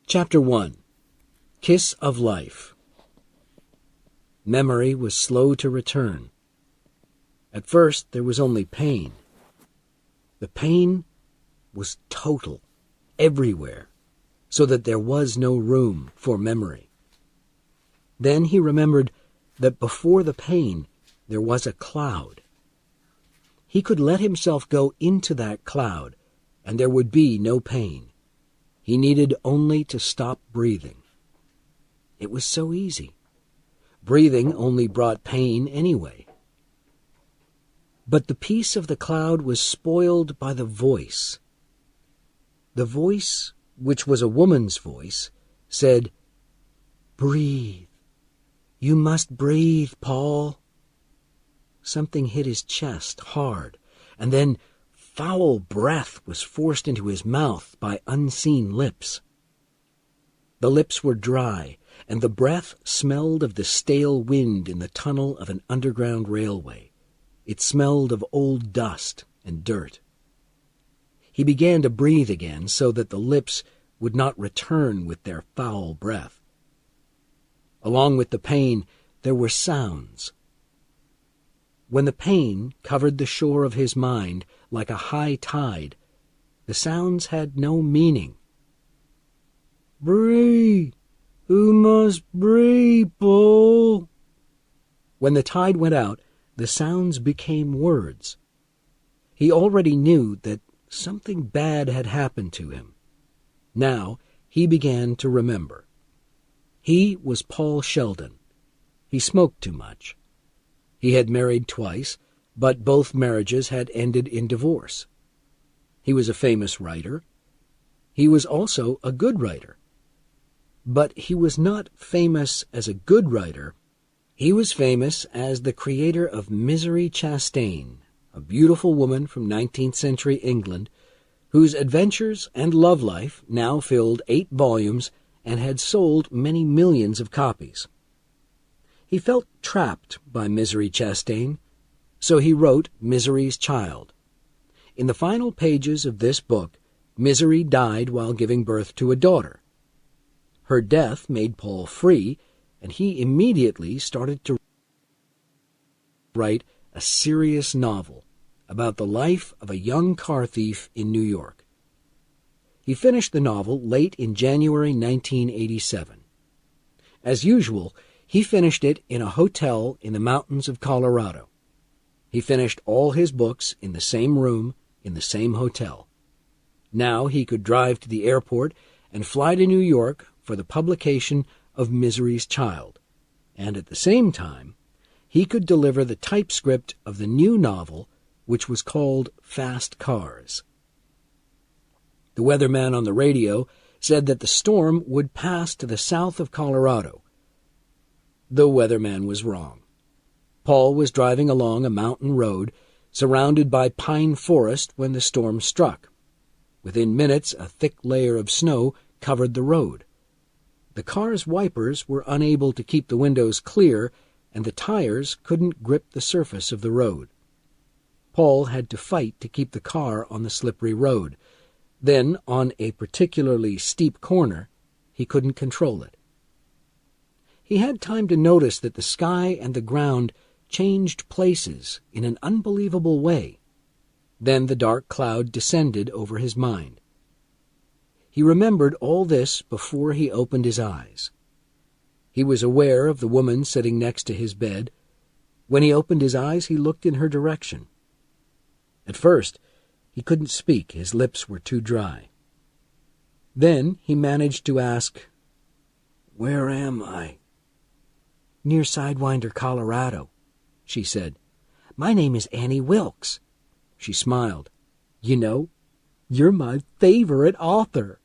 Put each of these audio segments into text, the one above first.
Chapter 1. Kiss of Life. Memory was slow to return. At first there was only pain. The pain was total, everywhere, so that there was no room for memory. Then he remembered that before the pain there was a cloud. He could let himself go into that cloud, and there would be no pain. He needed only to stop breathing. It was so easy. Breathing only brought pain anyway. But the peace of the cloud was spoiled by the voice. The voice, which was a woman's voice, said, "Breathe. You must breathe, Paul." Something hit his chest hard, and then foul breath was forced into his mouth by unseen lips. The lips were dry, and the breath smelled of the stale wind in the tunnel of an underground railway. It smelled of old dust and dirt. He began to breathe again so that the lips would not return with their foul breath. Along with the pain, there were sounds. When the pain covered the shore of his mind like a high tide, the sounds had no meaning. "Breathe! You must breathe, Paul." When the tide went out, the sounds became words. He already knew that something bad had happened to him. Now he began to remember. He was Paul Sheldon. He smoked too much. He had married twice, but both marriages had ended in divorce. He was a famous writer. He was also a good writer. But he was not famous as a good writer. He was famous as the creator of Misery Chastain, a beautiful woman from 19th century England, whose adventures and love life now filled 8 volumes and had sold many millions of copies. He felt trapped by Misery Chastain, so he wrote Misery's Child. In the final pages of this book, Misery died while giving birth to a daughter. Her death made Paul free, and he immediately started to write a serious novel about the life of a young car thief in New York. He finished the novel late in January 1987. As usual, he finished it in a hotel in the mountains of Colorado. He finished all his books in the same room, in the same hotel. Now he could drive to the airport and fly to New York for the publication of Misery's Child, and at the same time, he could deliver the typescript of the new novel, which was called Fast Cars. The weatherman on the radio said that the storm would pass to the south of Colorado. The weatherman was wrong. Paul was driving along a mountain road surrounded by pine forest when the storm struck. Within minutes, a thick layer of snow covered the road. The car's wipers were unable to keep the windows clear, and the tires couldn't grip the surface of the road. Paul had to fight to keep the car on the slippery road. Then, on a particularly steep corner, he couldn't control it. He had time to notice that the sky and the ground changed places in an unbelievable way. Then the dark cloud descended over his mind. He remembered all this before he opened his eyes. He was aware of the woman sitting next to his bed. When he opened his eyes, he looked in her direction. At first, he couldn't speak. His lips were too dry. Then he managed to ask, "Where am I?" "Near Sidewinder, Colorado," she said. "My name is Annie Wilkes." She smiled. "You know, you're my favorite author."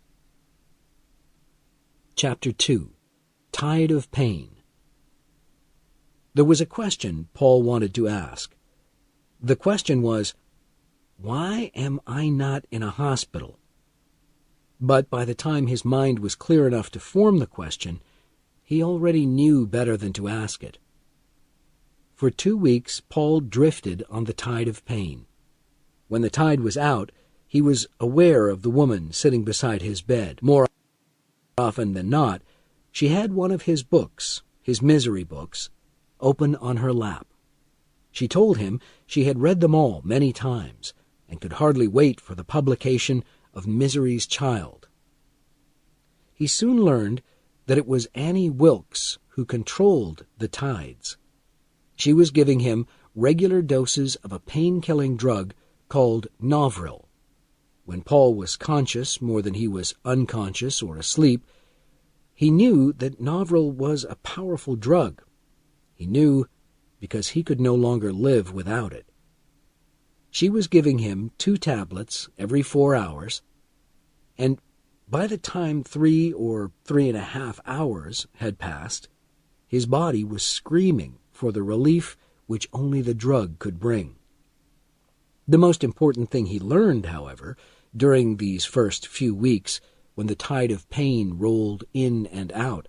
Chapter 2. Tide of Pain. There was a question Paul wanted to ask. The question was, why am I not in a hospital? But by the time his mind was clear enough to form the question, he already knew better than to ask it. For 2 weeks, Paul drifted on the tide of pain. When the tide was out, he was aware of the woman sitting beside his bed. More often than not, she had one of his books, his misery books, open on her lap. She told him she had read them all many times and could hardly wait for the publication of Misery's Child. He soon learned that it was Annie Wilkes who controlled the tides. She was giving him regular doses of a pain-killing drug called Novril. When Paul was conscious more than he was unconscious or asleep, he knew that Novril was a powerful drug. He knew because he could no longer live without it. She was giving him 2 tablets every 4 hours, and by the time 3 or 3.5 hours had passed, his body was screaming for the relief which only the drug could bring. The most important thing he learned, however, during these first few weeks, when the tide of pain rolled in and out,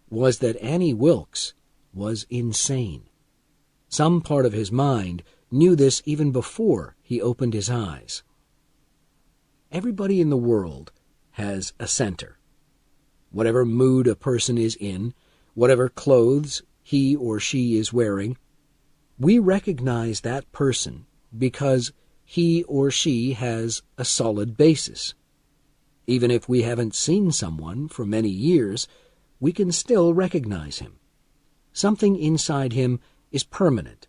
was that Annie Wilkes was insane. Some part of his mind knew this even before he opened his eyes. Everybody in the world has a center. Whatever mood a person is in, whatever clothes he or she is wearing, we recognize that person because he or she has a solid basis. Even if we haven't seen someone for many years, we can still recognize him. Something inside him is permanent,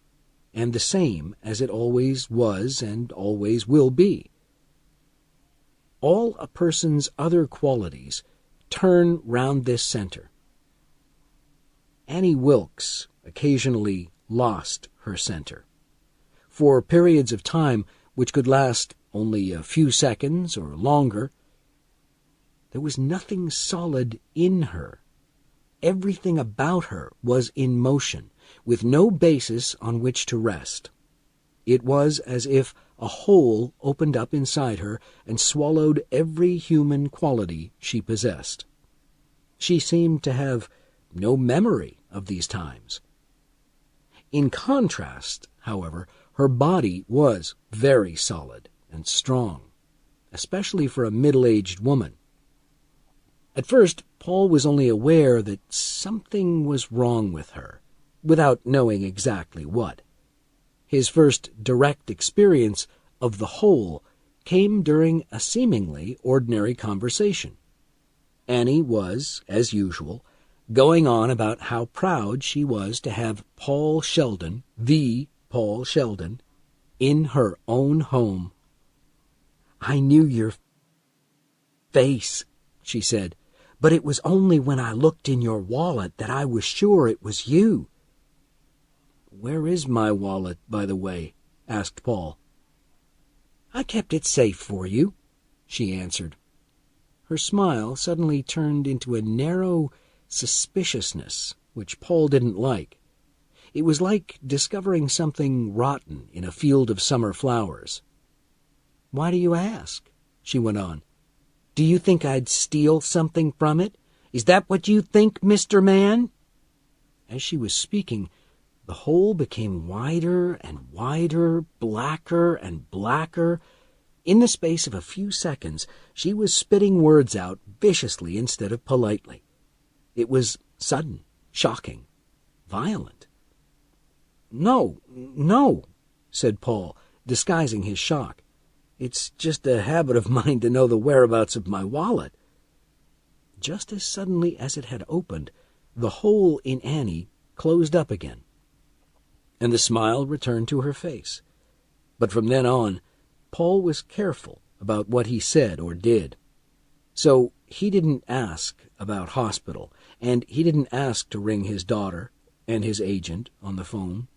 and the same as it always was and always will be. All a person's other qualities turn round this center. Annie Wilkes occasionally lost her center. For periods of time which could last only a few seconds or longer, there was nothing solid in her. Everything about her was in motion, with no basis on which to rest. It was as if a hole opened up inside her and swallowed every human quality she possessed. She seemed to have no memory of these times. In contrast, however, her body was very solid and strong, especially for a middle-aged woman. At first, Paul was only aware that something was wrong with her, without knowing exactly what. His first direct experience of the whole came during a seemingly ordinary conversation. Annie was, as usual, going on about how proud she was to have Paul Sheldon, the Paul Sheldon, in her own home. "I knew your face," she said, "but it was only when I looked in your wallet that I was sure it was you." "Where is my wallet, by the way?" asked Paul. "I kept it safe for you," she answered. Her smile suddenly turned into a narrow suspiciousness which Paul didn't like. It was like discovering something rotten in a field of summer flowers. "Why do you ask?" she went on. "Do you think I'd steal something from it? Is that what you think, Mr. Man?" As she was speaking, the hole became wider and wider, blacker and blacker. In the space of a few seconds, she was spitting words out viciously instead of politely. It was sudden, shocking, violent. No, said Paul, disguising his shock. "It's just a habit of mine to know the whereabouts of my wallet." Just as suddenly as it had opened, the hole in Annie closed up again, and the smile returned to her face. But from then on, Paul was careful about what he said or did. So he didn't ask about hospital, and he didn't ask to ring his daughter and his agent on the phone.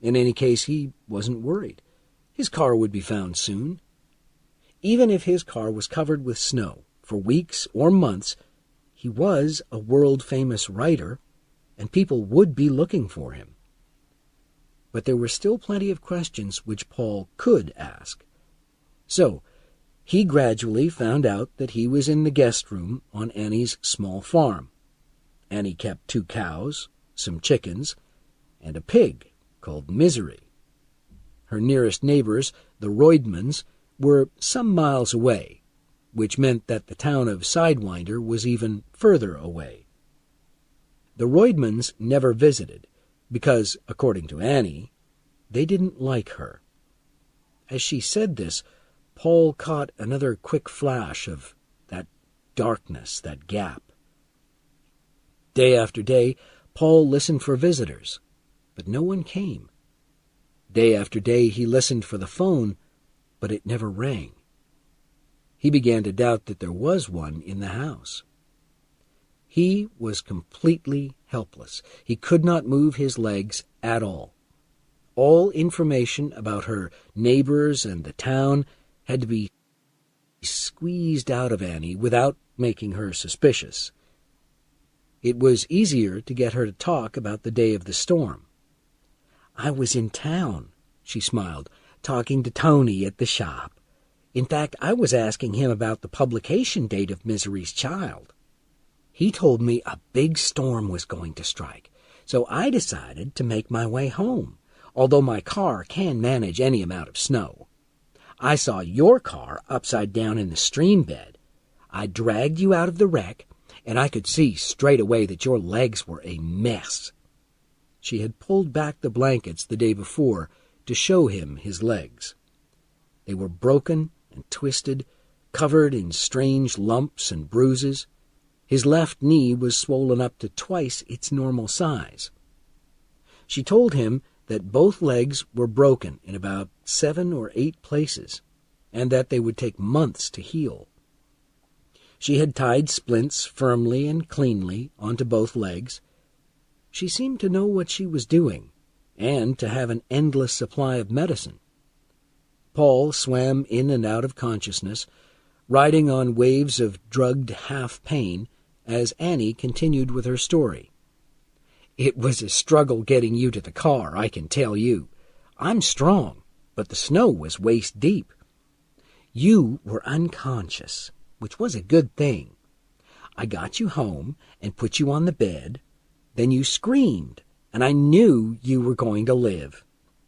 In any case, he wasn't worried. His car would be found soon. Even if his car was covered with snow for weeks or months, he was a world-famous writer, and people would be looking for him. But there were still plenty of questions which Paul could ask. So he gradually found out that he was in the guest room on Annie's small farm. Annie kept 2 cows, some chickens, and a pig called Misery. Her nearest neighbors, the Roydmans, were some miles away, which meant that the town of Sidewinder was even further away. The Roydmans never visited because, according to Annie, they didn't like her. As she said this, Paul caught another quick flash of that darkness, that gap. Day after day, Paul listened for visitors, but no one came. Day after day, he listened for the phone, but it never rang. He began to doubt that there was one in the house. He was completely helpless. He could not move his legs at all. All information about her neighbors and the town had to be squeezed out of Annie without making her suspicious. It was easier to get her to talk about the day of the storm. "I was in town," she smiled, "talking to Tony at the shop. In fact, I was asking him about the publication date of Misery's Child. He told me a big storm was going to strike, so I decided to make my way home, although my car can manage any amount of snow. I saw your car upside down in the stream bed. I dragged you out of the wreck, and I could see straight away that your legs were a mess." She had pulled back the blankets the day before to show him his legs. They were broken and twisted, covered in strange lumps and bruises. His left knee was swollen up to twice its normal size. She told him that both legs were broken in about 7 or 8 places, and that they would take months to heal. She had tied splints firmly and cleanly onto both legs. She seemed to know what she was doing, and to have an endless supply of medicine. Paul swam in and out of consciousness, riding on waves of drugged half-pain as Annie continued with her story. "It was a struggle getting you to the car, I can tell you. I'm strong, but the snow was waist-deep. You were unconscious, which was a good thing. I got you home and put you on the bed. Then you screamed, and I knew you were going to live.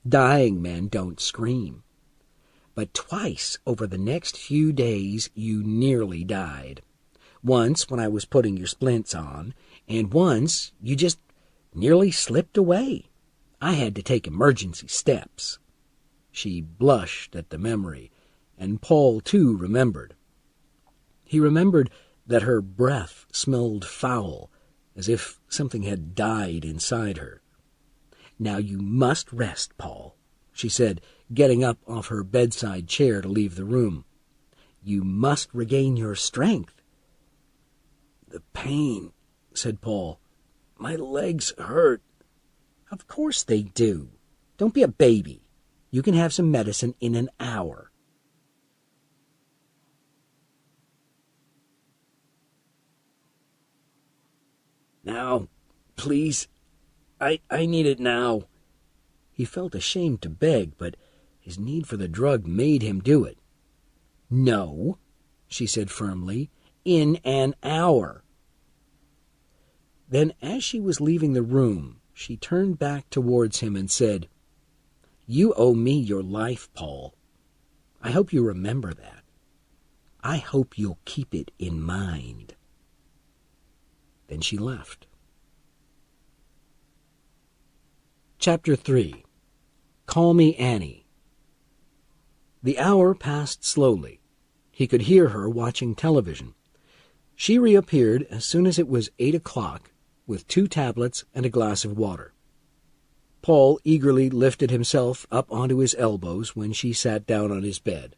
Dying men don't scream. But twice over the next few days you nearly died. Once when I was putting your splints on, and once you just nearly slipped away. I had to take emergency steps." She blushed at the memory, and Paul, too, remembered. He remembered that her breath smelled foul, as if something had died inside her. "Now you must rest, Paul," she said, getting up off her bedside chair to leave the room. "You must regain your strength." "The pain," said Paul. "My legs hurt." "Of course they do. Don't be a baby. You can have some medicine in an hour." "Now, please. I need it now." He felt ashamed to beg, but his need for the drug made him do it. "No," she said firmly, "in an hour." Then, as she was leaving the room, she turned back towards him and said, "You owe me your life, Paul. I hope you remember that. I hope you'll keep it in mind." Then she left. Chapter 3. Call Me Annie. The hour passed slowly. He could hear her watching television. She reappeared as soon as it was 8 o'clock, with 2 tablets and a glass of water. Paul eagerly lifted himself up onto his elbows when she sat down on his bed.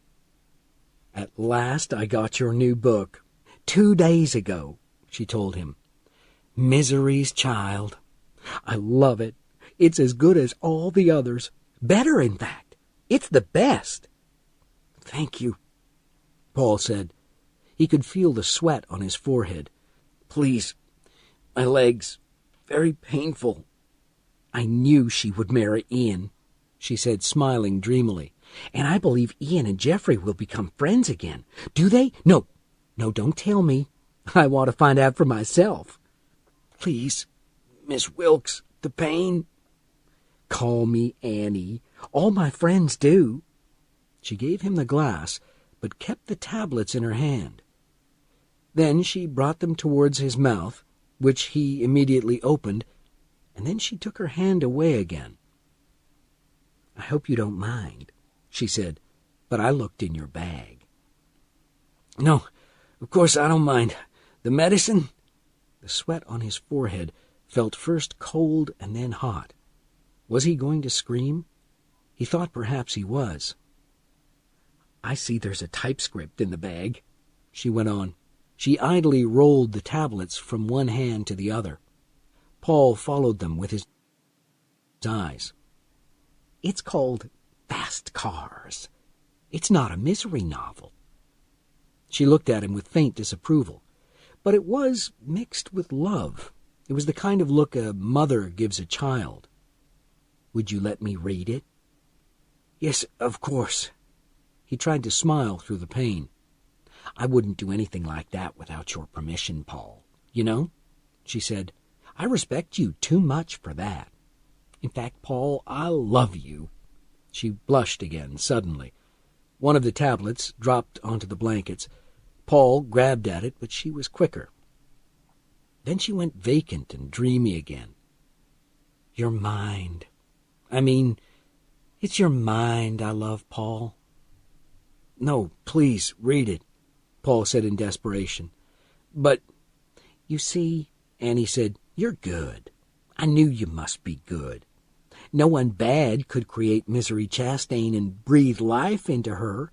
"At last I got your new book. 2 days ago," she told him. "Misery's Child. I love it. It's as good as all the others. Better, in fact. It's the best." "Thank you," Paul said. He could feel the sweat on his forehead. "Please, my legs, very painful." "I knew she would marry Ian," she said, smiling dreamily. "And I believe Ian and Geoffrey will become friends again. Do they? No, don't tell me. I want to find out for myself." "Please, Miss Wilkes, the pain." "Call me Annie. All my friends do." She gave him the glass, but kept the tablets in her hand. Then she brought them towards his mouth, which he immediately opened, and then she took her hand away again. "I hope you don't mind," she said, "but I looked in your bag." "No, of course I don't mind. The medicine?" The sweat on his forehead felt first cold and then hot. Was he going to scream? He thought perhaps he was. "I see there's a typescript in the bag," she went on. She idly rolled the tablets from one hand to the other. Paul followed them with his eyes. "It's called Fast Cars. It's not a misery novel." She looked at him with faint disapproval, but it was mixed with love. It was the kind of look a mother gives a child. "Would you let me read it?" "Yes, of course." He tried to smile through the pain. "I wouldn't do anything like that without your permission, Paul. You know," she said, "I respect you too much for that. In fact, Paul, I love you." She blushed again, suddenly. One of the tablets dropped onto the blankets. Paul grabbed at it, but she was quicker. Then she went vacant and dreamy again. "Your mind. It's your mind I love, Paul." "No, please, read it," Paul said in desperation. "But—" "You see," Annie said, "you're good. I knew you must be good. No one bad could create Misery Chastain and breathe life into her."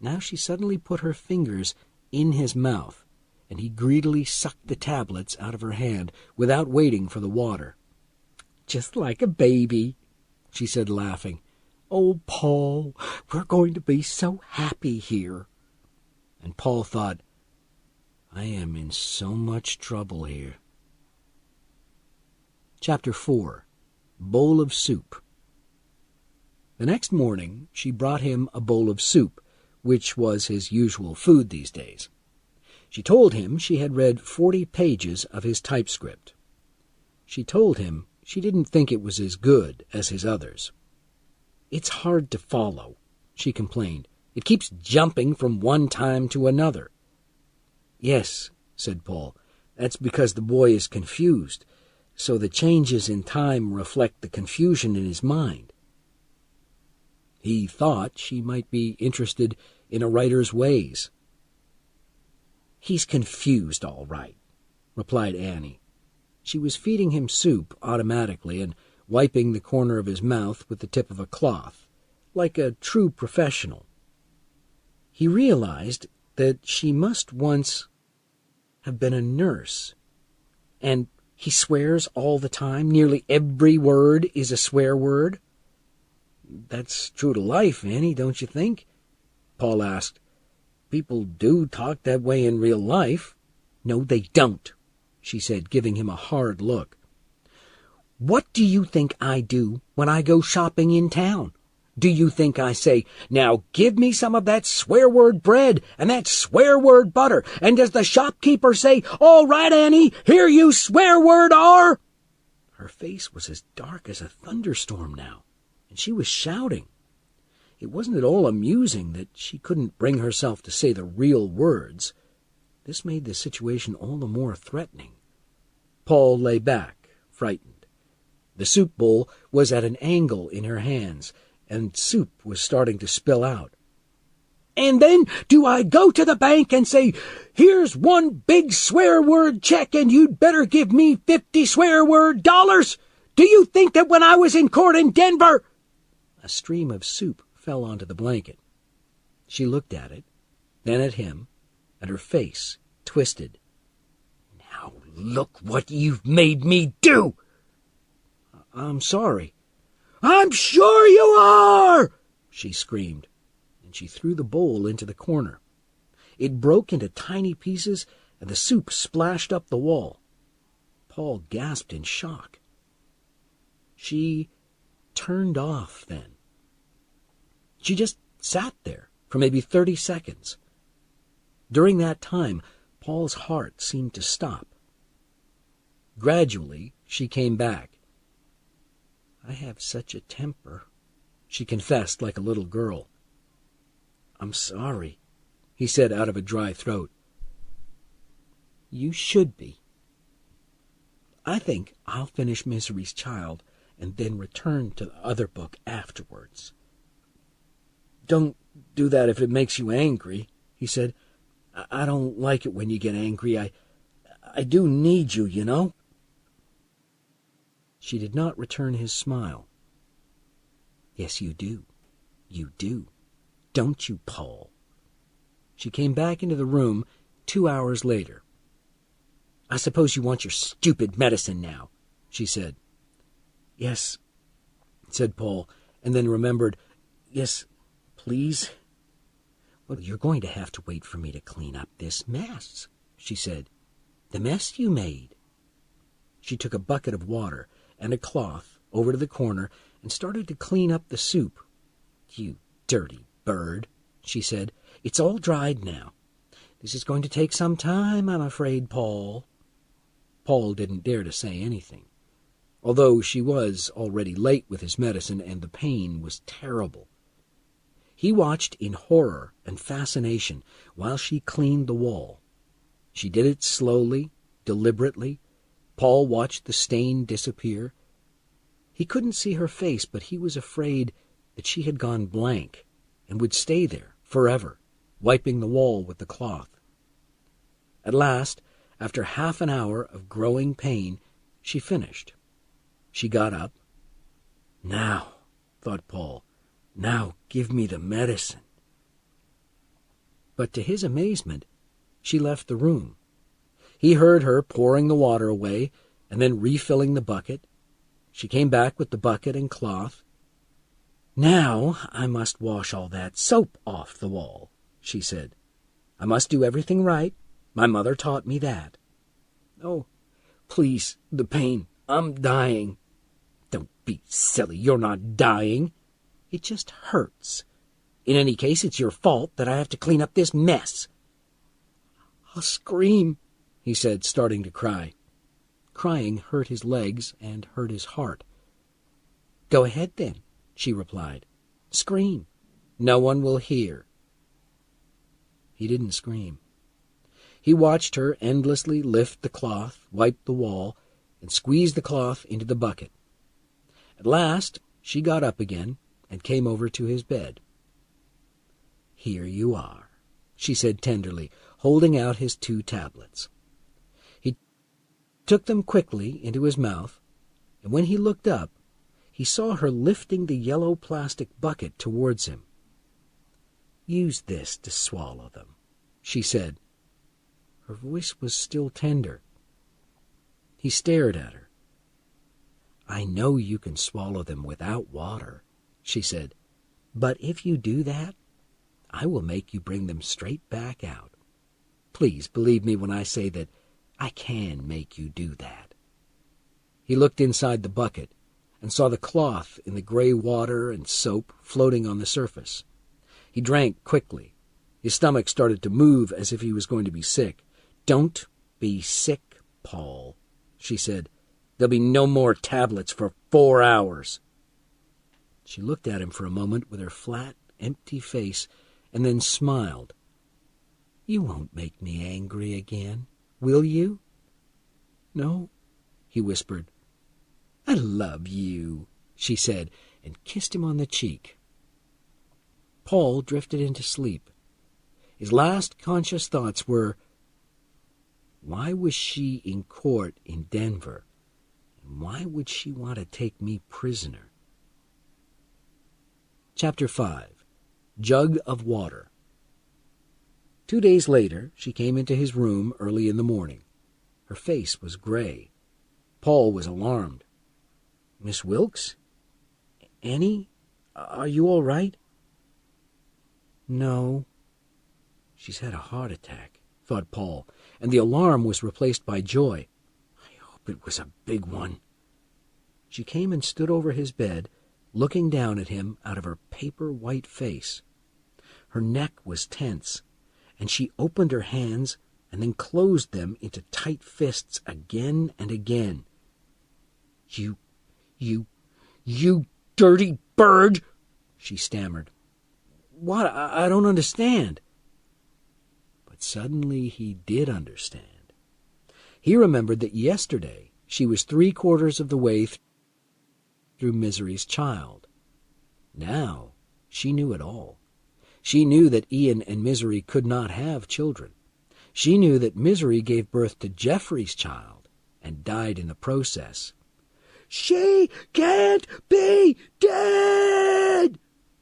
Now she suddenly put her fingers in his mouth, and he greedily sucked the tablets out of her hand without waiting for the water. "Just like a baby," she said, laughing. "Oh, Paul, we're going to be so happy here." And Paul thought, "I am in so much trouble here." Chapter 4. Bowl of Soup. The next morning she brought him a bowl of soup, which was his usual food these days. She told him she had read 40 pages of his typescript. She told him she didn't think it was as good as his others. "It's hard to follow," she complained. "It keeps jumping from one time to another." "Yes," said Paul, "that's because the boy is confused, so the changes in time reflect the confusion in his mind." He thought she might be interested in a writer's ways. "He's confused, all right," replied Annie. She was feeding him soup automatically and wiping the corner of his mouth with the tip of a cloth, like a true professional. He realized that she must once have been a nurse. "And he swears all the time? Nearly every word is a swear word?" "That's true to life, Annie, don't you think?" Paul asked. "People do talk that way in real life." "No, they don't," she said, giving him a hard look. "What do you think I do when I go shopping in town? Do you think I say, 'Now give me some of that swear-word bread and that swear-word butter'? And does the shopkeeper say, 'All right, Annie, here you swear-word are'?" Her face was as dark as a thunderstorm now, and she was shouting. It wasn't at all amusing that she couldn't bring herself to say the real words. This made the situation all the more threatening. Paul lay back, frightened. The soup bowl was at an angle in her hands, and soup was starting to spill out. "And then do I go to the bank and say, 'Here's one big swear-word check, and you'd better give me 50 swear-word dollars'? Do you think that when I was in court in Denver—" A stream of soup fell onto the blanket. She looked at it, then at him, and her face twisted. "Now look what you've made me do!" "I'm sorry." "I'm sure you are!" she screamed, and she threw the bowl into the corner. It broke into tiny pieces, and the soup splashed up the wall. Paul gasped in shock. She turned off then. She just sat there for maybe 30 seconds. During that time, Paul's heart seemed to stop. Gradually, she came back. "I have such a temper," she confessed like a little girl. I'm sorry," he said out of a dry throat. "You should be. I think I'll finish Misery's Child and then return to the other book afterwards." "Don't do that if it makes you angry," he said. I don't like it when you get angry. I do need you, you know." She did not return his smile. "Yes, you do. You do. Don't you, Paul?" She came back into the room 2 hours later. "I suppose you want your stupid medicine now," she said. "Yes," said Paul, and then remembered, "Yes, please." "Well, you're going to have to wait for me to clean up this mess," she said. "The mess you made." She took a bucket of water and a cloth over to the corner and started to clean up the soup. "You dirty bird," she said. "It's all dried now. This is going to take some time, I'm afraid, Paul." Paul didn't dare to say anything, although she was already late with his medicine and the pain was terrible. He watched in horror and fascination while she cleaned the wall. She did it slowly, deliberately. Paul watched the stain disappear. He couldn't see her face, but he was afraid that she had gone blank and would stay there forever, wiping the wall with the cloth. At last, after half an hour of growing pain, she finished. She got up. "Now," thought Paul, "now give me the medicine." But to his amazement, she left the room. He heard her pouring the water away and then refilling the bucket. She came back with the bucket and cloth. "Now I must wash all that soap off the wall," she said. "I must do everything right. My mother taught me that." "Oh, please, the pain. I'm dying." "Don't be silly. You're not dying. It just hurts. In any case, it's your fault that I have to clean up this mess." "I'll scream," he said, starting to cry. Crying hurt his legs and hurt his heart. "Go ahead, then," she replied. "Scream. No one will hear." He didn't scream. He watched her endlessly lift the cloth, wipe the wall, and squeeze the cloth into the bucket. At last she got up again and came over to his bed. "Here you are," she said tenderly, holding out his 2 tablets. He took them quickly into his mouth, and when he looked up, he saw her lifting the yellow plastic bucket towards him. "Use this to swallow them," she said. Her voice was still tender. He stared at her. "I know you can swallow them without water," she said, "but if you do that, I will make you bring them straight back out. Please believe me when I say that I can make you do that." He looked inside the bucket and saw the cloth in the gray water and soap floating on the surface. He drank quickly. His stomach started to move as if he was going to be sick. "Don't be sick, Paul," she said. "There'll be no more tablets for 4 hours." She looked at him for a moment with her flat, empty face, and then smiled. "You won't make me angry again, will you?" "No," he whispered. "I love you," she said, and kissed him on the cheek. Paul drifted into sleep. His last conscious thoughts were, why was she in court in Denver? And why would she want to take me prisoner? Chapter 5. Jug of Water. 2 days later, she came into his room early in the morning. Her face was gray. Paul was alarmed. "Miss Wilkes? Annie? Are you all right?" "No." "She's had a heart attack," thought Paul, and the alarm was replaced by joy. "I hope it was a big one." She came and stood over his bed, looking down at him out of her paper-white face. Her neck was tense, and she opened her hands and then closed them into tight fists again and again. You dirty bird," she stammered. What? I don't understand. But suddenly he did understand. He remembered that yesterday she was 3/4 of the way through Misery's child. Now she knew it all. She knew that Ian and Misery could not have children. She knew that Misery gave birth to Geoffrey's child and died in the process. "She can't be dead!"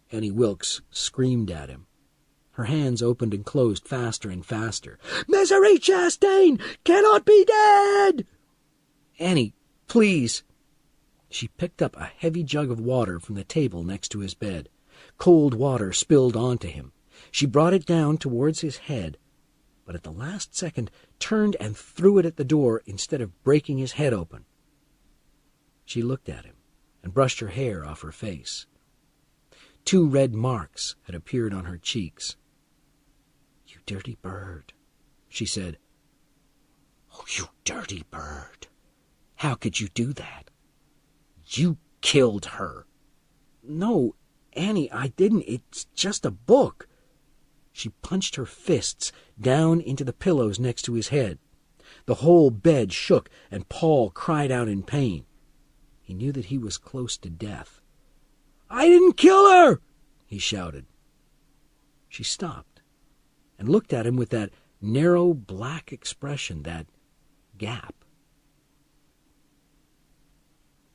Annie Wilkes screamed at him. Her hands opened and closed faster and faster. "Misery Chastain cannot be dead!" "Annie, please." She picked up a heavy jug of water from the table next to his bed. Cold water spilled onto him. She brought it down towards his head, but at the last second turned and threw it at the door instead of breaking his head open. She looked at him and brushed her hair off her face. 2 red marks had appeared on her cheeks. "You dirty bird," she said. "Oh, you dirty bird. How could you do that? You killed her." "No, Annie, I didn't. It's just a book." She punched her fists down into the pillows next to his head. The whole bed shook, and Paul cried out in pain. He knew that he was close to death. "I didn't kill her!" he shouted. She stopped and looked at him with that narrow black expression, that gap.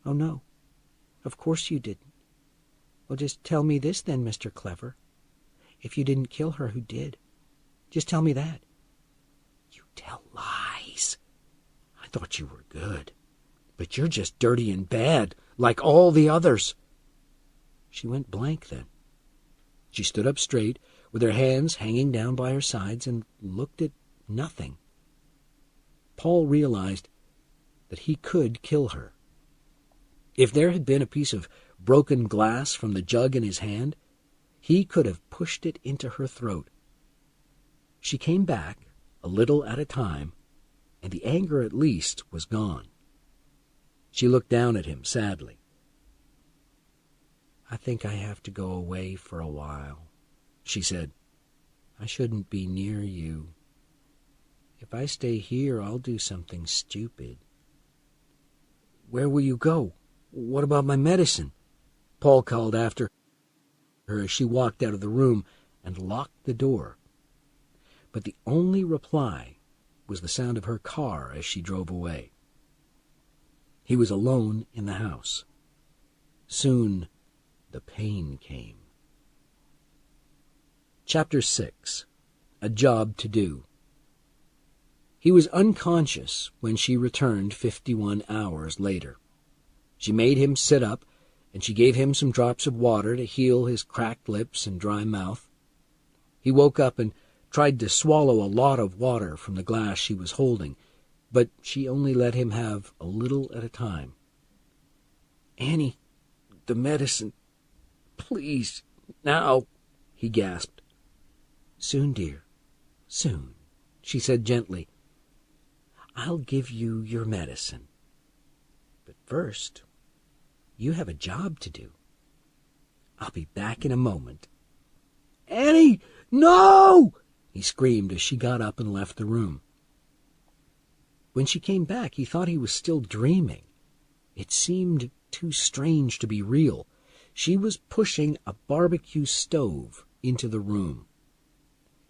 "Oh, no, of course you didn't. Well, just tell me this then, Mr. Clever. If you didn't kill her, who did? Just tell me that." "You tell lies. I thought you were good. But you're just dirty and bad, like all the others." She went blank then. She stood up straight, with her hands hanging down by her sides, and looked at nothing. Paul realized that he could kill her. If there had been a piece of broken glass from the jug in his hand, he could have pushed it into her throat. She came back, a little at a time, and the anger at least was gone. She looked down at him sadly. "I think I have to go away for a while," she said. "I shouldn't be near you. If I stay here, I'll do something stupid." "Where will you go? What about my medicine?" Paul called after her as she walked out of the room and locked the door. But the only reply was the sound of her car as she drove away. He was alone in the house. Soon the pain came. Chapter 6. A Job to Do. He was unconscious when she returned 51 hours later. She made him sit up, and she gave him some drops of water to heal his cracked lips and dry mouth. He woke up and tried to swallow a lot of water from the glass she was holding, but she only let him have a little at a time. "Annie, the medicine, please, now," he gasped. "Soon, dear, soon," she said gently. "I'll give you your medicine. But first, you have a job to do. I'll be back in a moment." "Annie, no!" he screamed as she got up and left the room. When she came back, he thought he was still dreaming. It seemed too strange to be real. She was pushing a barbecue stove into the room.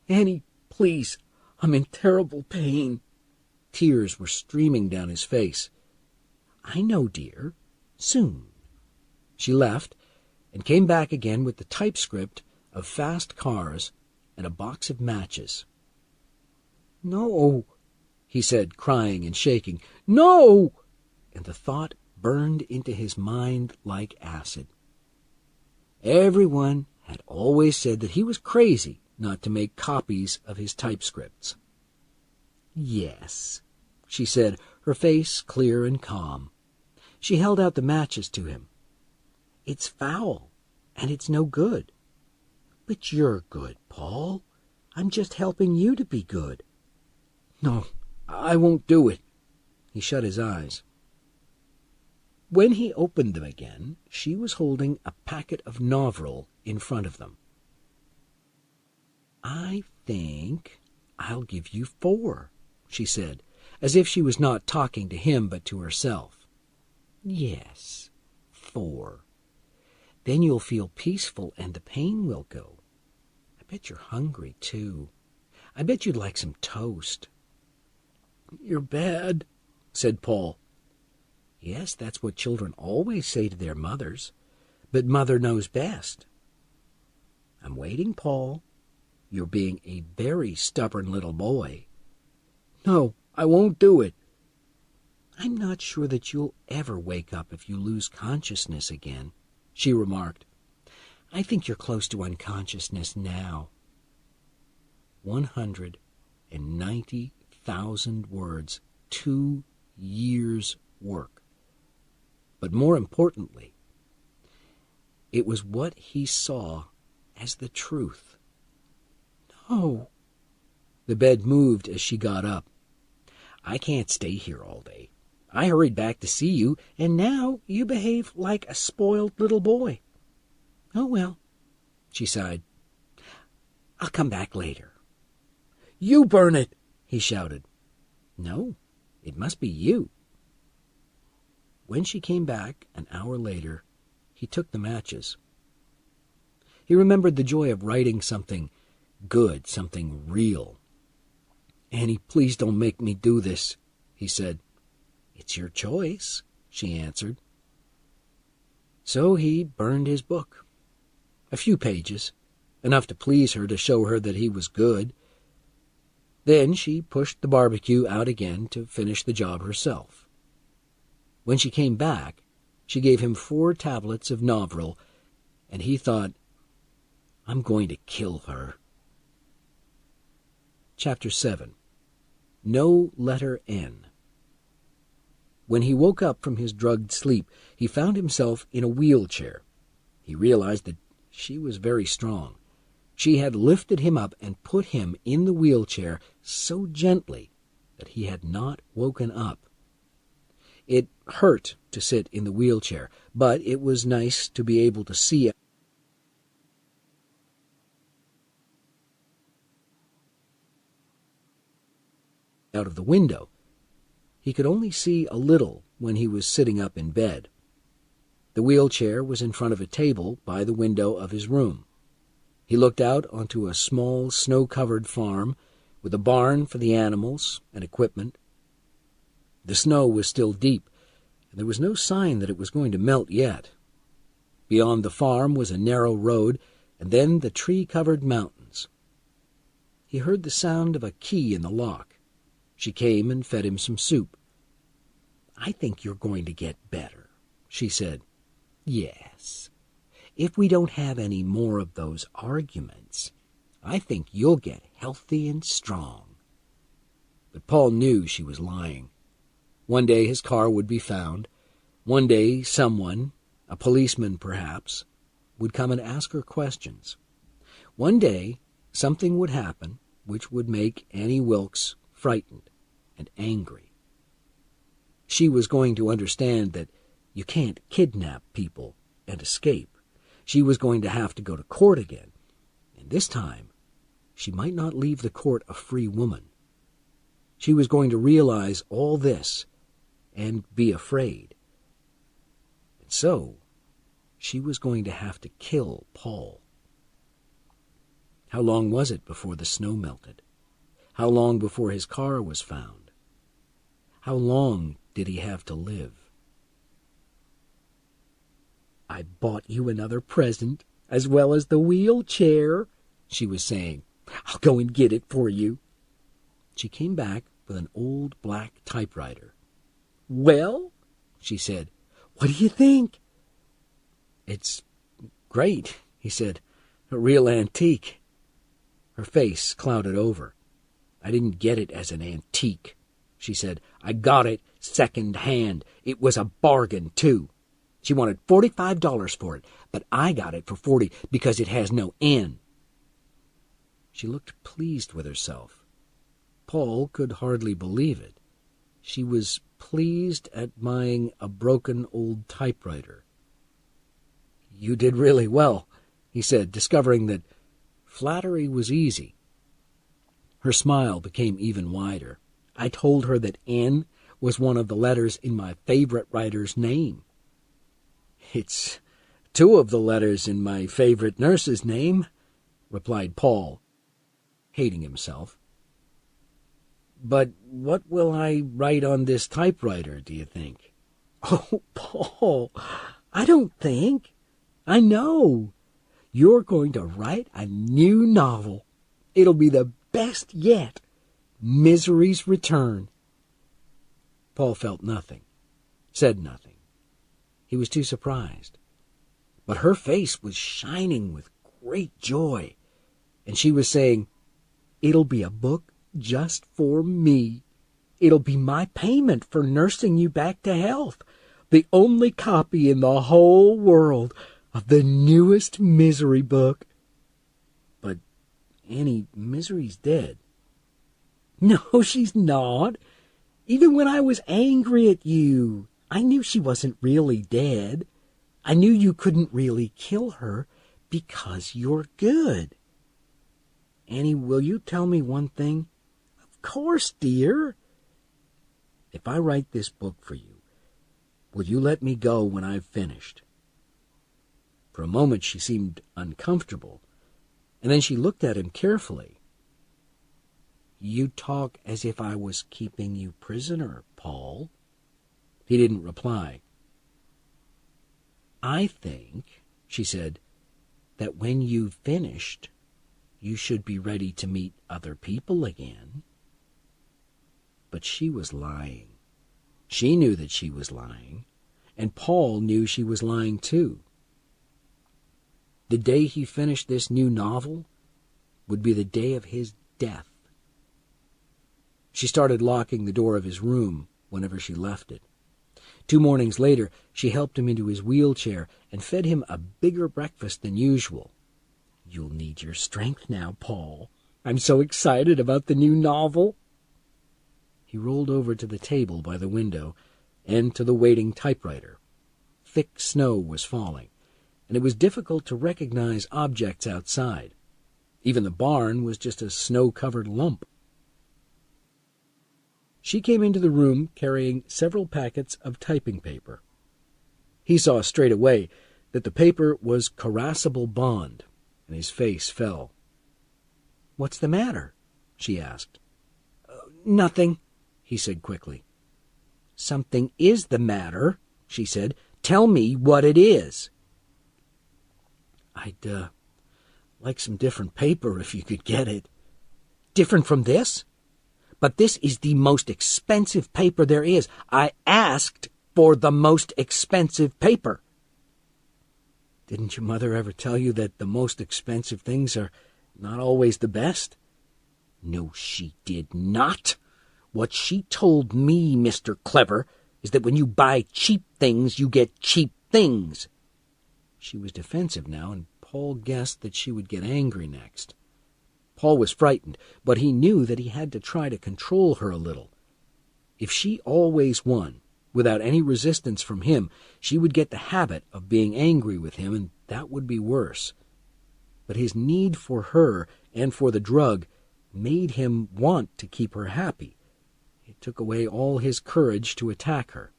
"Annie, please, I'm in terrible pain." Tears were streaming down his face. "I know, dear. Soon." She left and came back again with the typescript of fast cars and a box of matches. "No," he said, crying and shaking. "No!" And the thought burned into his mind like acid. Everyone had always said that he was crazy not to make copies of his typescripts. "Yes," she said, her face clear and calm. She held out the matches to him. "It's foul, and it's no good." "But you're good, Paul. I'm just helping you to be good." "No, I won't do it." He shut his eyes. When he opened them again, she was holding a packet of Novril in front of them. I think I'll give you 4, she said, as if she was not talking to him but to herself. Yes, 4. Then you'll feel peaceful and the pain will go. I bet you're hungry, too. I bet you'd like some toast. You're bad, said Paul. Yes, that's what children always say to their mothers, but Mother knows best. I'm waiting, Paul. You're being a very stubborn little boy. No, I won't do it. I'm not sure that you'll ever wake up if you lose consciousness again, she remarked. I think you're close to unconsciousness now. 190,000 words, 2 years' work. But more importantly, it was what he saw as the truth. No. The bed moved as she got up. I can't stay here all day. I hurried back to see you, and now you behave like a spoiled little boy. Oh, well, she sighed. I'll come back later. You burn it, he shouted. No, it must be you. When she came back an hour later, he took the matches. He remembered the joy of writing something good, something real. Annie, please don't make me do this, he said. It's your choice, she answered. So he burned his book. A few pages, enough to please her, to show her that he was good. Then she pushed the barbecue out again to finish the job herself. When she came back, she gave him 4 tablets of Novril, and he thought, I'm going to kill her. Chapter 7. No letter N. When he woke up from his drugged sleep, he found himself in a wheelchair. He realized that she was very strong. She had lifted him up and put him in the wheelchair so gently that he had not woken up. It hurt to sit in the wheelchair, but it was nice to be able to see out of the window. He could only see a little when he was sitting up in bed. The wheelchair was in front of a table by the window of his room. He looked out onto a small, snow-covered farm with a barn for the animals and equipment. The snow was still deep, and there was no sign that it was going to melt yet. Beyond the farm was a narrow road, and then the tree-covered mountains. He heard the sound of a key in the lock. She came and fed him some soup. I think you're going to get better, she said. Yes. If we don't have any more of those arguments, I think you'll get healthy and strong. But Paul knew she was lying. One day his car would be found. One day someone, a policeman perhaps, would come and ask her questions. One day something would happen which would make Annie Wilkes frightened and angry. She was going to understand that you can't kidnap people and escape. She was going to have to go to court again, and this time she might not leave the court a free woman. She was going to realize all this and be afraid. And so she was going to have to kill Paul. How long was it before the snow melted? How long before his car was found? How long did he have to live? I bought you another present, as well as the wheelchair, she was saying. I'll go and get it for you. She came back with an old black typewriter. Well, she said, what do you think? It's great, he said. A real antique. Her face clouded over. I didn't get it as an antique, she said. I got it second hand. It was a bargain, too. She wanted $45 for it, but I got it for $40 because it has no N. She looked pleased with herself. Paul could hardly believe it. She was pleased at buying a broken old typewriter. You did really well, he said, discovering that Flattery was easy. Her smile became even wider. I told her that N was one of the letters in my favorite writer's name. It's two of the letters in my favorite nurse's name, replied Paul, hating himself. But what will I write on this typewriter, do you think? Oh, Paul, I don't think. I know. You're going to write a new novel. It'll be the best yet. Misery's Return. Paul felt nothing, said nothing. He was too surprised. But her face was shining with great joy, and she was saying, "It'll be a book just for me. It'll be my payment for nursing you back to health. The only copy in the whole world of the newest Misery book." But, Annie, Misery's dead. No, she's not. Even when I was angry at you, I knew she wasn't really dead. I knew you couldn't really kill her because you're good. Annie, will you tell me one thing? Of course, dear. If I write this book for you, will you let me go when I've finished? For a moment she seemed uncomfortable, and then she looked at him carefully. You talk as if I was keeping you prisoner, Paul. He didn't reply. I think, she said, that when you've finished, you should be ready to meet other people again. But she was lying. She knew that she was lying, and Paul knew she was lying too. The day he finished this new novel would be the day of his death. She started locking the door of his room whenever she left it. 2 mornings later, she helped him into his wheelchair and fed him a bigger breakfast than usual. You'll need your strength now, Paul. I'm so excited about the new novel. He rolled over to the table by the window and to the waiting typewriter. Thick snow was falling, and it was difficult to recognize objects outside. Even the barn was just a snow-covered lump. She came into the room carrying several packets of typing paper. He saw straight away that the paper was Carrossable Bond, and his face fell. "What's the matter?" she asked. Nothing, he said quickly. "Something is the matter," she said. "Tell me what it is." I'd like some different paper if you could get it." "Different from this? But this is the most expensive paper there is. I asked for the most expensive paper." "Didn't your mother ever tell you that the most expensive things are not always the best?" "No, she did not. What she told me, Mr. Clever, is that when you buy cheap things, you get cheap things." She was defensive now, and Paul guessed that she would get angry next. Paul was frightened, but he knew that he had to try to control her a little. If she always won, without any resistance from him, she would get the habit of being angry with him, and that would be worse. But his need for her and for the drug made him want to keep her happy. It took away all his courage to attack her.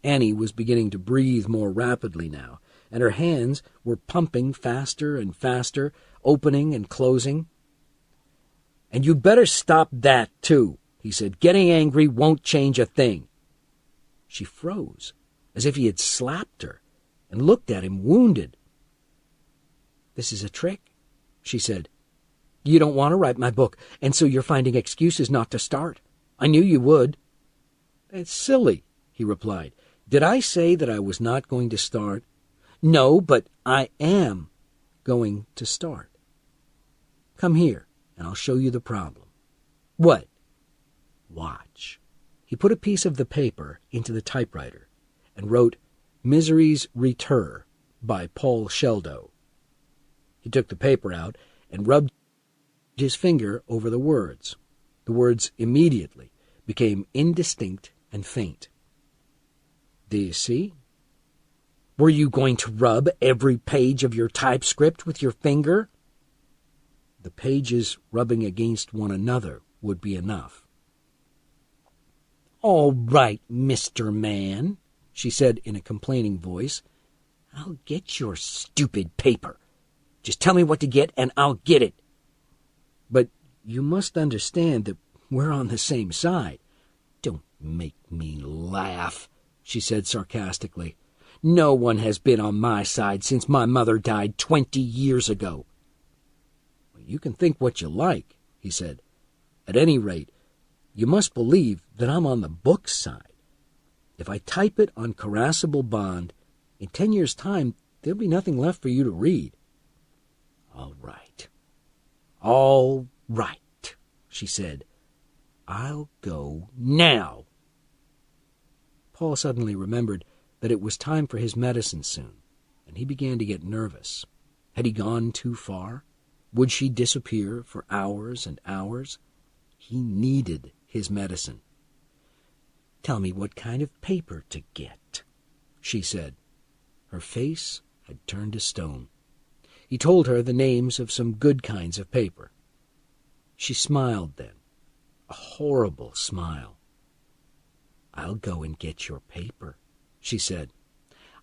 Annie was beginning to breathe more rapidly now, and her hands were pumping faster and faster, opening and closing. "And you'd better stop that, too," he said. "Getting angry won't change a thing." She froze, as if he had slapped her, and looked at him wounded. "This is a trick," she said. "You don't want to write my book, and so you're finding excuses not to start. I knew you would." "That's silly," he replied. "Did I say that I was not going to start?" "No, but I am going to start. Come here, and I'll show you the problem." "What?" "Watch." He put a piece of the paper into the typewriter and wrote Misery's Return by Paul Sheldo. He took the paper out and rubbed his finger over the words. The words immediately became indistinct and faint. "Do you see?" "Were you going to rub every page of your typescript with your finger?" The pages rubbing against one another would be enough. "All right, Mr. Man," she said in a complaining voice. "I'll get your stupid paper. Just tell me what to get, and I'll get it." "But you must understand that we're on the same side." "Don't make me laugh," she said sarcastically. "No one has been on my side since my mother died 20 years ago." "You can think what you like," he said. "At any rate, you must believe that I'm on the book's side. If I type it on coercible bond, in 10 years' time, there'll be nothing left for you to read." All right, she said. "I'll go now." Paul suddenly remembered that it was time for his medicine soon, and he began to get nervous. Had he gone too far? Would she disappear for hours and hours? He needed his medicine. "Tell me what kind of paper to get," she said. Her face had turned to stone. He told her the names of some good kinds of paper. She smiled then, a horrible smile. "I'll go and get your paper," she said.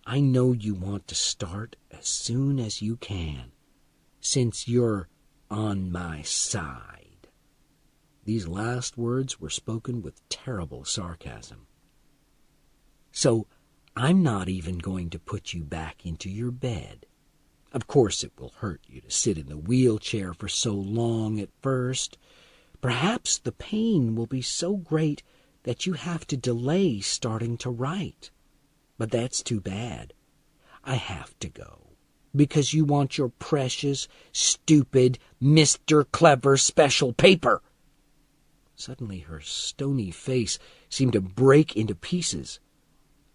"I know you want to start as soon as you can, since you're on my side." These last words were spoken with terrible sarcasm. "So I'm not even going to put you back into your bed. Of course it will hurt you to sit in the wheelchair for so long at first. Perhaps the pain will be so great that you have to delay starting to write. But that's too bad. I have to go, because you want your precious, stupid, Mr. Clever special paper." Suddenly her stony face seemed to break into pieces.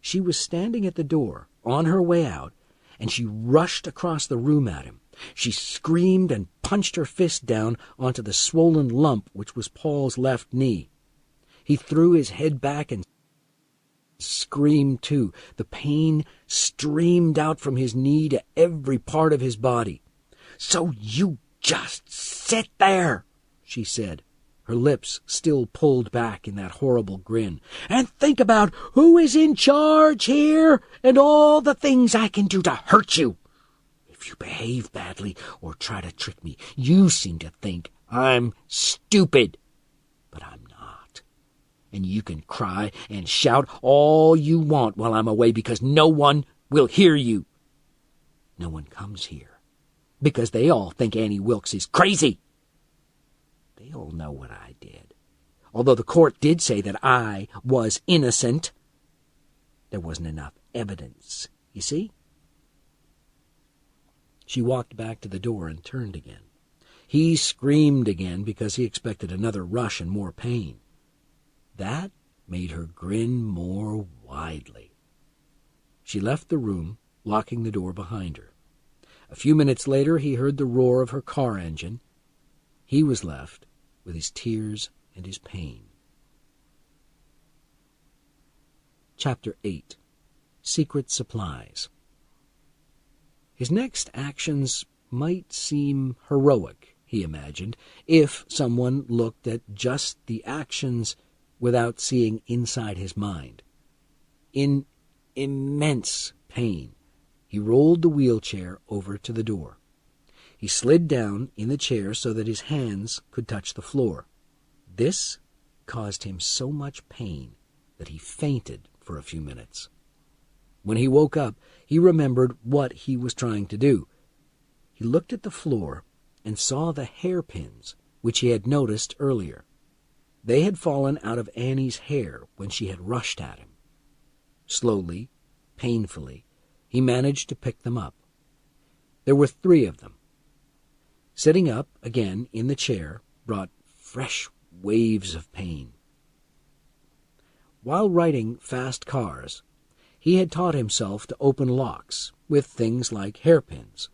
She was standing at the door, on her way out, and she rushed across the room at him. She screamed and punched her fist down onto the swollen lump which was Paul's left knee. He threw his head back and screamed too. The pain streamed out from his knee to every part of his body. "So you just sit there," she said, her lips still pulled back in that horrible grin, "and think about who is in charge here and all the things I can do to hurt you. If you behave badly or try to trick me, you seem to think I'm stupid. But I'm not. And you can cry and shout all you want while I'm away because no one will hear you. No one comes here because they all think Annie Wilkes is crazy. They all know what I did. Although the court did say that I was innocent, there wasn't enough evidence, you see?" She walked back to the door and turned again. He screamed again because he expected another rush and more pain. That made her grin more widely. She left the room, locking the door behind her. A few minutes later he heard the roar of her car engine. He was left with his tears and his pain. Chapter 8. Secret Supplies. His next actions might seem heroic, he imagined, if someone looked at just the actions without seeing inside his mind. In immense pain, he rolled the wheelchair over to the door. He slid down in the chair so that his hands could touch the floor. This caused him so much pain that he fainted for a few minutes. When he woke up, he remembered what he was trying to do. He looked at the floor and saw the hairpins which he had noticed earlier. They had fallen out of Annie's hair when she had rushed at him. Slowly, painfully, he managed to pick them up. There were 3 of them. Sitting up again in the chair brought fresh waves of pain. While riding fast cars, he had taught himself to open locks with things like hairpins.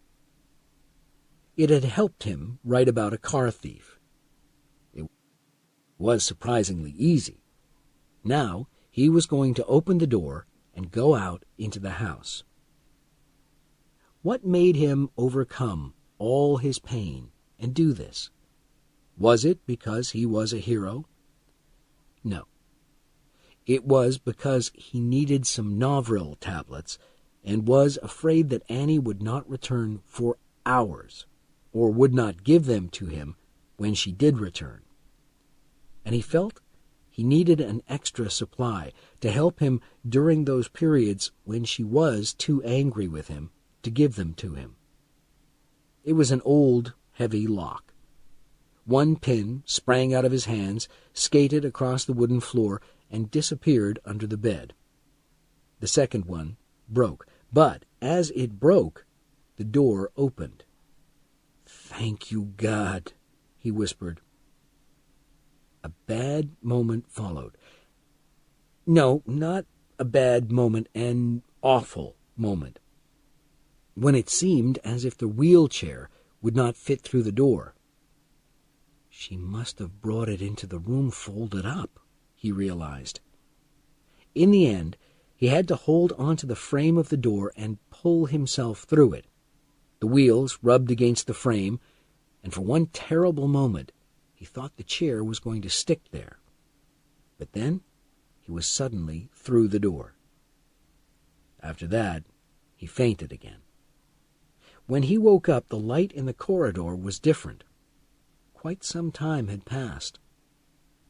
It had helped him write about a car thief. It was surprisingly easy. Now he was going to open the door and go out into the house. What made him overcome all his pain and do this? Was it because he was a hero? No. It was because he needed some Novril tablets and was afraid that Annie would not return for hours, or would not give them to him when she did return. And he felt he needed an extra supply to help him during those periods when she was too angry with him to give them to him. It was an old, heavy lock. One pin sprang out of his hands, skated across the wooden floor, and disappeared under the bed. The second one broke, but as it broke, the door opened. "Thank you, God," he whispered. A bad moment followed. No, not a bad moment, an awful moment, when it seemed as if the wheelchair would not fit through the door. She must have brought it into the room folded up, he realized. In the end, he had to hold onto the frame of the door and pull himself through it. The wheels rubbed against the frame, and for one terrible moment he thought the chair was going to stick there. But then he was suddenly through the door. After that, he fainted again. When he woke up, the light in the corridor was different. Quite some time had passed.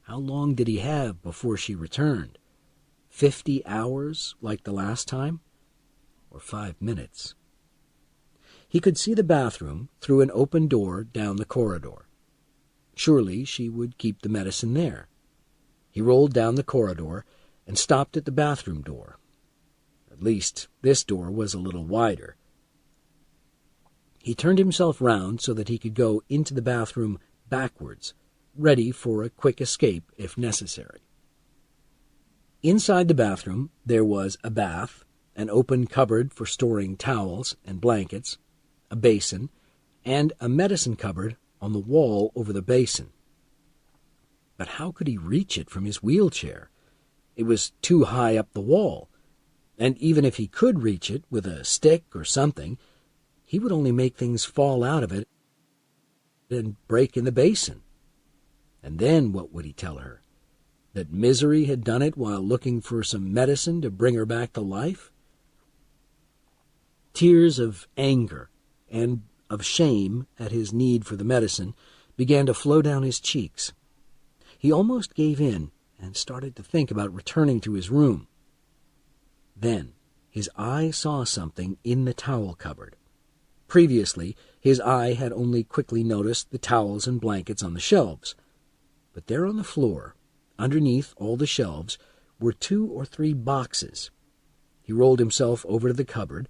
How long did he have before she returned? 50 hours, like the last time? Or 5 minutes? He could see the bathroom through an open door down the corridor. Surely she would keep the medicine there. He rolled down the corridor and stopped at the bathroom door. At least this door was a little wider. He turned himself round so that he could go into the bathroom backwards, ready for a quick escape if necessary. Inside the bathroom there was a bath, an open cupboard for storing towels and blankets, a basin, and a medicine cupboard on the wall over the basin. But how could he reach it from his wheelchair? It was too high up the wall, and even if he could reach it with a stick or something, he would only make things fall out of it and break in the basin. And then what would he tell her? That misery had done it while looking for some medicine to bring her back to life? Tears of anger and of shame at his need for the medicine began to flow down his cheeks. He almost gave in and started to think about returning to his room. Then his eye saw something in the towel cupboard. Previously, his eye had only quickly noticed the towels and blankets on the shelves. But there on the floor, underneath all the shelves, were 2 or 3 boxes. He rolled himself over to the cupboard.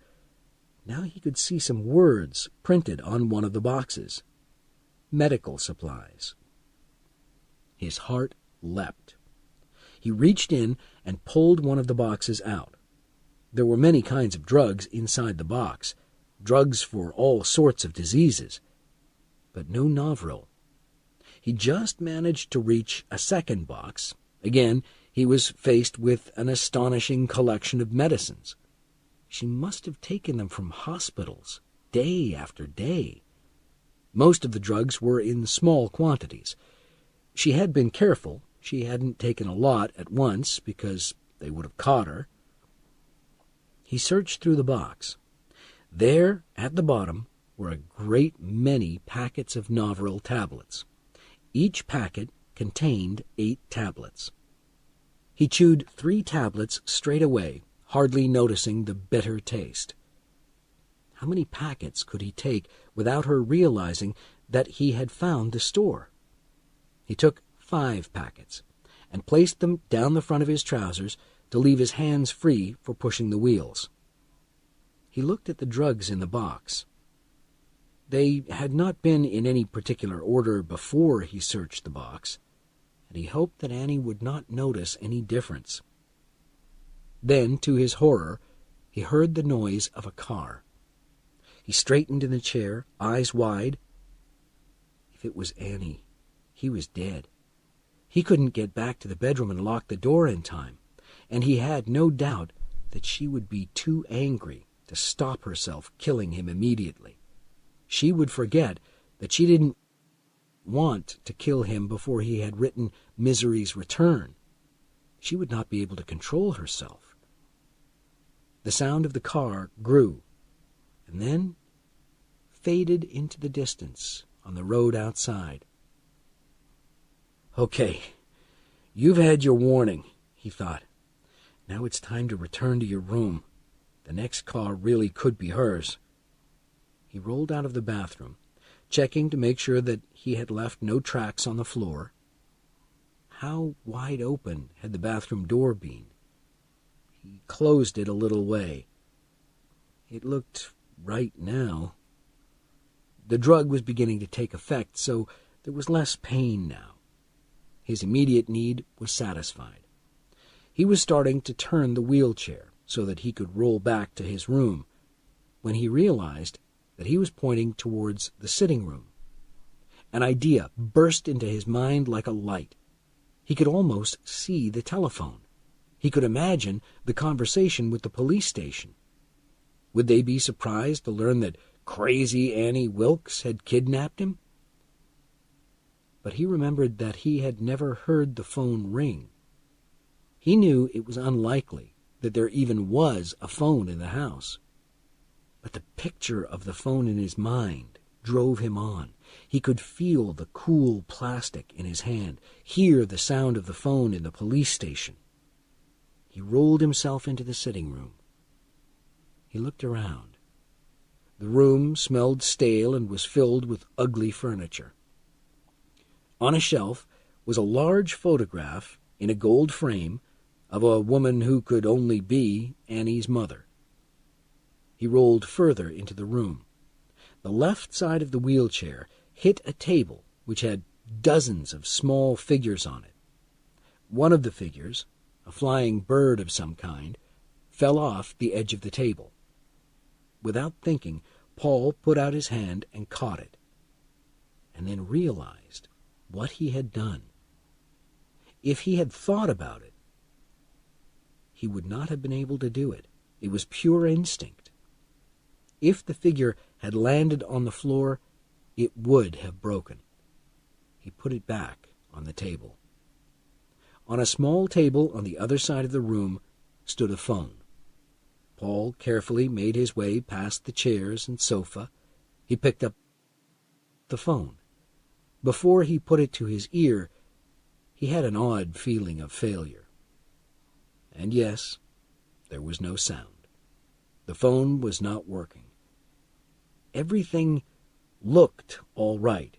Now he could see some words printed on one of the boxes. Medical supplies. His heart leapt. He reached in and pulled one of the boxes out. There were many kinds of drugs inside the box, drugs for all sorts of diseases, but no Novril. He just managed to reach a second box. Again, he was faced with an astonishing collection of medicines. She must have taken them from hospitals, day after day. Most of the drugs were in small quantities. She had been careful. She hadn't taken a lot at once because they would have caught her. He searched through the box. There, at the bottom, were a great many packets of Novril tablets. Each packet contained 8 tablets. He chewed 3 tablets straight away, hardly noticing the bitter taste. How many packets could he take without her realizing that he had found the store? He took 5 packets and placed them down the front of his trousers to leave his hands free for pushing the wheels. He looked at the drugs in the box. They had not been in any particular order before he searched the box, and he hoped that Annie would not notice any difference. Then, to his horror, he heard the noise of a car. He straightened in the chair, eyes wide. If it was Annie, he was dead. He couldn't get back to the bedroom and lock the door in time, and he had no doubt that she would be too angry to stop herself killing him immediately. She would forget that she didn't want to kill him before he had written Misery's Return. She would not be able to control herself. The sound of the car grew, and then faded into the distance on the road outside. "Okay, you've had your warning," he thought. "Now it's time to return to your room. The next car really could be hers." He rolled out of the bathroom, checking to make sure that he had left no tracks on the floor. How wide open had the bathroom door been? He closed it a little way. It looked right now. The drug was beginning to take effect, so there was less pain now. His immediate need was satisfied. He was starting to turn the wheelchair so that he could roll back to his room when he realized that he was pointing towards the sitting room. An idea burst into his mind like a light. He could almost see the telephone. He could imagine the conversation with the police station. Would they be surprised to learn that crazy Annie Wilkes had kidnapped him? But he remembered that he had never heard the phone ring. He knew it was unlikely that there even was a phone in the house. But the picture of the phone in his mind drove him on. He could feel the cool plastic in his hand, hear the sound of the phone in the police station. He rolled himself into the sitting room. He looked around. The room smelled stale and was filled with ugly furniture. On a shelf was a large photograph in a gold frame of a woman who could only be Annie's mother. He rolled further into the room. The left side of the wheelchair hit a table which had dozens of small figures on it. One of the figures, a flying bird of some kind, fell off the edge of the table. Without thinking, Paul put out his hand and caught it, and then realized what he had done. If he had thought about it, he would not have been able to do it. It was pure instinct. If the figure had landed on the floor, it would have broken. He put it back on the table. On a small table on the other side of the room stood a phone. Paul carefully made his way past the chairs and sofa. He picked up the phone. Before he put it to his ear, he had an odd feeling of failure. And yes, there was no sound. The phone was not working. Everything looked all right.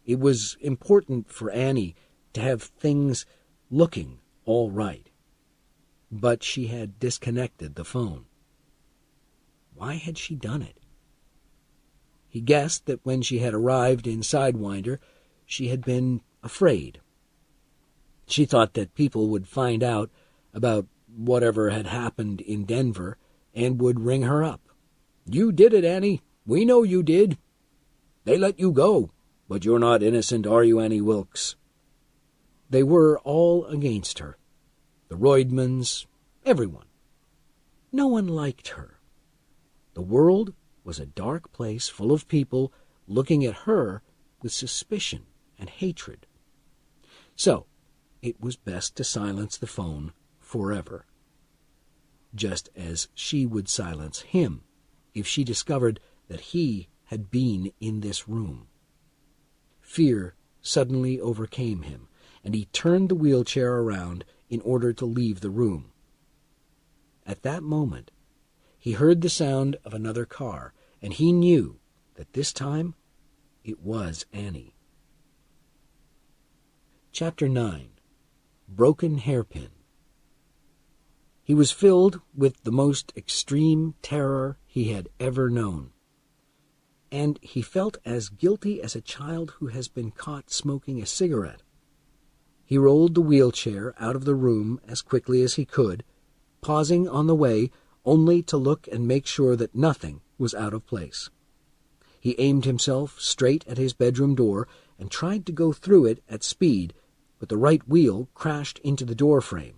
It was important for Annie to have things looking all right. But she had disconnected the phone. Why had she done it? He guessed that when she had arrived in Sidewinder, she had been afraid. She thought that people would find out about whatever had happened in Denver and would ring her up. "You did it, Annie. We know you did. They let you go, but you're not innocent, are you, Annie Wilkes?" They were all against her. The Roydmans, everyone. No one liked her. The world was a dark place full of people looking at her with suspicion and hatred. So it was best to silence the phone forever, just as she would silence him if she discovered that he had been in this room. Fear suddenly overcame him, and he turned the wheelchair around in order to leave the room. At that moment, he heard the sound of another car, and he knew that this time it was Annie. Chapter 9. Broken Hairpin. He was filled with the most extreme terror he had ever known, and he felt as guilty as a child who has been caught smoking a cigarette. He rolled the wheelchair out of the room as quickly as he could, pausing on the way only to look and make sure that nothing was out of place. He aimed himself straight at his bedroom door and tried to go through it at speed, but the right wheel crashed into the door frame.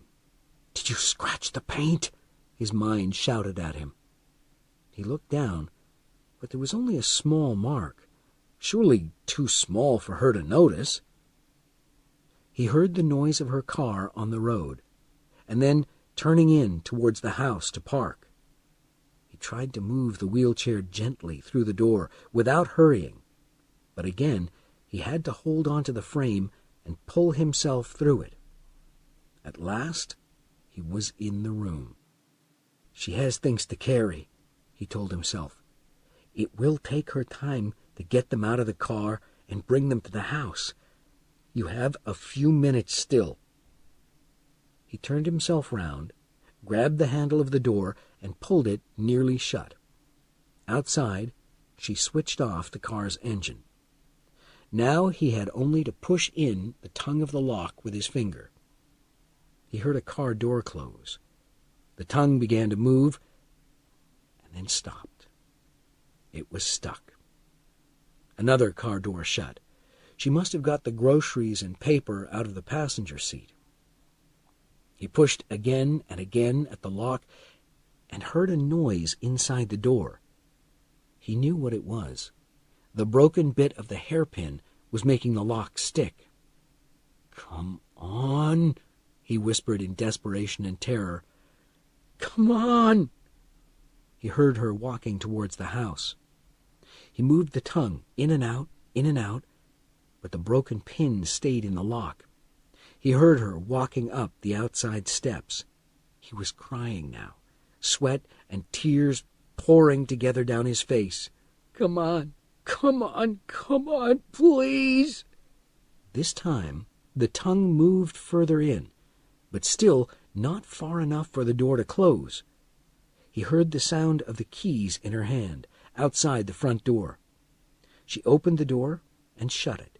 "Did you scratch the paint?" his mind shouted at him. He looked down, but there was only a small mark. Surely too small for her to notice. He heard the noise of her car on the road, and then turning in towards the house to park. He tried to move the wheelchair gently through the door without hurrying, but again he had to hold onto the frame and pull himself through it. At last he was in the room. She has things to carry, he told himself. It will take her time to get them out of the car and bring them to the house. You have a few minutes still. He turned himself round, grabbed the handle of the door, and pulled it nearly shut. Outside, she switched off the car's engine. Now he had only to push in the tongue of the lock with his finger. He heard a car door close. The tongue began to move, and then stopped. It was stuck. Another car door shut. She must have got the groceries and paper out of the passenger seat. He pushed again and again at the lock and heard a noise inside the door. He knew what it was. The broken bit of the hairpin was making the lock stick. "Come on," he whispered in desperation and terror. "Come on!" He heard her walking towards the house. He moved the tongue in and out, but the broken pin stayed in the lock. He heard her walking up the outside steps. He was crying now, sweat and tears pouring together down his face. "Come on, come on, come on, please!" This time the tongue moved further in, but still not far enough for the door to close. He heard the sound of the keys in her hand, outside the front door. She opened the door and shut it.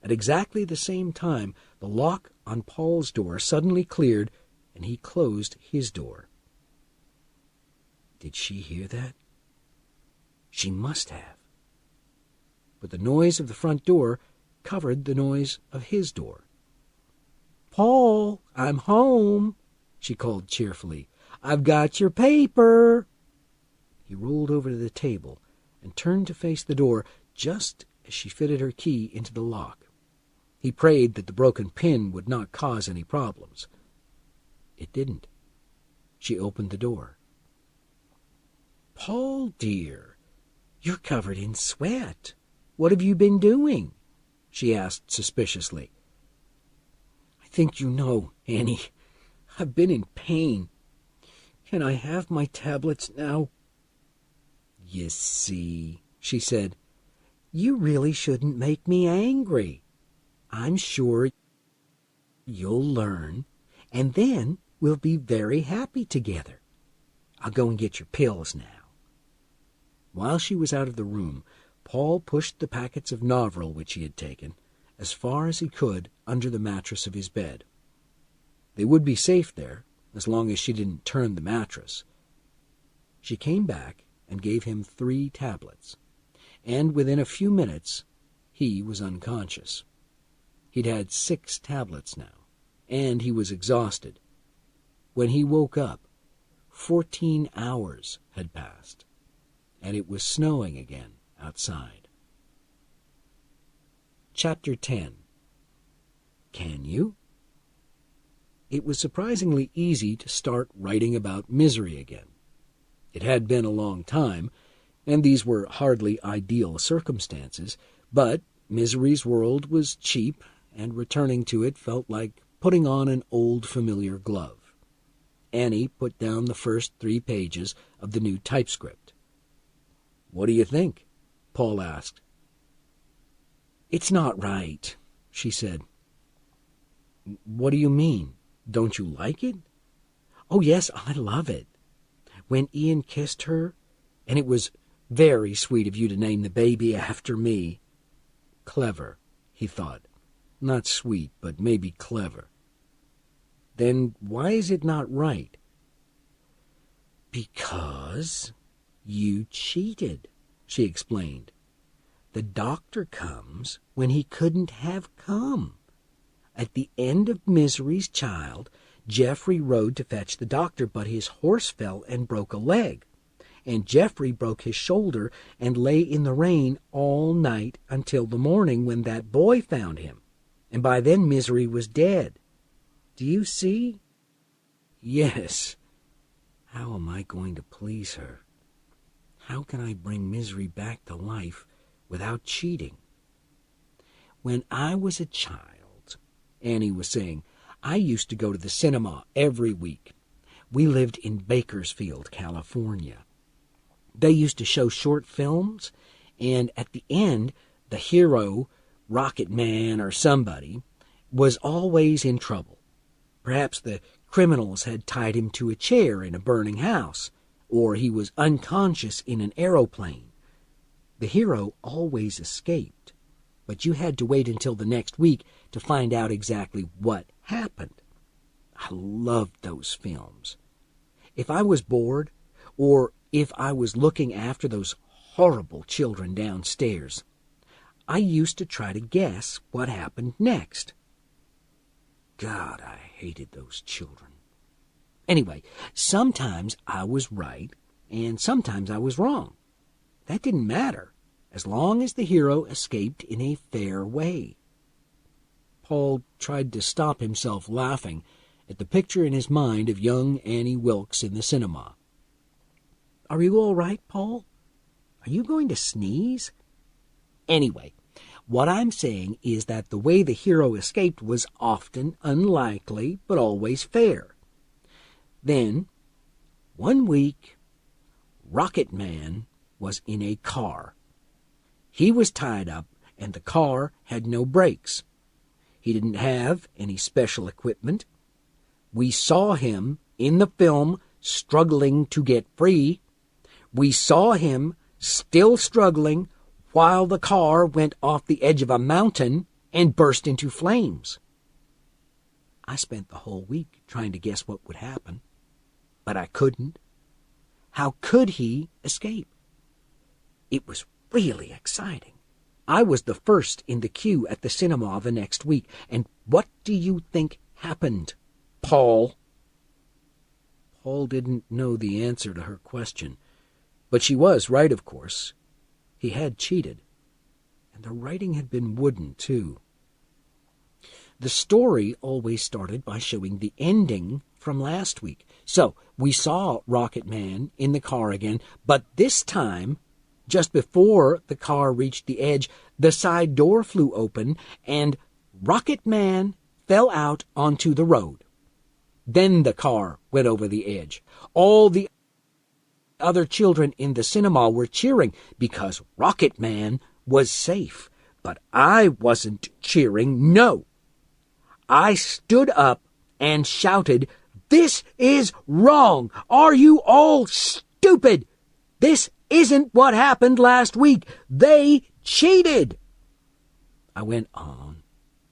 At exactly the same time, the lock on Paul's door suddenly cleared, and he closed his door. Did she hear that? She must have. But the noise of the front door covered the noise of his door. "Paul, I'm home," she called cheerfully. "I've got your paper." He rolled over to the table and turned to face the door just as she fitted her key into the lock. He prayed that the broken pin would not cause any problems. It didn't. She opened the door. "Paul, dear, you're covered in sweat. What have you been doing?" she asked suspiciously. "I think you know, Annie. I've been in pain. Can I have my tablets now?" "You see," she said, "you really shouldn't make me angry. I'm sure you'll learn, and then we'll be very happy together. I'll go and get your pills now." While she was out of the room, Paul pushed the packets of Novril which he had taken as far as he could under the mattress of his bed. They would be safe there, as long as she didn't turn the mattress. She came back and gave him 3 tablets, and within a few minutes he was unconscious. He'd had 6 tablets now, and he was exhausted. When he woke up, 14 hours had passed, and it was snowing again outside. Chapter 10. Can you? It was surprisingly easy to start writing about misery again. It had been a long time, and these were hardly ideal circumstances, but Misery's world was cheap, and returning to it felt like putting on an old familiar glove. Annie put down the first 3 pages of the new typescript. "What do you think?" Paul asked. "It's not right," she said. "What do you mean? Don't you like it?" "Oh, yes, I love it. When Ian kissed her, and it was very sweet of you to name the baby after me." Clever, he thought. Not sweet, but maybe clever. "Then why is it not right?" "Because you cheated," she explained. "The doctor comes when he couldn't have come. At the end of Misery's Child, Geoffrey rode to fetch the doctor, but his horse fell and broke a leg. and Jeffrey broke his shoulder and lay in the rain all night until the morning when that boy found him. And by then Misery was dead. Do you see? Yes. How am I going to please her? How can I bring Misery back to life without cheating? When I was a child, Annie was saying, I used to go to the cinema every week. We lived in Bakersfield, California. They used to show short films, and at the end, the hero, Rocket Man or somebody, was always in trouble. Perhaps the criminals had tied him to a chair in a burning house, or he was unconscious in an aeroplane. The hero always escaped, but you had to wait until the next week to find out exactly what happened. I loved those films. If I was bored, or if I was looking after those horrible children downstairs, I used to try to guess what happened next. God, I hated those children. Anyway, sometimes I was right, and sometimes I was wrong. That didn't matter, as long as the hero escaped in a fair way. Paul tried to stop himself laughing at the picture in his mind of young Annie Wilkes in the cinema. Are you all right, Paul? Are you going to sneeze? Anyway, what I'm saying is that the way the hero escaped was often unlikely, but always fair. Then, one week, Rocket Man was in a car. He was tied up, and the car had no brakes. He didn't have any special equipment. We saw him in the film struggling to get free. We saw him still struggling while the car went off the edge of a mountain and burst into flames. I spent the whole week trying to guess what would happen, but I couldn't. How could he escape? It was really exciting. I was the first in the queue at the cinema the next week, and what do you think happened, Paul? Paul didn't know the answer to her question, but she was right, of course. He had cheated, and the writing had been wooden, too. The story always started by showing the ending from last week. So we saw Rocket Man in the car again, but this time, just before the car reached the edge, the side door flew open, and Rocket Man fell out onto the road. Then the car went over the edge. All the other children in the cinema were cheering because Rocket Man was safe. But I wasn't cheering, no. I stood up and shouted, "This is wrong! Are you all stupid? This isn't what happened last week. They cheated!" I went on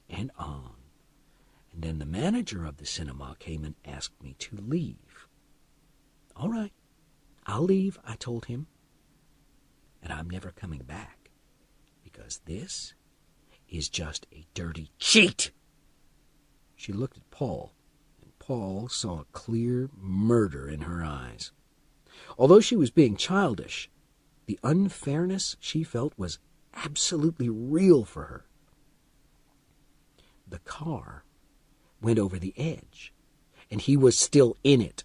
and on, and then the manager of the cinema came and asked me to leave. "All right, I'll leave," I told him, "and I'm never coming back, because this is just a dirty cheat." She looked at Paul, and Paul saw a clear murder in her eyes. Although she was being childish, the unfairness she felt was absolutely real for her. The car went over the edge, and he was still in it.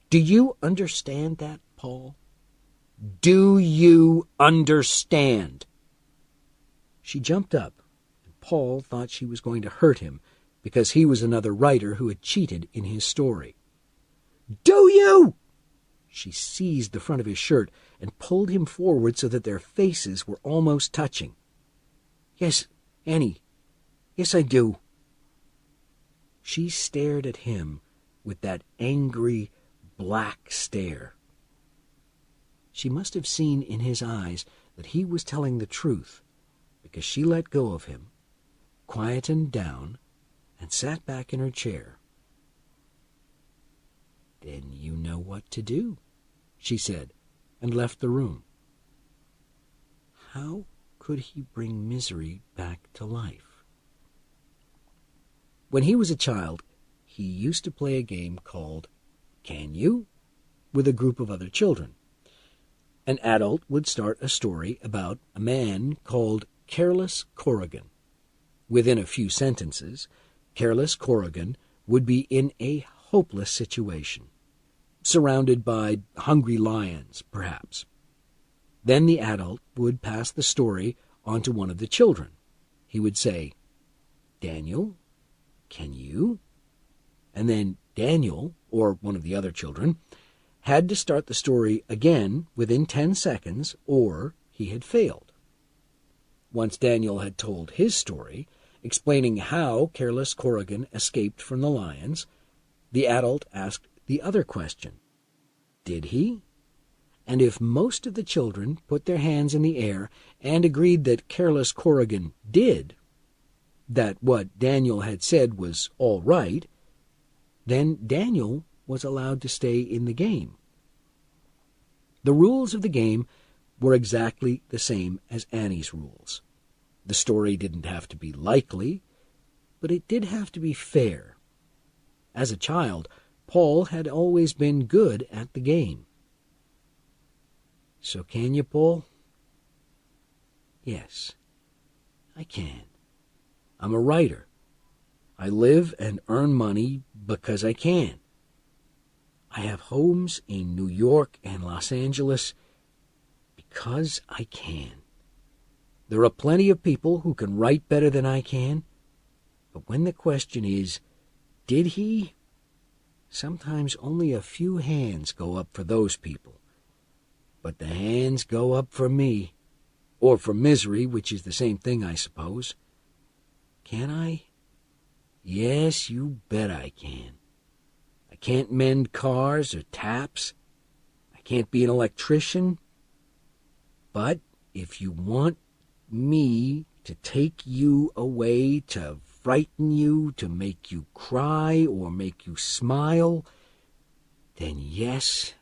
Do you understand that, Paul? Do you understand? She jumped up, and Paul thought she was going to hurt him because he was another writer who had cheated in his story. "Do you?" She seized the front of his shirt and pulled him forward so that their faces were almost touching. "Yes, Annie. Yes, I do." She stared at him with that angry, black stare. She must have seen in his eyes that he was telling the truth, because she let go of him, quietened down, and sat back in her chair. "Then you know what to do," she said, and left the room. How could he bring Misery back to life? When he was a child, he used to play a game called Can You? With a group of other children. An adult would start a story about a man called Careless Corrigan. Within a few sentences, Careless Corrigan would be in a hopeless situation, surrounded by hungry lions, perhaps. Then the adult would pass the story on to one of the children. He would say, "Daniel, can you?" And then Daniel, or one of the other children, had to start the story again within 10 seconds, or he had failed. Once Daniel had told his story, explaining how Careless Corrigan escaped from the lions, the adult asked the other question, "Did he?" And if most of the children put their hands in the air and agreed that Careless Corrigan did, that what Daniel had said was all right, then Daniel was allowed to stay in the game. The rules of the game were exactly the same as Annie's rules. The story didn't have to be likely, but it did have to be fair. As a child, Paul had always been good at the game. "So can you, Paul?" "Yes, I can. I'm a writer. I live and earn money because I can. I have homes in New York and Los Angeles because I can. There are plenty of people who can write better than I can, but when the question is, did he? Sometimes only a few hands go up for those people. But the hands go up for me, or for misery, which is the same thing, I suppose. Can I? Yes, you bet I can. I can't mend cars or taps. I can't be an electrician. But if you want me to take you away, to frighten you, to make you cry or make you smile, then yes,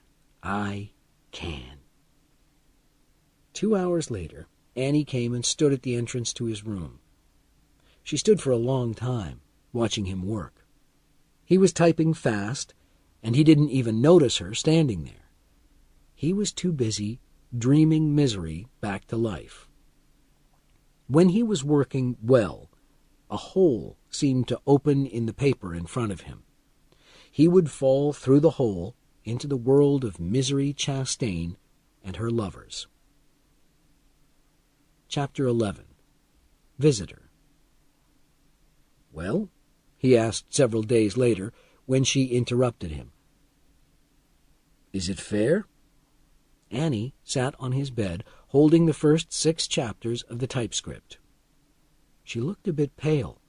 I can." 2 hours later, Annie came and stood at the entrance to his room. She stood for a long time, watching him work. He was typing fast, and he didn't even notice her standing there. He was too busy dreaming misery back to life. When he was working well, a hole seemed to open in the paper in front of him. He would fall through the hole into the world of Misery Chastain and her lovers. Chapter 11. Visitor. "Well?" he asked several days later when she interrupted him. "Is it fair?" Annie sat on his bed, holding the first 6 chapters of the typescript. She looked a bit pale.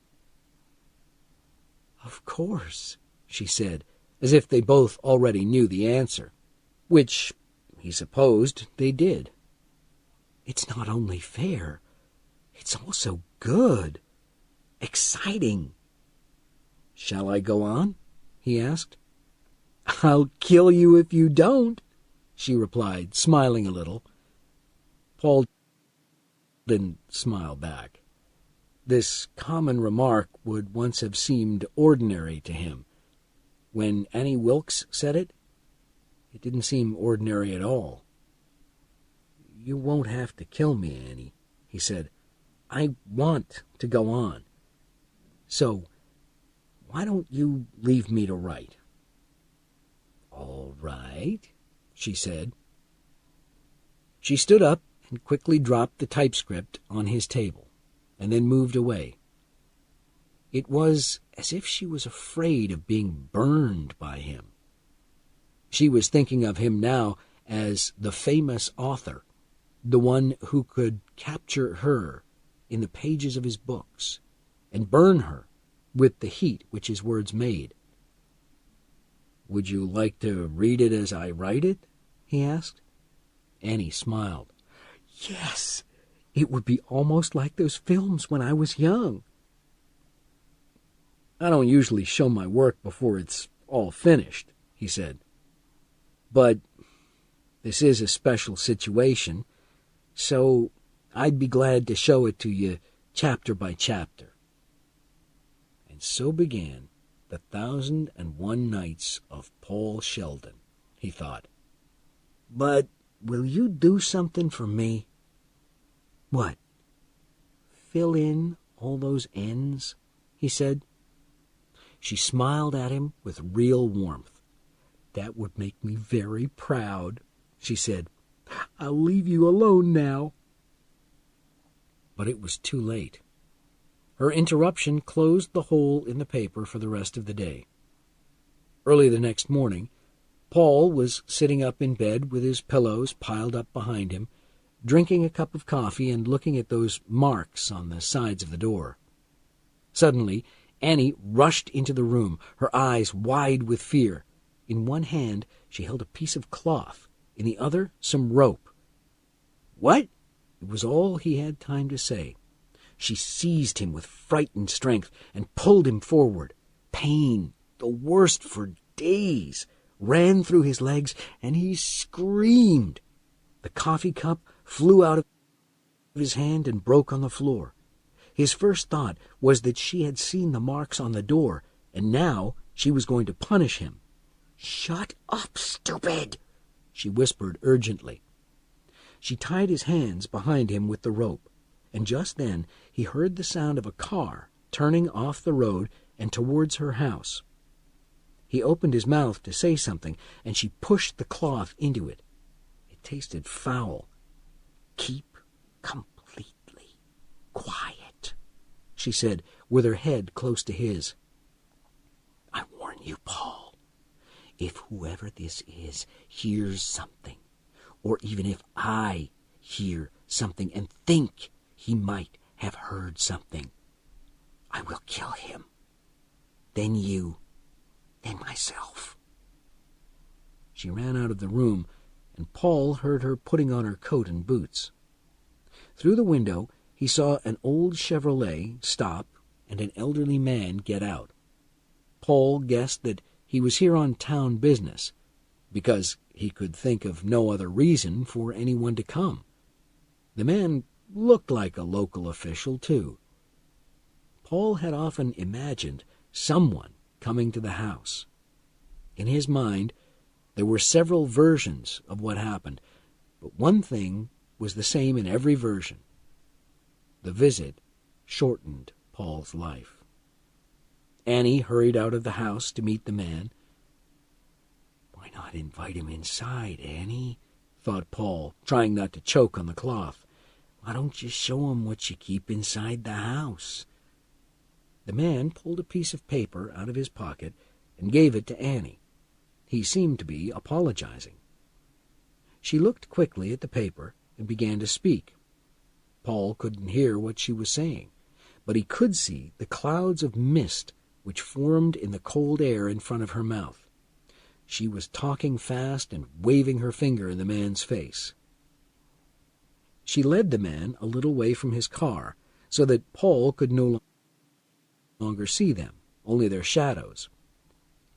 "Of course," she said, as if they both already knew the answer, which, he supposed, they did. "It's not only fair, it's also good, exciting." "Shall I go on?" he asked. "I'll kill you if you don't," she replied, smiling a little. Paul didn't smile back. This common remark would once have seemed ordinary to him. When Annie Wilkes said it, it didn't seem ordinary at all. "You won't have to kill me, Annie," he said. "I want to go on. So, why don't you leave me to write?" "All right," she said. She stood up and quickly dropped the typescript on his table, and then moved away. It was as if she was afraid of being burned by him. She was thinking of him now as the famous author, the one who could capture her in the pages of his books and burn her with the heat which his words made. "Would you like to read it as I write it?" he asked. Annie smiled. "Yes, it would be almost like those films when I was young." "I don't usually show my work before it's all finished," he said. "But this is a special situation, so I'd be glad to show it to you chapter by chapter." And so began the 1,001 Nights of Paul Sheldon, he thought. "But will you do something for me?" "What?" "Fill in all those N's," he said. She smiled at him with real warmth. "That would make me very proud," she said. "I'll leave you alone now." But it was too late. Her interruption closed the hole in the paper for the rest of the day. Early the next morning, Paul was sitting up in bed with his pillows piled up behind him, drinking a cup of coffee and looking at those marks on the sides of the door. Suddenly, Annie rushed into the room, her eyes wide with fear. In one hand she held a piece of cloth, in the other some rope. "What?" It was all he had time to say. She seized him with frightened strength and pulled him forward. Pain, the worst for days, ran through his legs, and he screamed. The coffee cup flew out of his hand and broke on the floor. His first thought was that she had seen the marks on the door, and now she was going to punish him. "Shut up, stupid!" she whispered urgently. She tied his hands behind him with the rope, and just then he heard the sound of a car turning off the road and towards her house. He opened his mouth to say something, and she pushed the cloth into it. It tasted foul. "Keep completely quiet," she said, with her head close to his. "I warn you, Paul, if whoever this is hears something, or even if I hear something and think he might have heard something, I will kill him. Then you, then myself." She ran out of the room, and Paul heard her putting on her coat and boots. Through the window he saw an old Chevrolet stop and an elderly man get out. Paul guessed that he was here on town business, because he could think of no other reason for anyone to come. The man looked like a local official, too. Paul had often imagined someone coming to the house. In his mind, there were several versions of what happened, but one thing was the same in every version. The visit shortened Paul's life. Annie hurried out of the house to meet the man. "Why not invite him inside, Annie?" thought Paul, trying not to choke on the cloth. "Why don't you show him what you keep inside the house?" The man pulled a piece of paper out of his pocket and gave it to Annie. He seemed to be apologizing. She looked quickly at the paper and began to speak. Paul couldn't hear what she was saying, but he could see the clouds of mist which formed in the cold air in front of her mouth. She was talking fast and waving her finger in the man's face. She led the man a little way from his car so that Paul could no longer see them, only their shadows.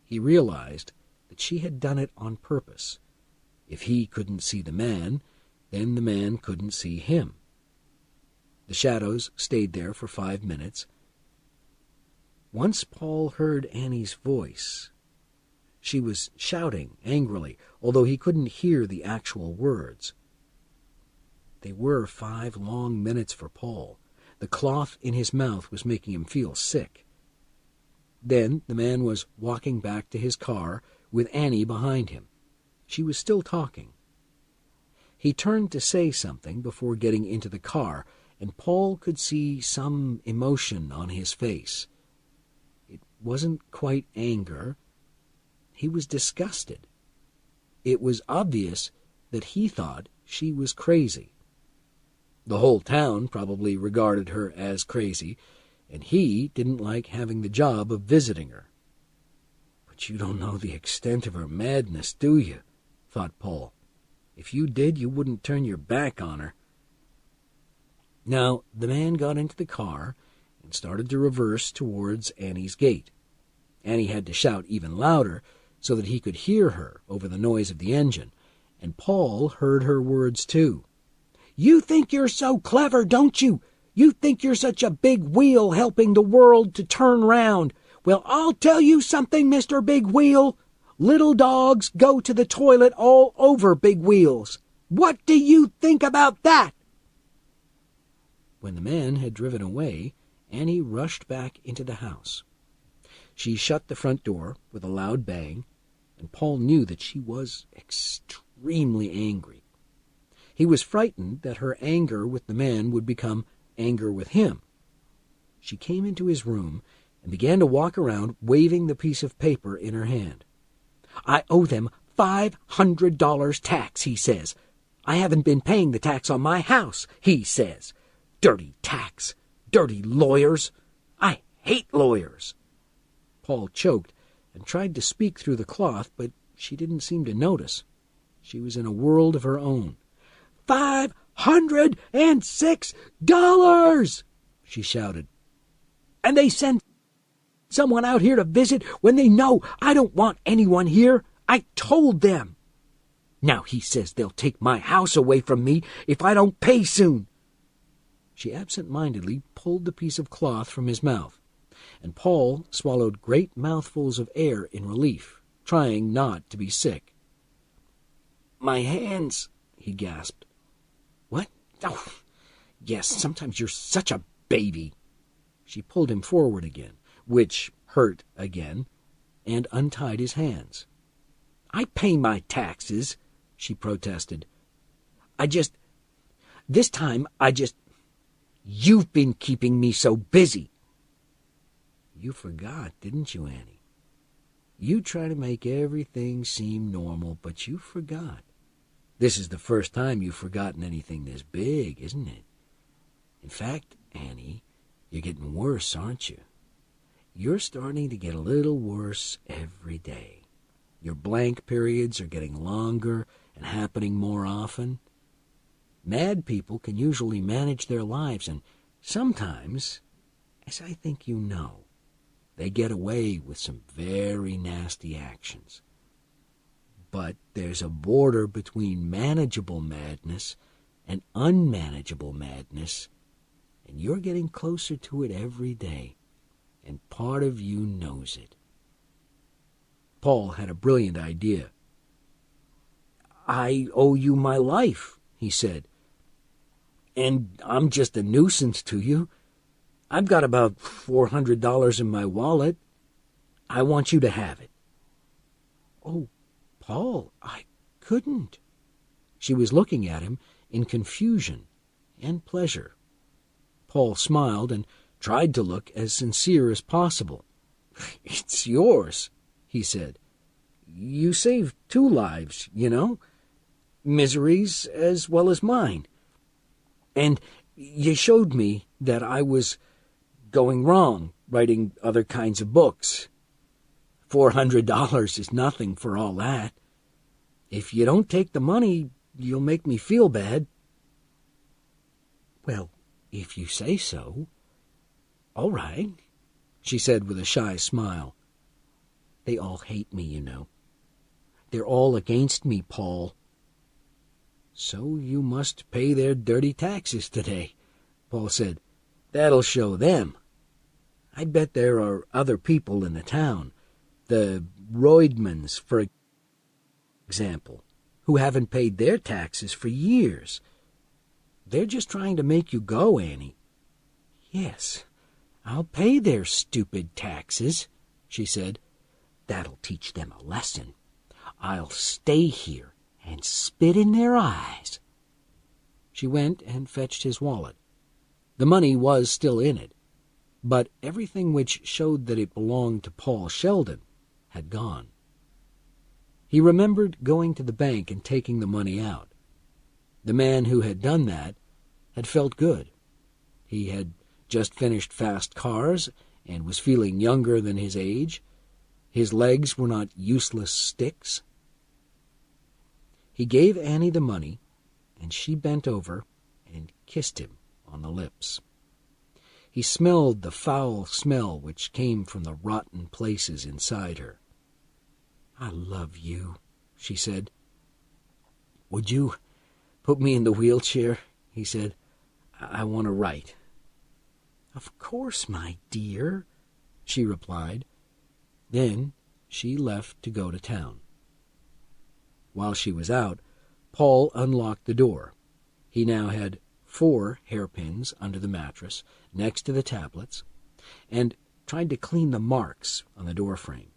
He realized that she had done it on purpose. If he couldn't see the man, then the man couldn't see him. The shadows stayed there for 5 minutes. Once Paul heard Annie's voice. She was shouting angrily, although he couldn't hear the actual words. They were 5 long minutes for Paul. The cloth in his mouth was making him feel sick. Then the man was walking back to his car with Annie behind him. She was still talking. He turned to say something before getting into the car, and Paul could see some emotion on his face. It wasn't quite anger. He was disgusted. It was obvious that he thought she was crazy. The whole town probably regarded her as crazy, and he didn't like having the job of visiting her. "But you don't know the extent of her madness, do you?" thought Paul. "If you did, you wouldn't turn your back on her." Now the man got into the car and started to reverse towards Annie's gate. Annie had to shout even louder so that he could hear her over the noise of the engine, and Paul heard her words too. "You think you're so clever, don't you? You think you're such a big wheel helping the world to turn round. Well, I'll tell you something, Mr. Big Wheel. Little dogs go to the toilet all over big wheels. What do you think about that?" When the man had driven away, Annie rushed back into the house. She shut the front door with a loud bang, and Paul knew that she was extremely angry. He was frightened that her anger with the man would become anger with him. She came into his room and began to walk around waving the piece of paper in her hand. "I owe them $500 tax, he says. I haven't been paying the tax on my house, he says. Dirty tax, dirty lawyers. I hate lawyers." Paul choked and tried to speak through the cloth, but she didn't seem to notice. She was in a world of her own. $506, she shouted. "And they send someone out here to visit when they know I don't want anyone here. I told them. Now he says they'll take my house away from me if I don't pay soon." She absent-mindedly pulled the piece of cloth from his mouth, and Paul swallowed great mouthfuls of air in relief, trying not to be sick. "My hands," he gasped. "What? Oh, yes, sometimes you're such a baby." She pulled him forward again, which hurt again, and untied his hands. "I pay my taxes," she protested. This time, you've been keeping me so busy." "You forgot, didn't you, Annie? You try to make everything seem normal, but you forgot. This is the first time you've forgotten anything this big, isn't it? In fact, Annie, you're getting worse, aren't you? You're starting to get a little worse every day. Your blank periods are getting longer and happening more often. Mad people can usually manage their lives, and sometimes, as I think you know, they get away with some very nasty actions. But there's a border between manageable madness and unmanageable madness, and you're getting closer to it every day, and part of you knows it." Paul had a brilliant idea. "I owe you my life," he said, "and I'm just a nuisance to you. I've got about $400 in my wallet. I want you to have it." "Oh, Paul, I couldn't." She was looking at him in confusion and pleasure. Paul smiled and tried to look as sincere as possible. "It's yours," he said. "You saved 2 lives, you know, Misery's as well as mine. And you showed me that I was going wrong writing other kinds of books. $400 is nothing for all that. If you don't take the money, you'll make me feel bad." "Well, if you say so, all right," she said with a shy smile. "They all hate me, you know. They're all against me, Paul." "So you must pay their dirty taxes today," Paul said. "That'll show them. I bet there are other people in the town, the Roydmans, for example, who haven't paid their taxes for years. They're just trying to make you go, Annie." "Yes, I'll pay their stupid taxes," she said. "That'll teach them a lesson. I'll stay here and spit in their eyes." She went and fetched his wallet. The money was still in it, but everything which showed that it belonged to Paul Sheldon had gone. He remembered going to the bank and taking the money out. The man who had done that had felt good. He had just finished Fast Cars and was feeling younger than his age. His legs were not useless sticks. He gave Annie the money, and she bent over and kissed him on the lips. He smelled the foul smell which came from the rotten places inside her. "I love you," she said. "Would you put me in the wheelchair?" he said. "I want to write." "Of course, my dear," she replied. Then she left to go to town. While she was out, Paul unlocked the door. He now had 4 hairpins under the mattress next to the tablets, and tried to clean the marks on the doorframe.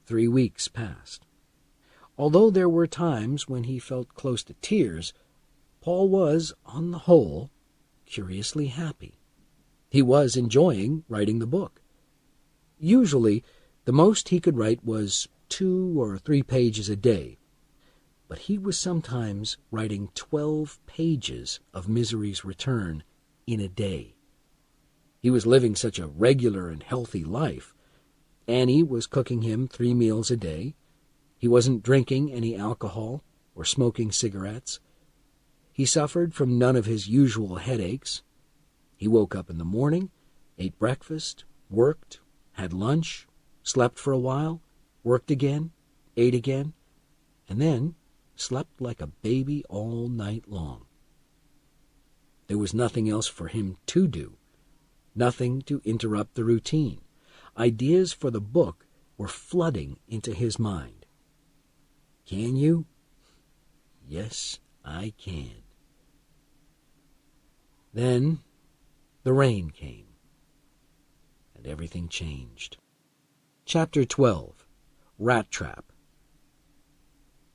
3 weeks passed. Although there were times when he felt close to tears, Paul was, on the whole, curiously happy. He was enjoying writing the book. Usually, the most he could write was 2 or 3 pages a day, but he was sometimes writing 12 pages of Misery's Return in a day. He was living such a regular and healthy life. Annie was cooking him 3 meals a day. He wasn't drinking any alcohol or smoking cigarettes. He suffered from none of his usual headaches. He woke up in the morning, ate breakfast, worked, had lunch, slept for a while, worked again, ate again, and then slept like a baby all night long. There was nothing else for him to do, nothing to interrupt the routine. Ideas for the book were flooding into his mind. Can you? Yes, I can. Then the rain came, and everything changed. Chapter 12. Rat Trap.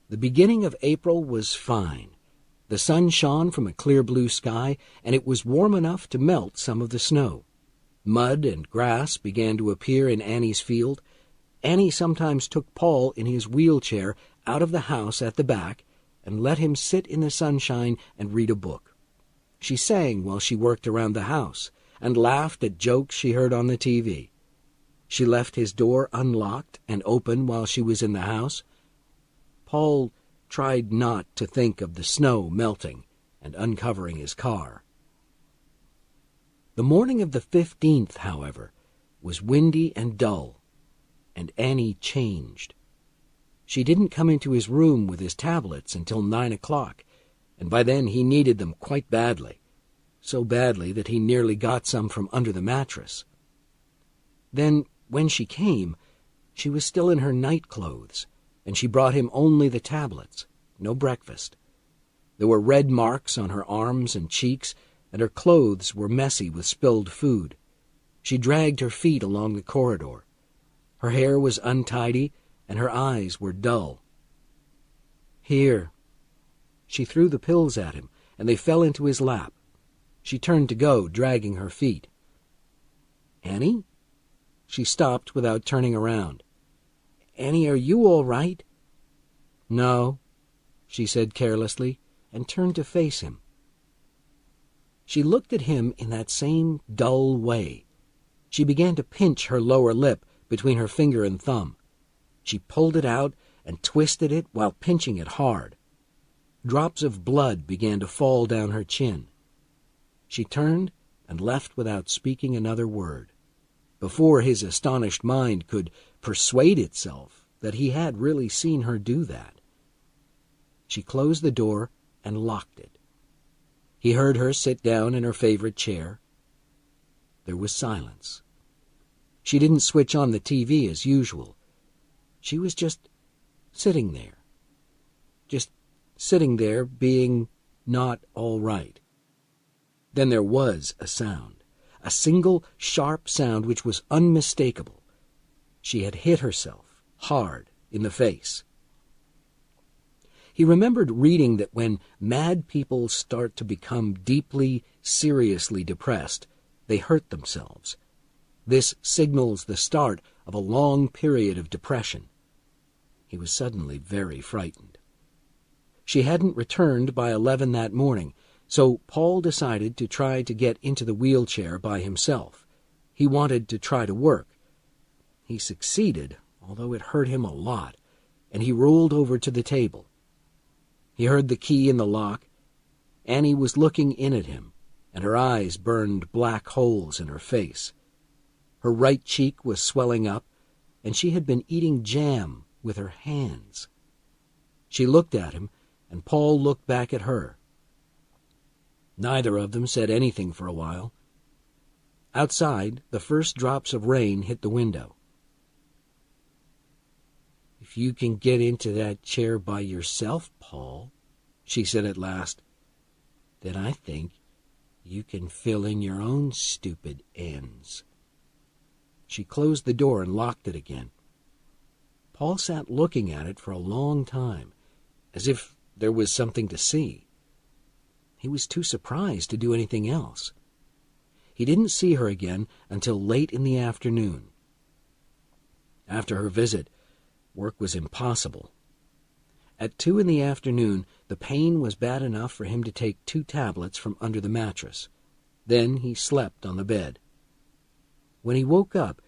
The beginning of April was fine. The sun shone from a clear blue sky, and it was warm enough to melt some of the snow. Mud and grass began to appear in Annie's field. Annie sometimes took Paul in his wheelchair out of the house at the back and let him sit in the sunshine and read a book. She sang while she worked around the house and laughed at jokes she heard on the TV. She left his door unlocked and open while she was in the house. Paul tried not to think of the snow melting and uncovering his car. The morning of the 15th, however, was windy and dull, and Annie changed. She didn't come into his room with his tablets until 9 o'clock, and by then he needed them quite badly, so badly that he nearly got some from under the mattress. Then, when she came, she was still in her night clothes, and she brought him only the tablets, no breakfast. There were red marks on her arms and cheeks, and her clothes were messy with spilled food. She dragged her feet along the corridor. Her hair was untidy, and her eyes were dull. Here. She threw the pills at him, and they fell into his lap. She turned to go, dragging her feet. Annie? She stopped without turning around. Annie, are you all right? No, she said carelessly, and turned to face him. She looked at him in that same dull way. She began to pinch her lower lip between her finger and thumb. She pulled it out and twisted it while pinching it hard. Drops of blood began to fall down her chin. She turned and left without speaking another word, before his astonished mind could persuade itself that he had really seen her do that. She closed the door and locked it. He heard her sit down in her favorite chair. There was silence. She didn't switch on the TV as usual. She was just sitting there. Just sitting there being not all right. Then there was a sound, a single sharp sound which was unmistakable. She had hit herself hard in the face. He remembered reading that when mad people start to become deeply, seriously depressed, they hurt themselves. This signals the start of a long period of depression. He was suddenly very frightened. She hadn't returned by 11 that morning, so Paul decided to try to get into the wheelchair by himself. He wanted to try to work. He succeeded, although it hurt him a lot, and he rolled over to the table. He heard the key in the lock. Annie was looking in at him, and her eyes burned black holes in her face. Her right cheek was swelling up, and she had been eating jam with her hands. She looked at him, and Paul looked back at her. Neither of them said anything for a while. Outside, the first drops of rain hit the window. "If you can get into that chair by yourself, Paul," she said at last, "then I think you can fill in your own stupid ends." She closed the door and locked it again. Paul sat looking at it for a long time, as if there was something to see. He was too surprised to do anything else. He didn't see her again until late in the afternoon. After her visit, work was impossible. At 2 in the afternoon, the pain was bad enough for him to take 2 tablets from under the mattress. Then he slept on the bed. When he woke up,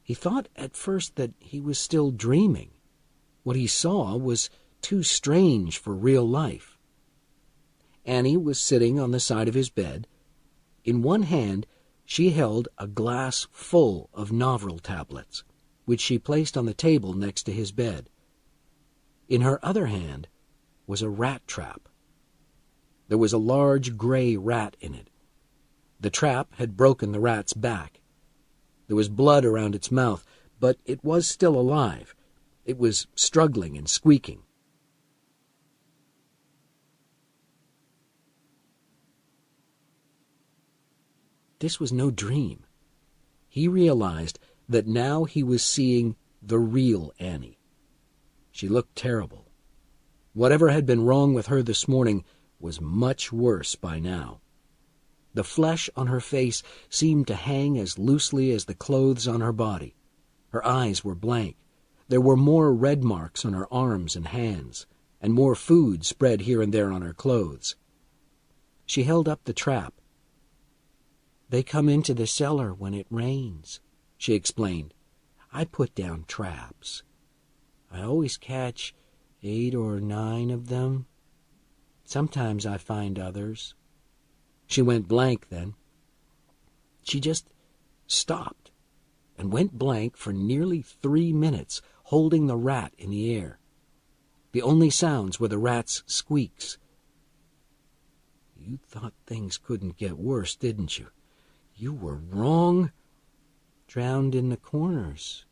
he thought at first that he was still dreaming. What he saw was too strange for real life. Annie was sitting on the side of his bed. In one hand, she held a glass full of Novril tablets, which she placed on the table next to his bed. In her other hand was a rat trap. There was a large gray rat in it. The trap had broken the rat's back. There was blood around its mouth, but it was still alive. It was struggling and squeaking. This was no dream. He realized that now he was seeing the real Annie. She looked terrible. Whatever had been wrong with her this morning was much worse by now. The flesh on her face seemed to hang as loosely as the clothes on her body. Her eyes were blank. There were more red marks on her arms and hands, and more food spread here and there on her clothes. She held up the trap. "They come into the cellar when it rains," she explained. "I put down traps. I always catch 8 or 9 of them. Sometimes I find others." She went blank then. She just stopped and went blank for nearly 3 minutes, holding the rat in the air. The only sounds were the rat's squeaks. "You thought things couldn't get worse, didn't you? You were wrong." "Drowned in the corners.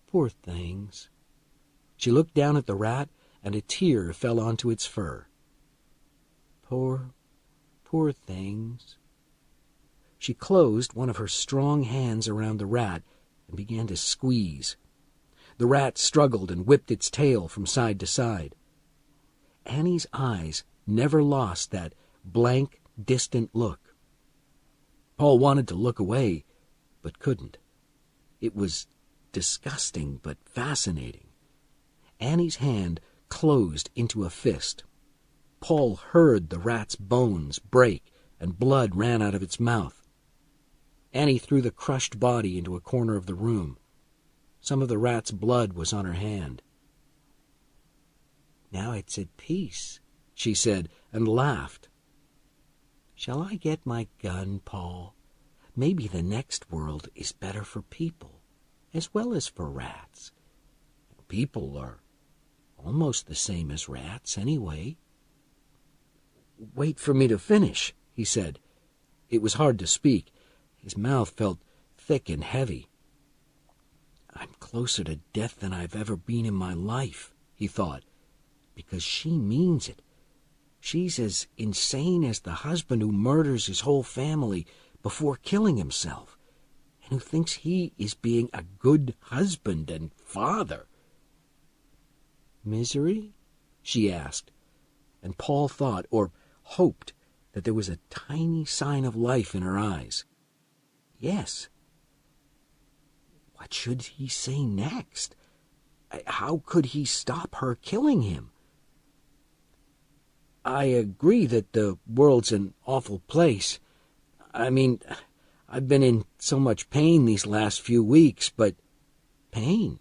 Poor things." She looked down at the rat, and a tear fell onto its fur. Poor things." She closed one of her strong hands around the rat and began to squeeze. The rat struggled and whipped its tail from side to side. Annie's eyes never lost that blank, distant look. Paul wanted to look away, but couldn't. It was disgusting but fascinating. Annie's hand closed into a fist. Paul heard the rat's bones break, and blood ran out of its mouth. Annie threw the crushed body into a corner of the room. Some of the rat's blood was on her hand. "Now it's at peace," she said, and laughed. "Shall I get my gun, Paul? Maybe the next world is better for people, as well as for rats. People are almost the same as rats, anyway." "Wait for me to finish," he said. It was hard to speak. His mouth felt thick and heavy. "I'm closer to death than I've ever been in my life," he thought, "because she means it. She's as insane as the husband who murders his whole family before killing himself, and who thinks he is being a good husband and father." "Misery?" she asked, and Paul thought, or hoped, that there was a tiny sign of life in her eyes. "Yes." What should he say next? How could he stop her killing him? "I agree that the world's an awful place. I mean, I've been in so much pain these last few weeks, but—" "Pain?"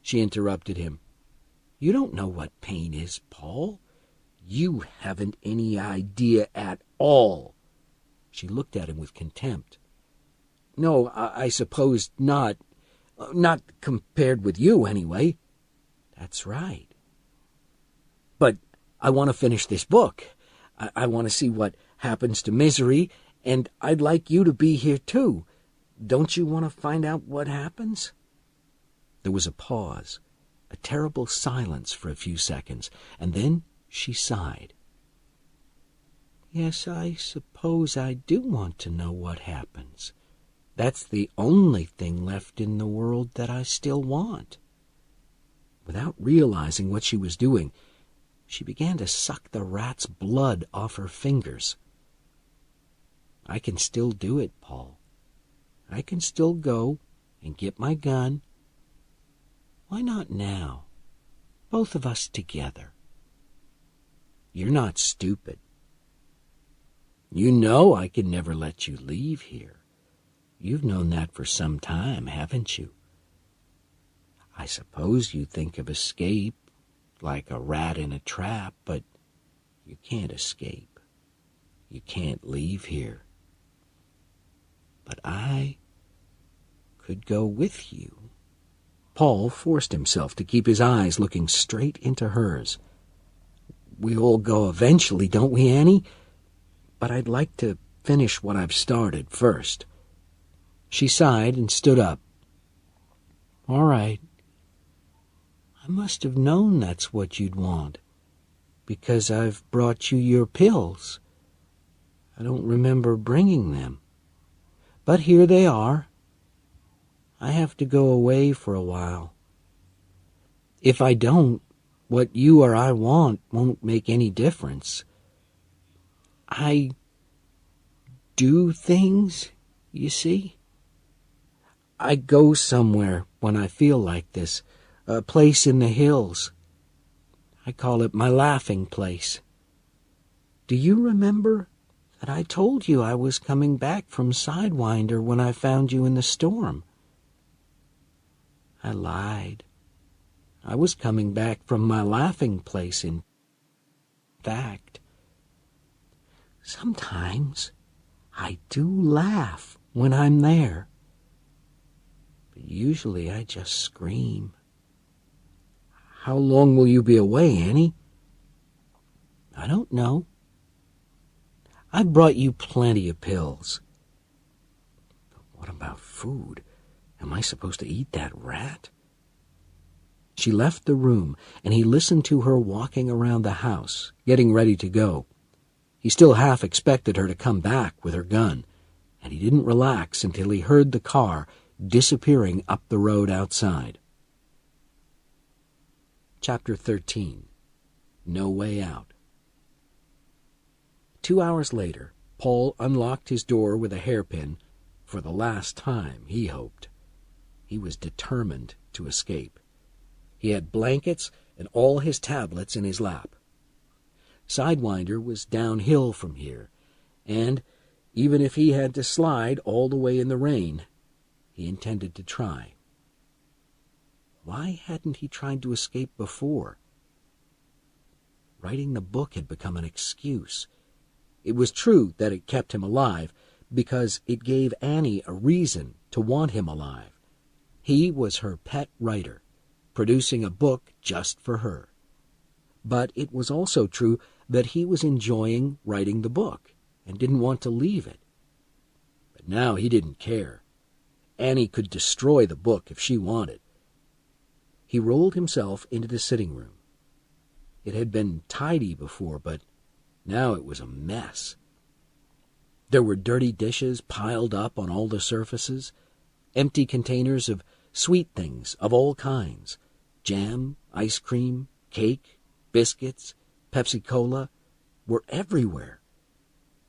she interrupted him. "You don't know what pain is, Paul. You haven't any idea at all." She looked at him with contempt. "No, I suppose not. Not compared with you, anyway." "That's right." "But I want to finish this book. I want to see what happens to Misery, and I'd like you to be here, too. Don't you want to find out what happens?" There was a pause. a terrible silence for a few seconds, and then she sighed. "Yes, I suppose I do want to know what happens. That's the only thing left in the world that I still want." Without realizing what she was doing, she began to suck the rat's blood off her fingers. "I can still do it, Paul. I can still go and get my gun. Why not now? Both of us together. You're not stupid. You know I can never let you leave here. You've known that for some time, haven't you? I suppose you think of escape like a rat in a trap, but you can't escape. You can't leave here. But I could go with you." Paul forced himself to keep his eyes looking straight into hers. "We all go eventually, don't we, Annie? But I'd like to finish what I've started first." She sighed and stood up. "All right. I must have known that's what you'd want, because I've brought you your pills. I don't remember bringing them. But here they are. I have to go away for a while. If I don't, what you or I want won't make any difference. I do things, you see. I go somewhere when I feel like this, a place in the hills. I call it my laughing place. Do you remember that I told you I was coming back from Sidewinder when I found you in the storm? I lied. I was coming back from my laughing place, in fact. Sometimes I do laugh when I'm there, but usually I just scream. How long will you be away, Annie?" "I don't know. I've brought you plenty of pills." "But what about food? Am I supposed to eat that rat?" She left the room, and he listened to her walking around the house, getting ready to go. He still half expected her to come back with her gun, and he didn't relax until he heard the car disappearing up the road outside. Chapter 13. No Way Out. 2 hours later, Paul unlocked his door with a hairpin, for the last time, he hoped. He was determined to escape. He had blankets and all his tablets in his lap. Sidewinder was downhill from here, and even if he had to slide all the way in the rain, he intended to try. Why hadn't he tried to escape before? Writing the book had become an excuse. It was true that it kept him alive, because it gave Annie a reason to want him alive. He was her pet writer, producing a book just for her. But it was also true that he was enjoying writing the book and didn't want to leave it. But now he didn't care. Annie could destroy the book if she wanted. He rolled himself into the sitting room. It had been tidy before, but now it was a mess. There were dirty dishes piled up on all the surfaces, empty containers of sweet things of all kinds, jam, ice cream, cake, biscuits, Pepsi-Cola, were everywhere.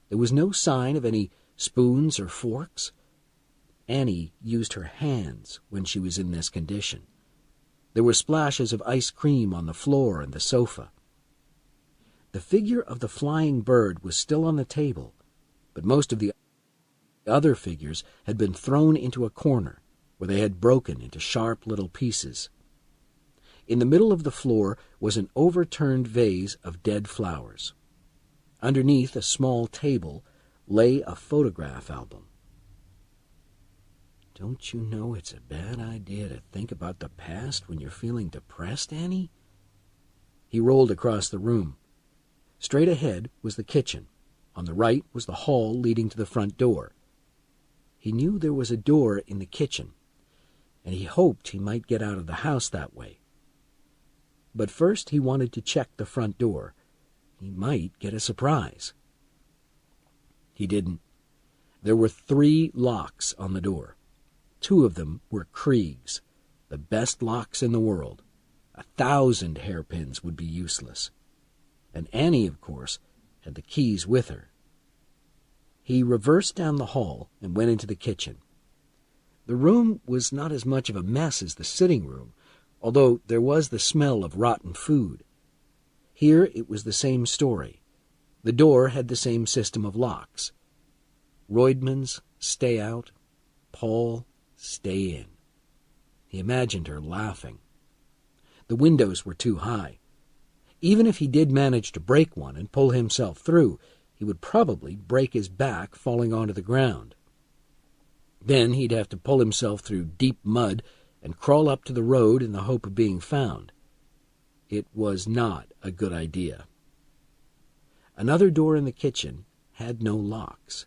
There was no sign of any spoons or forks. Annie used her hands when she was in this condition. There were splashes of ice cream on the floor and the sofa. The figure of the flying bird was still on the table, but most of the other figures had been thrown into a corner where they had broken into sharp little pieces. In the middle of the floor was an overturned vase of dead flowers. Underneath a small table lay a photograph album. Don't you know it's a bad idea to think about the past when you're feeling depressed, Annie? He rolled across the room. Straight ahead was the kitchen. On the right was the hall leading to the front door. He knew there was a door in the kitchen, and he hoped he might get out of the house that way. But first he wanted to check the front door. He might get a surprise. He didn't. There were 3 locks on the door. 2 of them were Krieg's, the best locks in the world. 1,000 hairpins would be useless. And Annie, of course, had the keys with her. He reversed down the hall and went into the kitchen. The room was not as much of a mess as the sitting room, although there was the smell of rotten food. Here it was the same story. The door had the same system of locks. Roidman's, stay out. Paul, stay in. He imagined her laughing. The windows were too high. Even if he did manage to break one and pull himself through, he would probably break his back falling onto the ground. Then he'd have to pull himself through deep mud and crawl up to the road in the hope of being found. It was not a good idea. Another door in the kitchen had no locks.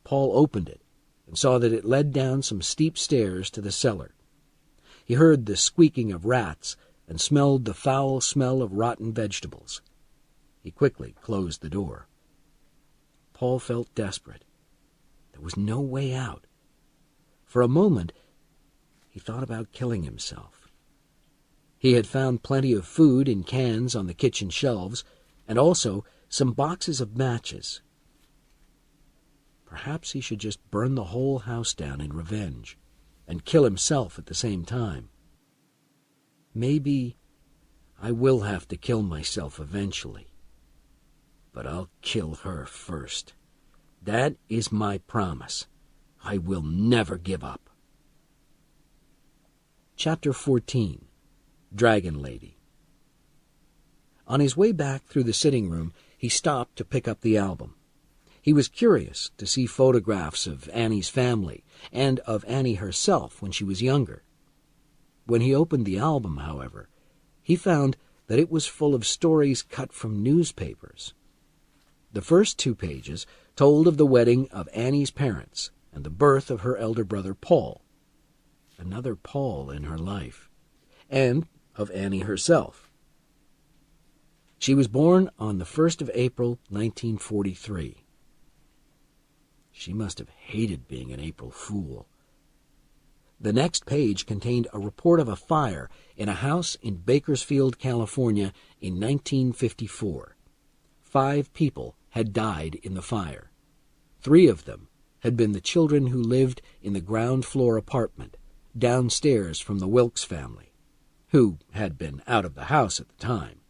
Paul opened it and saw that it led down some steep stairs to the cellar. He heard the squeaking of rats and smelled the foul smell of rotten vegetables. He quickly closed the door. Paul felt desperate. There was no way out. For a moment, he thought about killing himself. He had found plenty of food in cans on the kitchen shelves, and also some boxes of matches. Perhaps he should just burn the whole house down in revenge, and kill himself at the same time. Maybe I will have to kill myself eventually, but I'll kill her first. That is my promise. I will never give up. Chapter 14. Dragon Lady. On his way back through the sitting room, he stopped to pick up the album. He was curious to see photographs of Annie's family and of Annie herself when she was younger. When he opened the album, however, he found that it was full of stories cut from newspapers. The first 2 pages told of the wedding of Annie's parents and the birth of her elder brother Paul. Another Paul in her life. And of Annie herself. She was born on the 1st of April, 1943. She must have hated being an April Fool. The next page contained a report of a fire in a house in Bakersfield, California in 1954. 5 people had died in the fire. 3 of them had been the children who lived in the ground-floor apartment, downstairs from the Wilkes family, who had been out of the house at the time.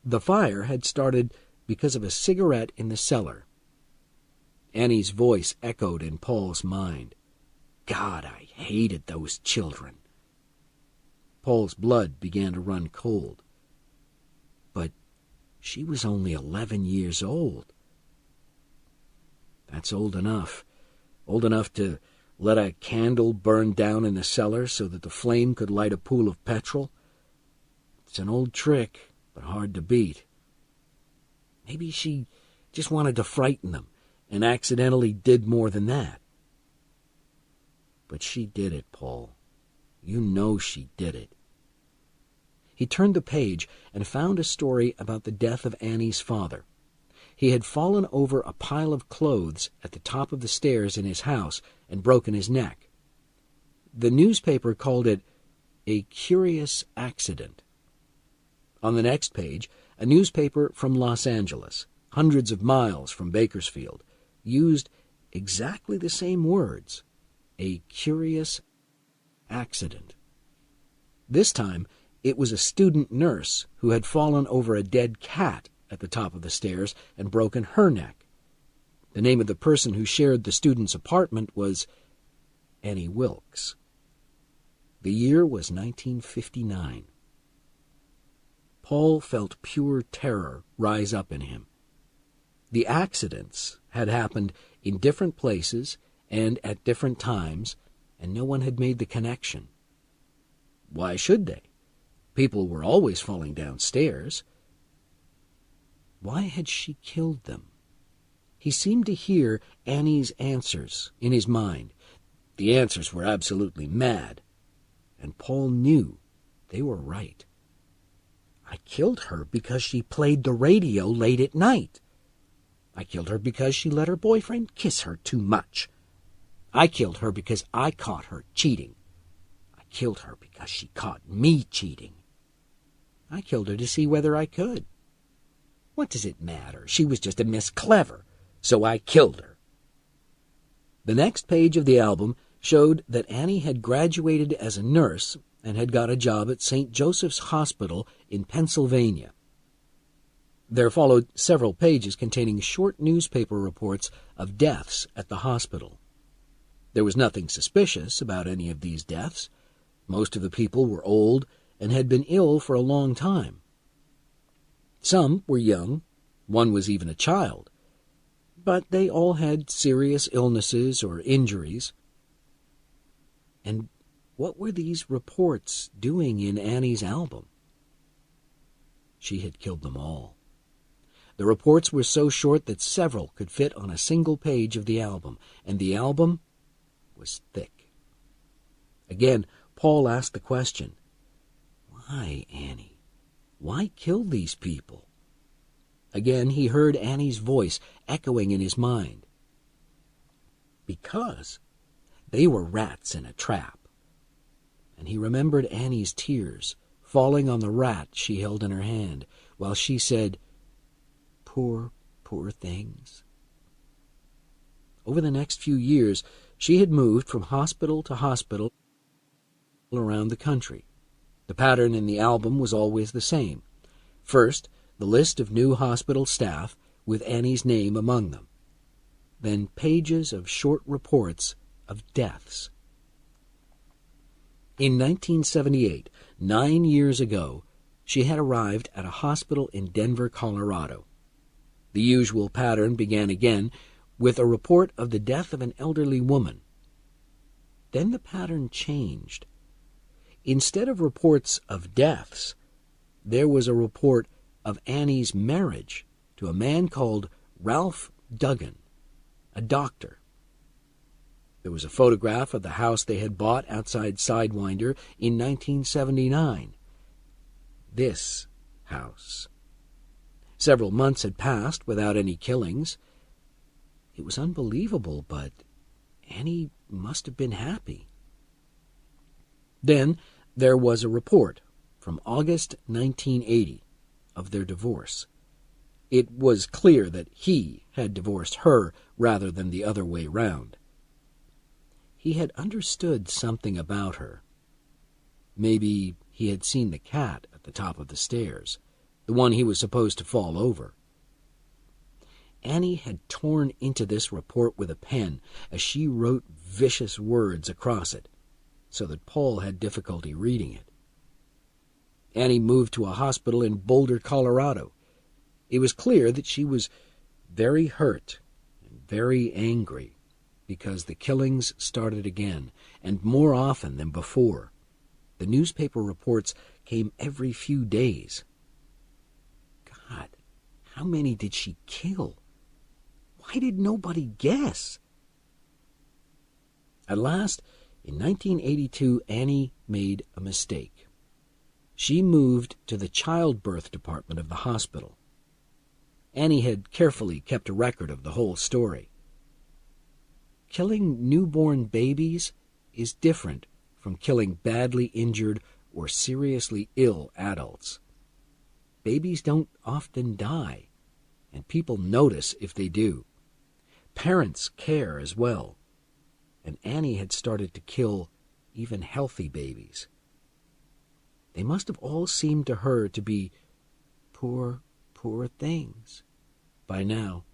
The fire had started because of a cigarette in the cellar. Annie's voice echoed in Paul's mind. God, I hated those children. Paul's blood began to run cold. But she was only 11 years old. That's old enough. Old enough to let a candle burn down in the cellar so that the flame could light a pool of petrol. It's an old trick, but hard to beat. Maybe she just wanted to frighten them and accidentally did more than that. But she did it, Paul. You know she did it. He turned the page and found a story about the death of Annie's father. He had fallen over a pile of clothes at the top of the stairs in his house and broken his neck. The newspaper called it a curious accident. On the next page, a newspaper from Los Angeles, hundreds of miles from Bakersfield, used exactly the same words. A curious accident. This time, it was a student nurse who had fallen over a dead cat at the top of the stairs and broken her neck. The name of the person who shared the student's apartment was Annie Wilkes. The year was 1959. Paul felt pure terror rise up in him. The accidents had happened in different places and at different times, and no one had made the connection. Why should they? People were always falling downstairs. Why had she killed them? He seemed to hear Annie's answers in his mind. The answers were absolutely mad, and Paul knew they were right. I killed her because she played the radio late at night. I killed her because she let her boyfriend kiss her too much. I killed her because I caught her cheating. I killed her because she caught me cheating. I killed her to see whether I could. What does it matter? She was just a Miss Clever, so I killed her. The next page of the album showed that Annie had graduated as a nurse and had got a job at St. Joseph's Hospital in Pennsylvania. There followed several pages containing short newspaper reports of deaths at the hospital. There was nothing suspicious about any of these deaths. Most of the people were old and had been ill for a long time. Some were young, one was even a child, but they all had serious illnesses or injuries. And what were these reports doing in Annie's album? She had killed them all. The reports were so short that several could fit on a single page of the album, and the album was thick. Again, Paul asked the question, "Why, Annie? Why kill these people?" Again, he heard Annie's voice echoing in his mind. Because they were rats in a trap. And he remembered Annie's tears falling on the rat she held in her hand, while she said, "Poor, poor things." Over the next few years, she had moved from hospital to hospital around the country. The pattern in the album was always the same. First, the list of new hospital staff with Annie's name among them. Then pages of short reports of deaths. In 1978, 9 years ago, she had arrived at a hospital in Denver, Colorado. The usual pattern began again with a report of the death of an elderly woman. Then the pattern changed. Instead of reports of deaths, there was a report of Annie's marriage to a man called Ralph Duggan, a doctor. There was a photograph of the house they had bought outside Sidewinder in 1979. This house. Several months had passed without any killings. It was unbelievable, but Annie must have been happy. Then there was a report from August 1980 of their divorce. It was clear that he had divorced her rather than the other way round. He had understood something about her. Maybe he had seen the cat at the top of the stairs, the one he was supposed to fall over. Annie had torn into this report with a pen as she wrote vicious words across it, so that Paul had difficulty reading it. Annie moved to a hospital in Boulder, Colorado. It was clear that she was very hurt and very angry because the killings started again, and more often than before. The newspaper reports came every few days. God, how many did she kill? Why did nobody guess? At last, in 1982, Annie made a mistake. She moved to the childbirth department of the hospital. Annie had carefully kept a record of the whole story. Killing newborn babies is different from killing badly injured or seriously ill adults. Babies don't often die, and people notice if they do. Parents care as well, and Annie had started to kill even healthy babies. They must have all seemed to her to be poor, poor things by now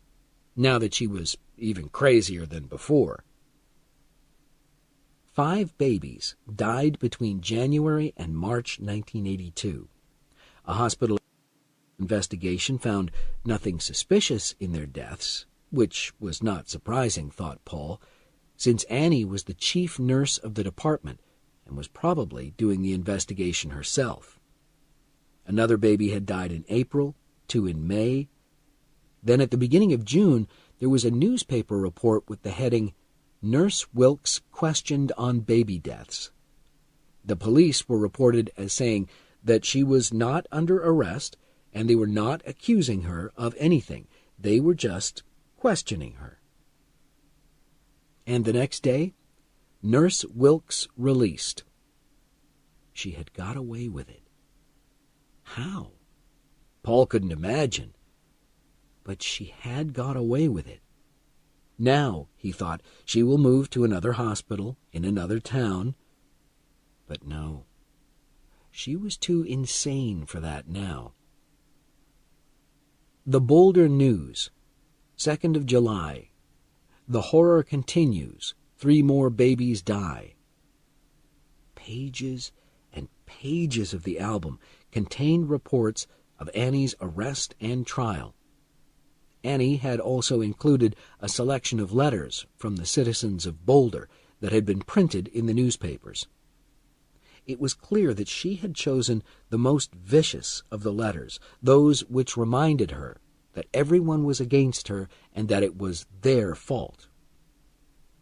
that she was even crazier than before. 5 babies died between January and March 1982. A hospital investigation found nothing suspicious in their deaths, which was not surprising, thought Paul, since Annie was the chief nurse of the department and was probably doing the investigation herself. Another baby had died in April, 2 in May. Then at the beginning of June, there was a newspaper report with the heading, "Nurse Wilkes Questioned on Baby Deaths." The police were reported as saying that she was not under arrest and they were not accusing her of anything. They were just questioning her. And the next day, Nurse Wilkes released. She had got away with it. How? Paul couldn't imagine. But she had got away with it. Now, he thought, she will move to another hospital in another town. But no, she was too insane for that now. The Boulder News, 2nd of July. The horror continues. 3 more babies die. Pages and pages of the album contained reports of Annie's arrest and trial. Annie had also included a selection of letters from the citizens of Boulder that had been printed in the newspapers. It was clear that she had chosen the most vicious of the letters, those which reminded her that everyone was against her and that it was their fault.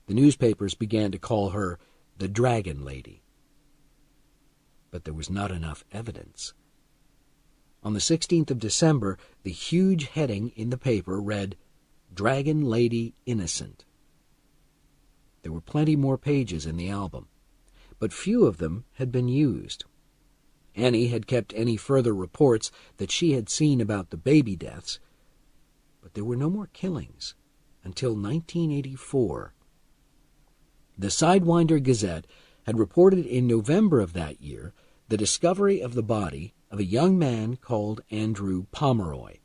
The newspapers began to call her the Dragon Lady. But there was not enough evidence. On the 16th of December, the huge heading in the paper read, "Dragon Lady Innocent." There were plenty more pages in the album, but few of them had been used. Annie had kept any further reports that she had seen about the baby deaths, but there were no more killings until 1984. The Sidewinder Gazette had reported in November of that year the discovery of the body of a young man called Andrew Pomeroy.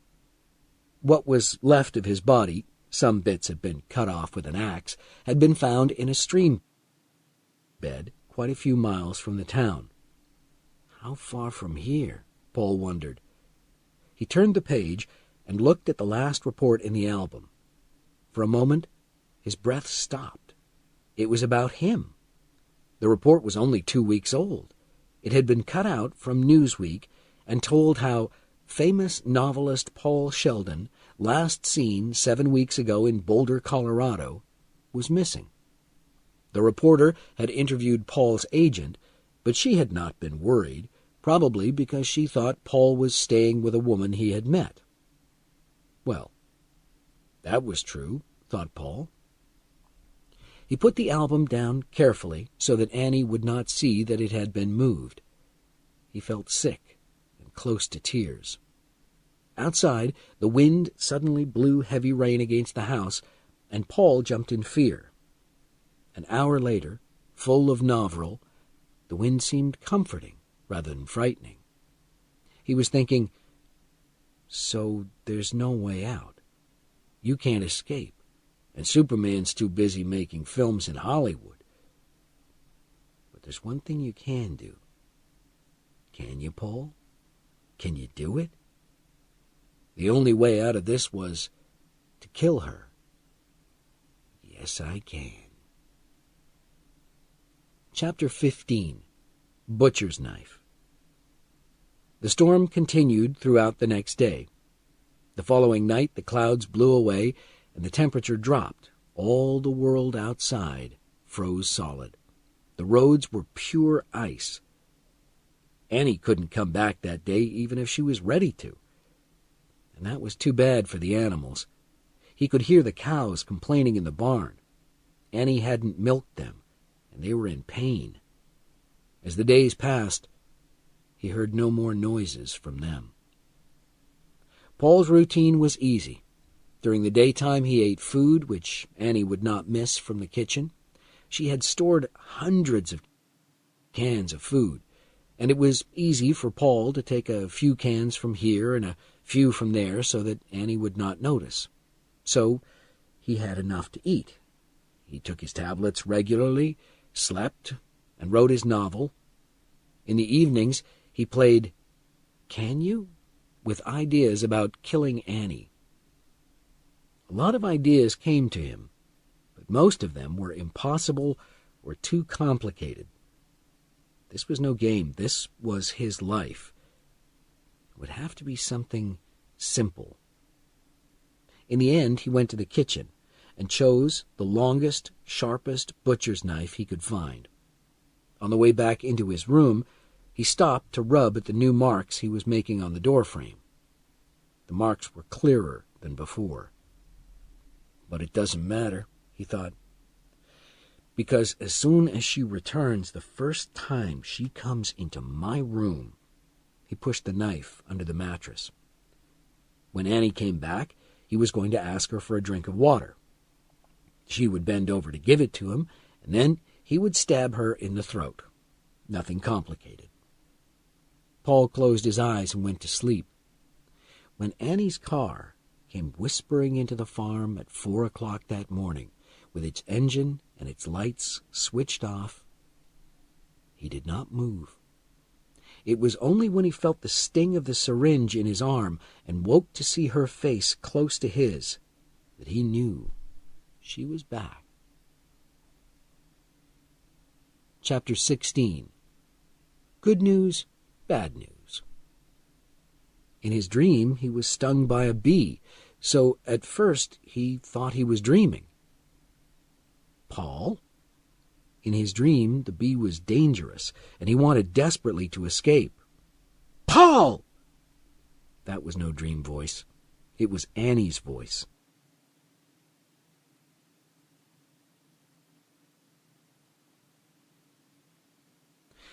What was left of his body, some bits had been cut off with an axe, had been found in a stream bed quite a few miles from the town. How far from here? Paul wondered. He turned the page and looked at the last report in the album. For a moment, his breath stopped. It was about him. The report was only 2 weeks old. It had been cut out from Newsweek and told how famous novelist Paul Sheldon, last seen 7 weeks ago in Boulder, Colorado, was missing. The reporter had interviewed Paul's agent, but she had not been worried, probably because she thought Paul was staying with a woman he had met. Well, that was true, thought Paul. He put the album down carefully so that Annie would not see that it had been moved. He felt sick and close to tears. Outside, the wind suddenly blew heavy rain against the house, and Paul jumped in fear. An hour later, full of novel, the wind seemed comforting rather than frightening. He was thinking, so there's no way out. You can't escape. And Superman's too busy making films in Hollywood. But there's one thing you can do. Can you, Paul? Can you do it? The only way out of this was to kill her. Yes, I can. Chapter 15. Butcher's Knife. The storm continued throughout the next day. The following night the clouds blew away, and the temperature dropped. All the world outside froze solid. The roads were pure ice. Annie couldn't come back that day even if she was ready to. And that was too bad for the animals. He could hear the cows complaining in the barn. Annie hadn't milked them, and they were in pain. As the days passed, he heard no more noises from them. Paul's routine was easy. During the daytime he ate food which Annie would not miss from the kitchen. She had stored hundreds of cans of food, and it was easy for Paul to take a few cans from here and a few from there so that Annie would not notice. So he had enough to eat. He took his tablets regularly, slept, and wrote his novel. In the evenings he played Can You? With ideas about killing Annie. A lot of ideas came to him, but most of them were impossible or too complicated. This was no game. This was his life. It would have to be something simple. In the end, he went to the kitchen and chose the longest, sharpest butcher's knife he could find. On the way back into his room, He stopped to rub at the new marks he was making on the doorframe. The marks were clearer than before. But it doesn't matter, he thought, because as soon as she returns the first time she comes into my room. He pushed the knife under the mattress. When Annie came back, he was going to ask her for a drink of water. She would bend over to give it to him, and then he would stab her in the throat. Nothing complicated. Paul closed his eyes and went to sleep. When Annie's car came whispering into the farm at 4 o'clock that morning, with its engine and its lights switched off, he did not move. It was only when he felt the sting of the syringe in his arm and woke to see her face close to his that he knew she was back. Chapter 16. Good news, bad news. In his dream, he was stung by a bee, so at first he thought he was dreaming. Paul? In his dream, the bee was dangerous, and he wanted desperately to escape. Paul! That was no dream voice. It was Annie's voice.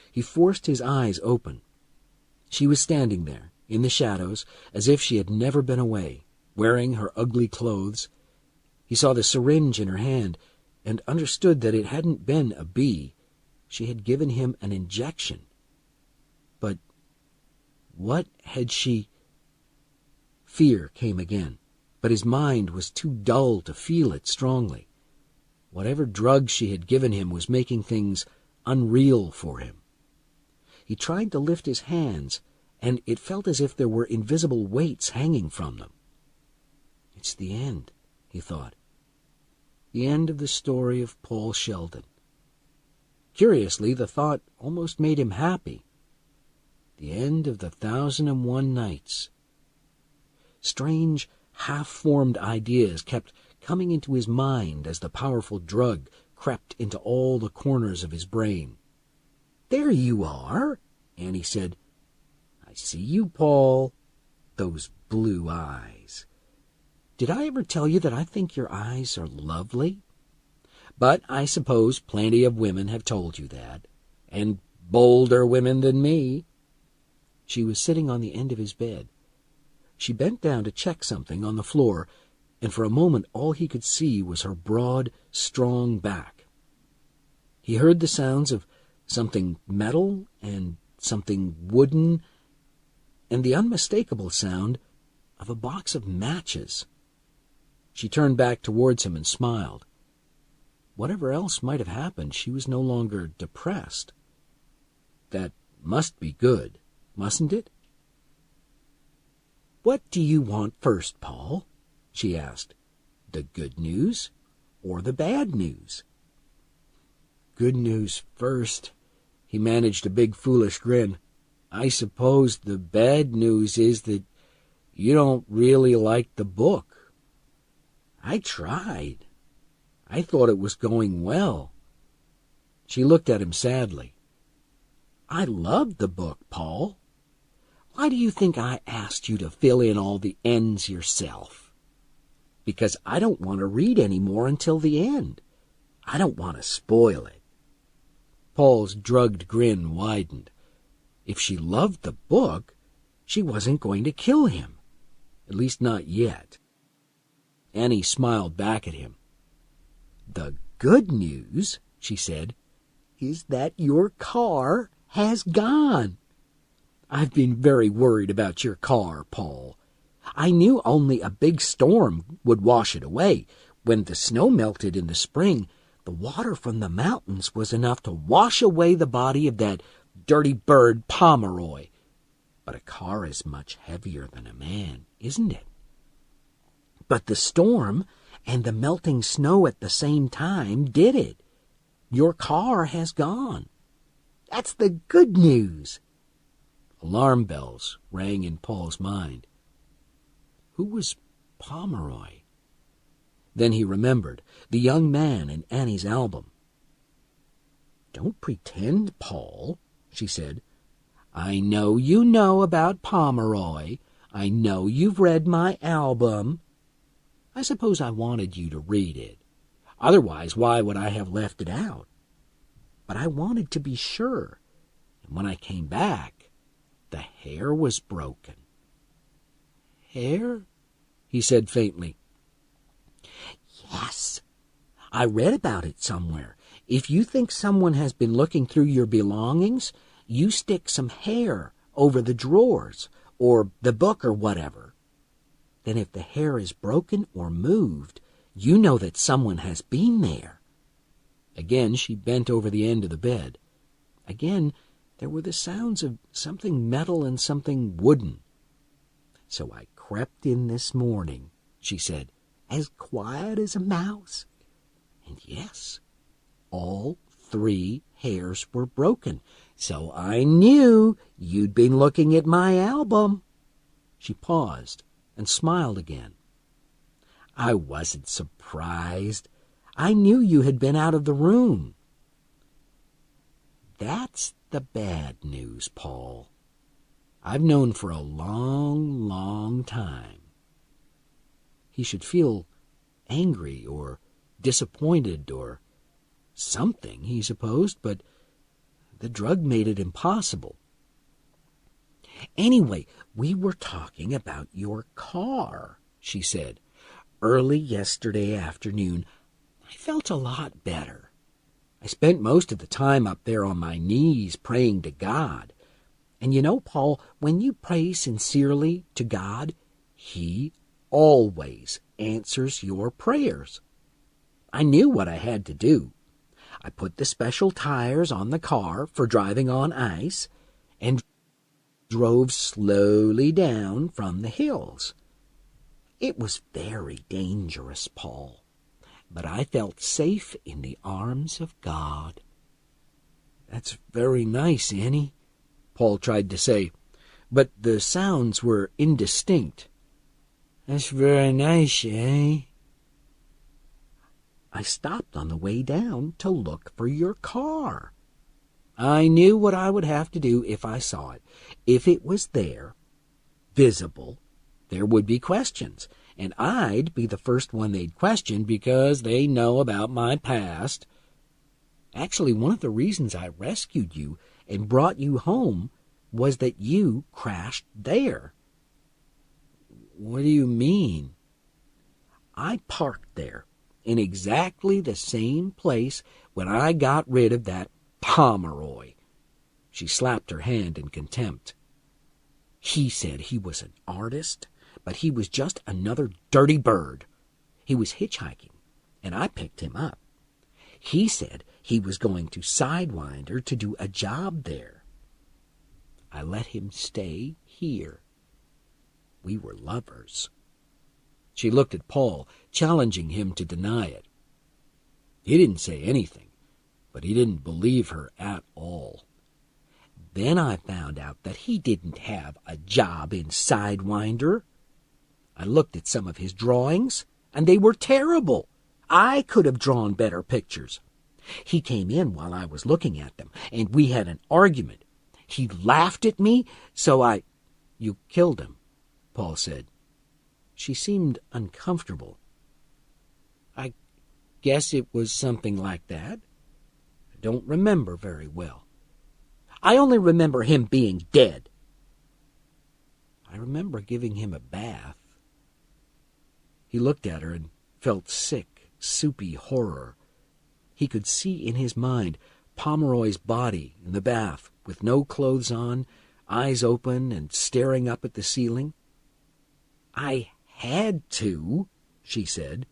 He forced his eyes open. She was standing there, in the shadows, as if she had never been away, wearing her ugly clothes. He saw the syringe in her hand, and understood that it hadn't been a bee. She had given him an injection. But what had she... Fear came again, but his mind was too dull to feel it strongly. Whatever drug she had given him was making things unreal for him. He tried to lift his hands, and it felt as if there were invisible weights hanging from them. It's the end, he thought. The end of the story of Paul Sheldon. Curiously, the thought almost made him happy. The end of the 1,001 nights. Strange, half-formed ideas kept coming into his mind as the powerful drug crept into all the corners of his brain. "There you are," Annie said. "I see you, Paul. Those blue eyes. Did I ever tell you that I think your eyes are lovely? But I suppose plenty of women have told you that, and bolder women than me." She was sitting on the end of his bed. She bent down to check something on the floor, and for a moment all he could see was her broad, strong back. He heard the sounds of something metal and something wooden, and the unmistakable sound of a box of matches. She turned back towards him and smiled. Whatever else might have happened, she was no longer depressed. That must be good, mustn't it? "What do you want first, Paul?" she asked. "The good news or the bad news?" "Good news first." He managed a big foolish grin. "I suppose the bad news is that you don't really like the book." "I tried. I thought it was going well." She looked at him sadly. "I loved the book, Paul. Why do you think I asked you to fill in all the ends yourself? Because I don't want to read any more until the end. I don't want to spoil it." Paul's drugged grin widened. If she loved the book, she wasn't going to kill him. At least not yet. Annie smiled back at him. "The good news," she said, "is that your car has gone. I've been very worried about your car, Paul. I knew only a big storm would wash it away. When the snow melted in the spring, the water from the mountains was enough to wash away the body of that dirty bird Pomeroy. But a car is much heavier than a man, isn't it? But the storm and the melting snow at the same time did it. Your car has gone. That's the good news." Alarm bells rang in Paul's mind. Who was Pomeroy? Then he remembered, the young man in Annie's album. "Don't pretend, Paul," she said. I know you know about Pomeroy. I know you've read my album. I suppose I wanted you to read it. Otherwise, why would I have left it out? But I wanted to be sure. And when I came back, the hair was broken. Hair? He said faintly. Yes. I read about it somewhere. If you think someone has been looking through your belongings, you stick some hair over the drawers or the book or whatever. Then if the hair is broken or moved, you know that someone has been there. Again she bent over the end of the bed. Again there were the sounds of something metal and something wooden. So I crept in this morning, she said, as quiet as a mouse. And yes, all 3 hairs were broken, so I knew you'd been looking at my album. She paused and smiled again. I wasn't surprised. I knew you had been out of the room. That's the bad news, Paul. I've known for a long, long time. He should feel angry or disappointed or something, he supposed, but the drug made it impossible. Anyway, we were talking about your car, she said. Early yesterday afternoon, I felt a lot better. I spent most of the time up there on my knees praying to God. And you know, Paul, when you pray sincerely to God, He always answers your prayers. I knew what I had to do. I put the special tires on the car for driving on ice and drove slowly down from the hills. It was very dangerous, Paul, but I felt safe in the arms of God. That's very nice, Annie, Paul tried to say, but the sounds were indistinct. That's very nice, eh? I stopped on the way down to look for your car. I knew what I would have to do if I saw it. If it was there, visible, there would be questions, and I'd be the first one they'd question because they know about my past. Actually, one of the reasons I rescued you and brought you home was that you crashed there. What do you mean? I parked there in exactly the same place when I got rid of that Pomeroy. She slapped her hand in contempt. He said he was an artist, but he was just another dirty bird. He was hitchhiking, and I picked him up. He said he was going to Sidewinder to do a job there. I let him stay here. We were lovers. She looked at Paul, challenging him to deny it. He didn't say anything, but he didn't believe her at all. Then I found out that he didn't have a job in Sidewinder. I looked at some of his drawings, and they were terrible. I could have drawn better pictures. He came in while I was looking at them, and we had an argument. He laughed at me, so I... You killed him, Paul said. She seemed uncomfortable. I guess it was something like that. I don't remember very well. I only remember him being dead. I remember giving him a bath. He looked at her and felt sick, soupy horror. He could see in his mind Pomeroy's body in the bath, with no clothes on, eyes open and staring up at the ceiling. I had to, she said.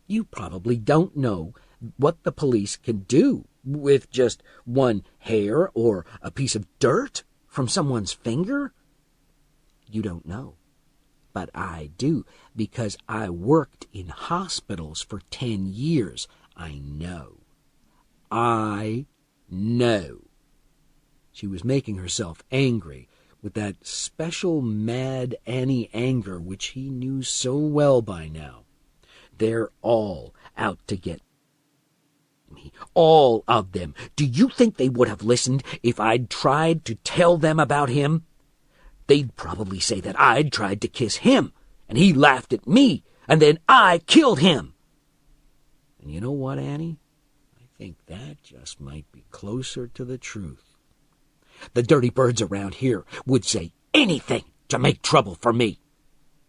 You probably don't know what the police can do with just one hair or a piece of dirt from someone's finger. You don't know. But I do, because I worked in hospitals for 10 years. I know. I know. She was making herself angry with that special Mad Annie anger which he knew so well by now. They're all out to get me, all of them. Do you think they would have listened if I'd tried to tell them about him? They'd probably say that I'd tried to kiss him, and he laughed at me, and then I killed him. And you know what, Annie? I think that just might be closer to the truth. The dirty birds around here would say anything to make trouble for me.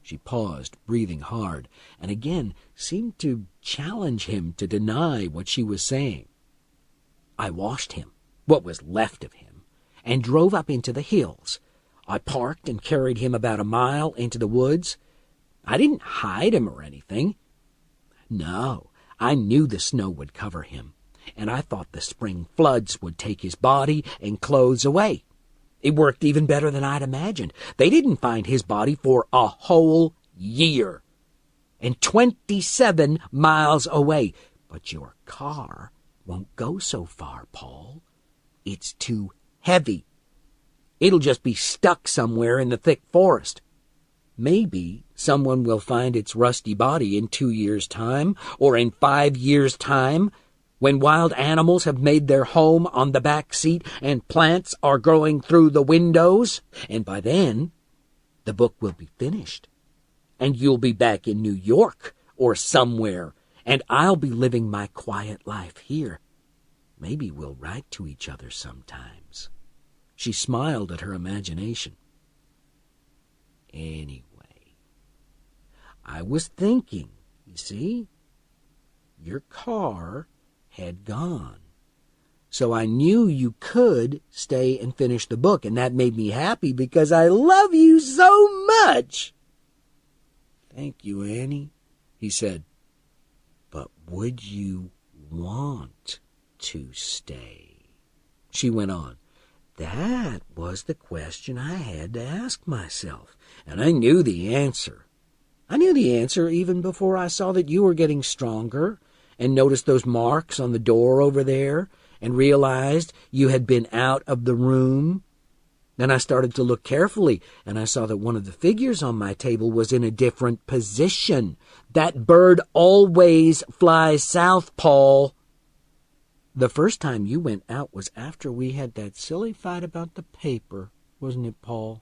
She paused, breathing hard, and again seemed to challenge him to deny what she was saying. I washed him, what was left of him, and drove up into the hills. I parked and carried him about a mile into the woods. I didn't hide him or anything. No, I knew the snow would cover him, and I thought the spring floods would take his body and clothes away. It worked even better than I'd imagined. They didn't find his body for a whole year, and 27 miles away. But your car won't go so far, Paul. It's too heavy. It'll just be stuck somewhere in the thick forest. Maybe someone will find its rusty body in 2 years' time, or in 5 years' time, when wild animals have made their home on the back seat and plants are growing through the windows. And by then, the book will be finished, and you'll be back in New York or somewhere, and I'll be living my quiet life here. Maybe we'll write to each other sometimes. She smiled at her imagination. Anyway, I was thinking, you see, your car had gone. So I knew you could stay and finish the book, and that made me happy because I love you so much. Thank you, Annie, he said. But would you want to stay? She went on. That was the question I had to ask myself, and I knew the answer. I knew the answer even before I saw that you were getting stronger and noticed those marks on the door over there and realized you had been out of the room. Then I started to look carefully, and I saw that one of the figures on my table was in a different position. That bird always flies south, Paul. The first time you went out was after we had that silly fight about the paper, wasn't it, Paul?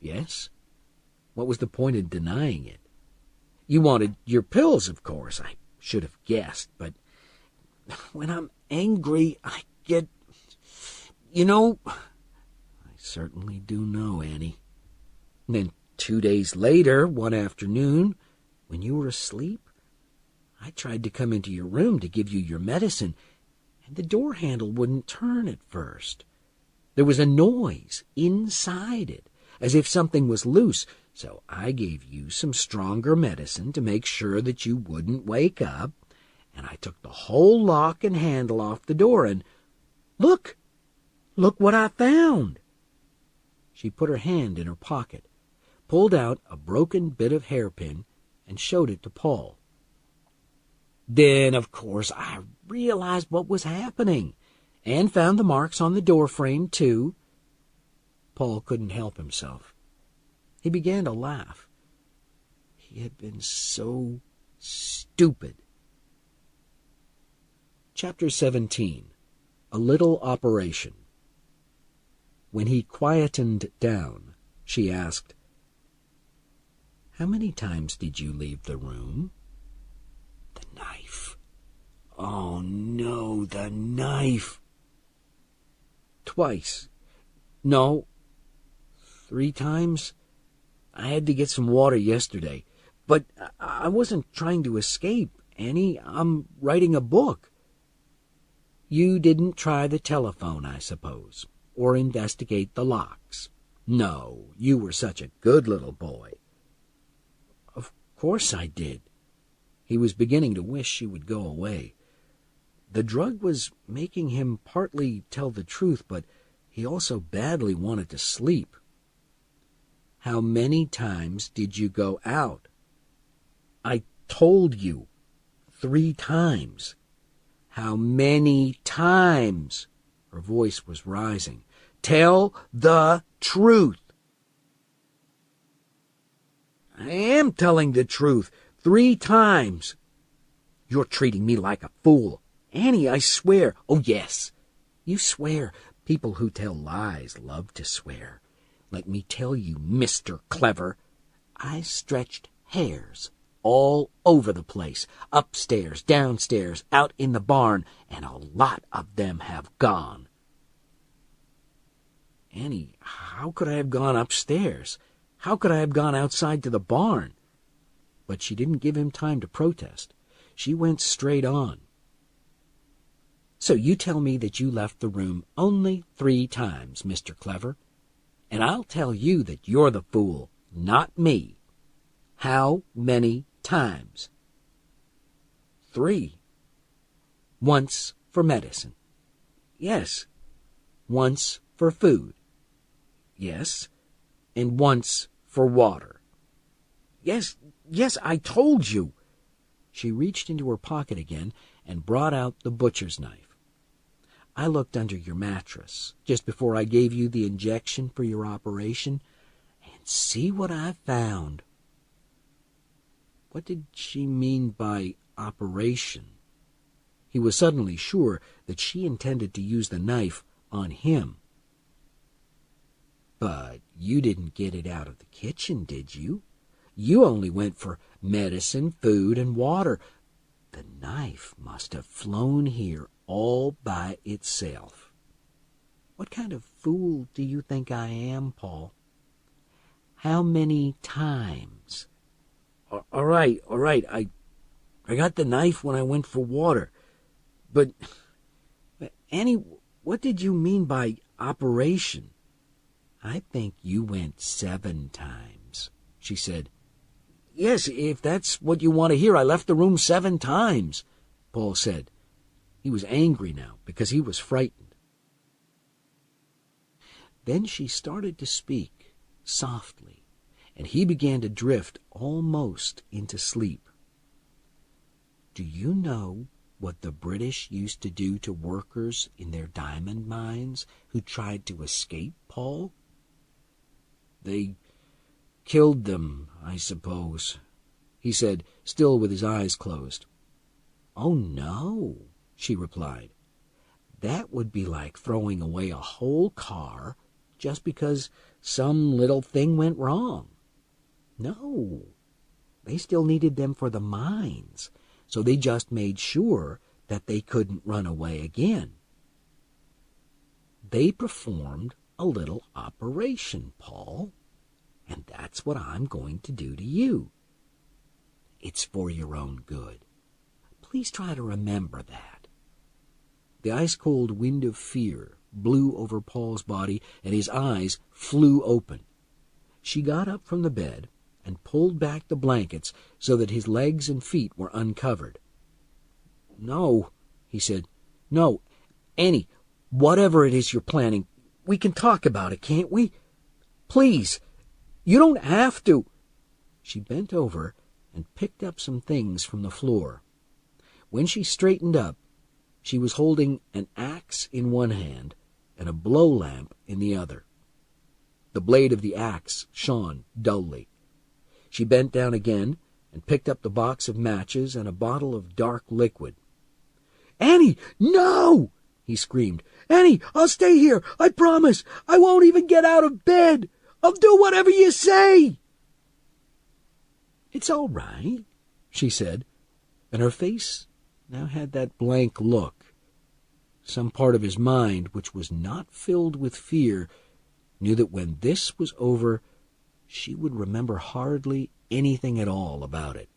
Yes. What was the point in denying it? You wanted your pills, of course. I should have guessed, but when I'm angry, I get... You know, I certainly do know, Annie. And then 2 days later, one afternoon, when you were asleep, I tried to come into your room to give you your medicine, and the door handle wouldn't turn at first. There was a noise inside it, as if something was loose, so I gave you some stronger medicine to make sure that you wouldn't wake up, and I took the whole lock and handle off the door, and look what I found. She put her hand in her pocket, pulled out a broken bit of hairpin, and showed it to Paul. Then, of course, I realized what was happening, and found the marks on the door frame, too. Paul couldn't help himself. He began to laugh. He had been so stupid. Chapter 17. A Little Operation. When he quietened down, she asked, "How many times did you leave the room?" The knife. Oh, no, the knife. Twice. No, 3 times. I had to get some water yesterday. But I wasn't trying to escape, Annie. I'm writing a book. You didn't try the telephone, I suppose, or investigate the locks. No, you were such a good little boy. Of course I did. He was beginning to wish she would go away. The drug was making him partly tell the truth, but he also badly wanted to sleep. How many times did you go out? I told you 3 times. How many times? Her voice was rising. Tell the truth. I am telling the truth. 3 times. You're treating me like a fool. Annie, I swear. Oh, yes, you swear. People who tell lies love to swear. Let me tell you, Mr. Clever, I stretched hairs all over the place, upstairs, downstairs, out in the barn, and a lot of them have gone. Annie, how could I have gone upstairs? How could I have gone outside to the barn? But she didn't give him time to protest. She went straight on. So you tell me that you left the room only 3 times, Mr. Clever, and I'll tell you that you're the fool, not me. How many times? 3. Once for medicine. Yes. Once for food. Yes. And once for water. Yes, I told you. She reached into her pocket again and brought out the butcher's knife. I looked under your mattress just before I gave you the injection for your operation, and see what I found. What did she mean by operation? He was suddenly sure that she intended to use the knife on him. But you didn't get it out of the kitchen, did you? You only went for medicine, food, and water. The knife must have flown here all by itself. What kind of fool do you think I am, Paul? How many times? All right. I got the knife when I went for water. But, Annie, what did you mean by operation? I think you went 7 times, she said. Yes, if that's what you want to hear, I left the room 7 times, Paul said. He was angry now because he was frightened. Then she started to speak softly, and he began to drift almost into sleep. Do you know what the British used to do to workers in their diamond mines who tried to escape, Paul? They killed them, I suppose, he said, still with his eyes closed. Oh, no, she replied. That would be like throwing away a whole car just because some little thing went wrong. No, they still needed them for the mines, so they just made sure that they couldn't run away again. They performed a little operation, Paul, and that's what I'm going to do to you. It's for your own good. Please try to remember that. The ice-cold wind of fear blew over Paul's body, and his eyes flew open. She got up from the bed and pulled back the blankets so that his legs and feet were uncovered. No, he said. No, Annie, whatever it is you're planning, we can talk about it, can't we? Please, you don't have to. She bent over and picked up some things from the floor. When she straightened up, she was holding an axe in one hand and a blow lamp in the other. The blade of the axe shone dully. She bent down again and picked up the box of matches and a bottle of dark liquid. Annie, no! He screamed. Annie, I'll stay here. I promise. I won't even get out of bed. I'll do whatever you say. It's all right, she said, and her face now had that blank look. Some part of his mind, which was not filled with fear, knew that when this was over, she would remember hardly anything at all about it.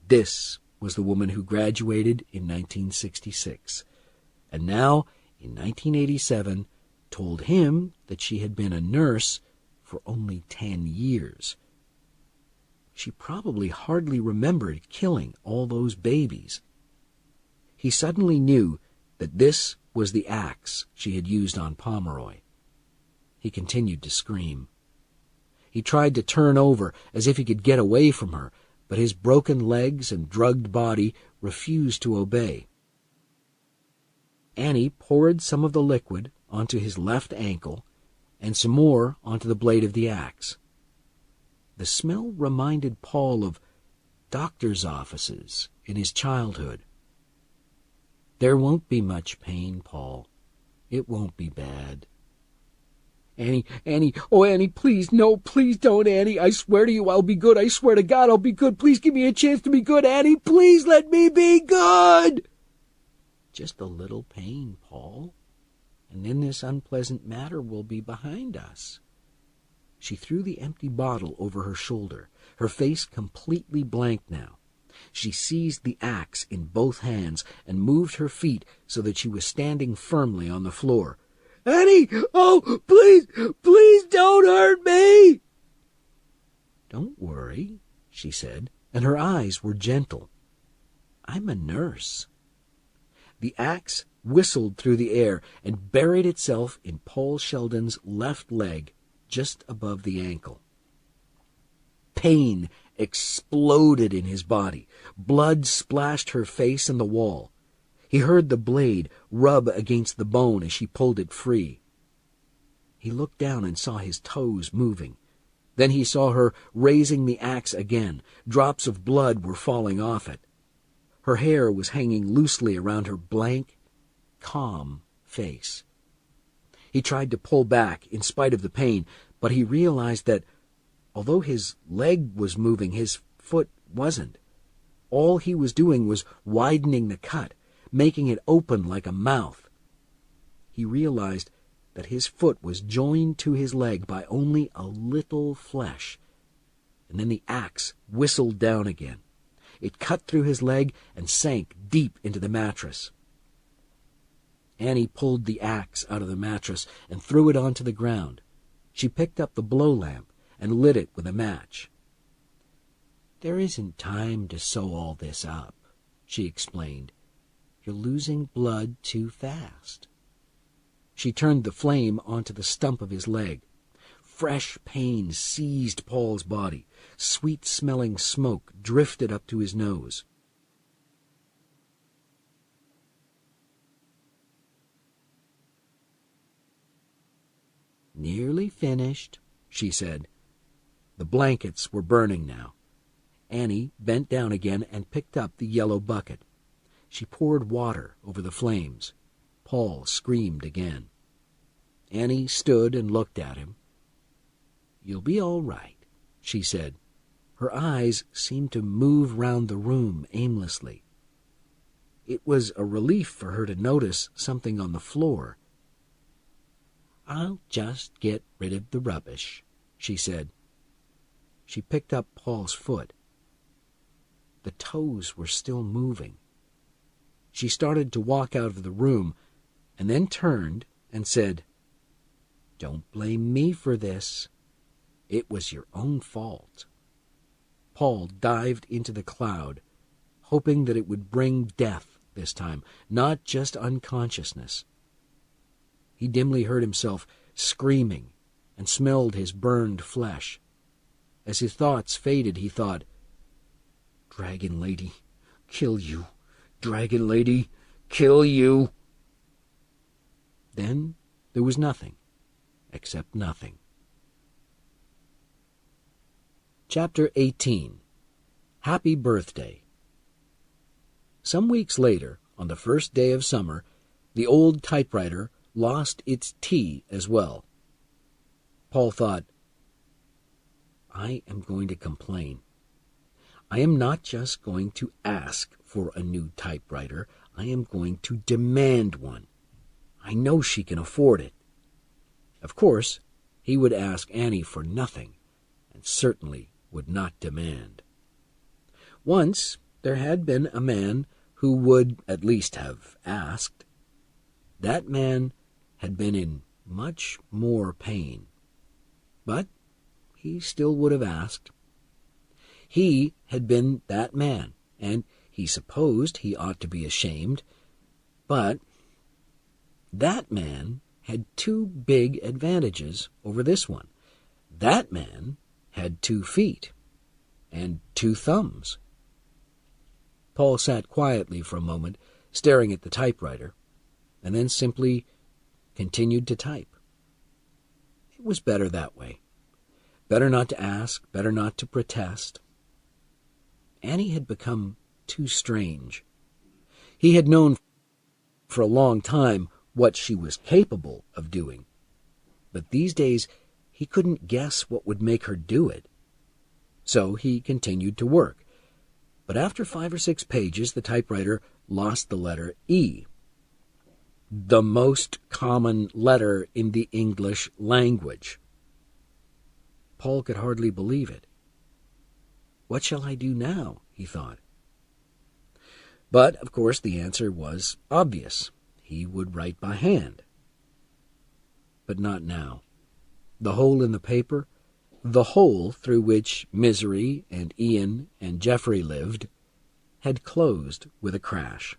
This was the woman who graduated in 1966, and now, in 1987, told him that she had been a nurse for only 10 years. She probably hardly remembered killing all those babies. He suddenly knew that this was the axe she had used on Pomeroy. He continued to scream. He tried to turn over as if he could get away from her, but his broken legs and drugged body refused to obey. Annie poured some of the liquid onto his left ankle and some more onto the blade of the axe. The smell reminded Paul of doctor's offices in his childhood. There won't be much pain, Paul. It won't be bad. Annie, oh, Annie, please, no, please don't, Annie. I swear to you I'll be good. I swear to God I'll be good. Please give me a chance to be good, Annie. Please let me be good. Just a little pain, Paul, and then this unpleasant matter will be behind us. She threw the empty bottle over her shoulder, her face completely blank now. She seized the axe in both hands and moved her feet so that she was standing firmly on the floor. Annie, oh, please, please don't hurt me. Don't worry, she said, and her eyes were gentle. I'm a nurse. The axe whistled through the air and buried itself in Paul Sheldon's left leg just above the ankle. Pain exploded in his body. Blood splashed her face and the wall. He heard the blade rub against the bone as she pulled it free. He looked down and saw his toes moving. Then he saw her raising the axe again. Drops of blood were falling off it. Her hair was hanging loosely around her blank, calm face. He tried to pull back in spite of the pain, but he realized that although his leg was moving, his foot wasn't. All he was doing was widening the cut, making it open like a mouth. He realized that his foot was joined to his leg by only a little flesh. And then the axe whistled down again. It cut through his leg and sank deep into the mattress. Annie pulled the axe out of the mattress and threw it onto the ground. She picked up the blow lamp and lit it with a match. There isn't time to sew all this up, she explained. You're losing blood too fast. She turned the flame onto the stump of his leg. Fresh pain seized Paul's body. Sweet-smelling smoke drifted up to his nose. Nearly finished, she said. The blankets were burning now. Annie bent down again and picked up the yellow bucket. She poured water over the flames. Paul screamed again. Annie stood and looked at him. You'll be all right, she said. Her eyes seemed to move round the room aimlessly. It was a relief for her to notice something on the floor. I'll just get rid of the rubbish, she said. She picked up Paul's foot. The toes were still moving. She started to walk out of the room, and then turned and said, Don't blame me for this. It was your own fault. Paul dived into the cloud, hoping that it would bring death this time, not just unconsciousness. He dimly heard himself screaming and smelled his burned flesh. As his thoughts faded, he thought, Dragon Lady, kill you. Dragon Lady, kill you. Then there was nothing, except nothing. Chapter 18. Happy Birthday. Some weeks later, on the first day of summer, the old typewriter lost its T as well. Paul thought, I am going to complain. I am not just going to ask for a new typewriter. I am going to demand one. I know she can afford it. Of course, he would ask Annie for nothing, and certainly would not demand. Once there had been a man who would at least have asked. That man had been in much more pain, but he still would have asked. He had been that man, and he supposed he ought to be ashamed, but that man had two big advantages over this one. That man had 2 feet and 2 thumbs. Paul sat quietly for a moment, staring at the typewriter, and then simply continued to type. It was better that way. Better not to ask, better not to protest. Annie had become too strange. He had known for a long time what she was capable of doing, but these days he couldn't guess what would make her do it. So he continued to work, but after 5 or 6 pages the typewriter lost the letter E, the most common letter in the English language. Paul could hardly believe it. What shall I do now? He thought. But, of course, the answer was obvious. He would write by hand. But not now. The hole in the paper, the hole through which Misery and Ian and Geoffrey lived, had closed with a crash.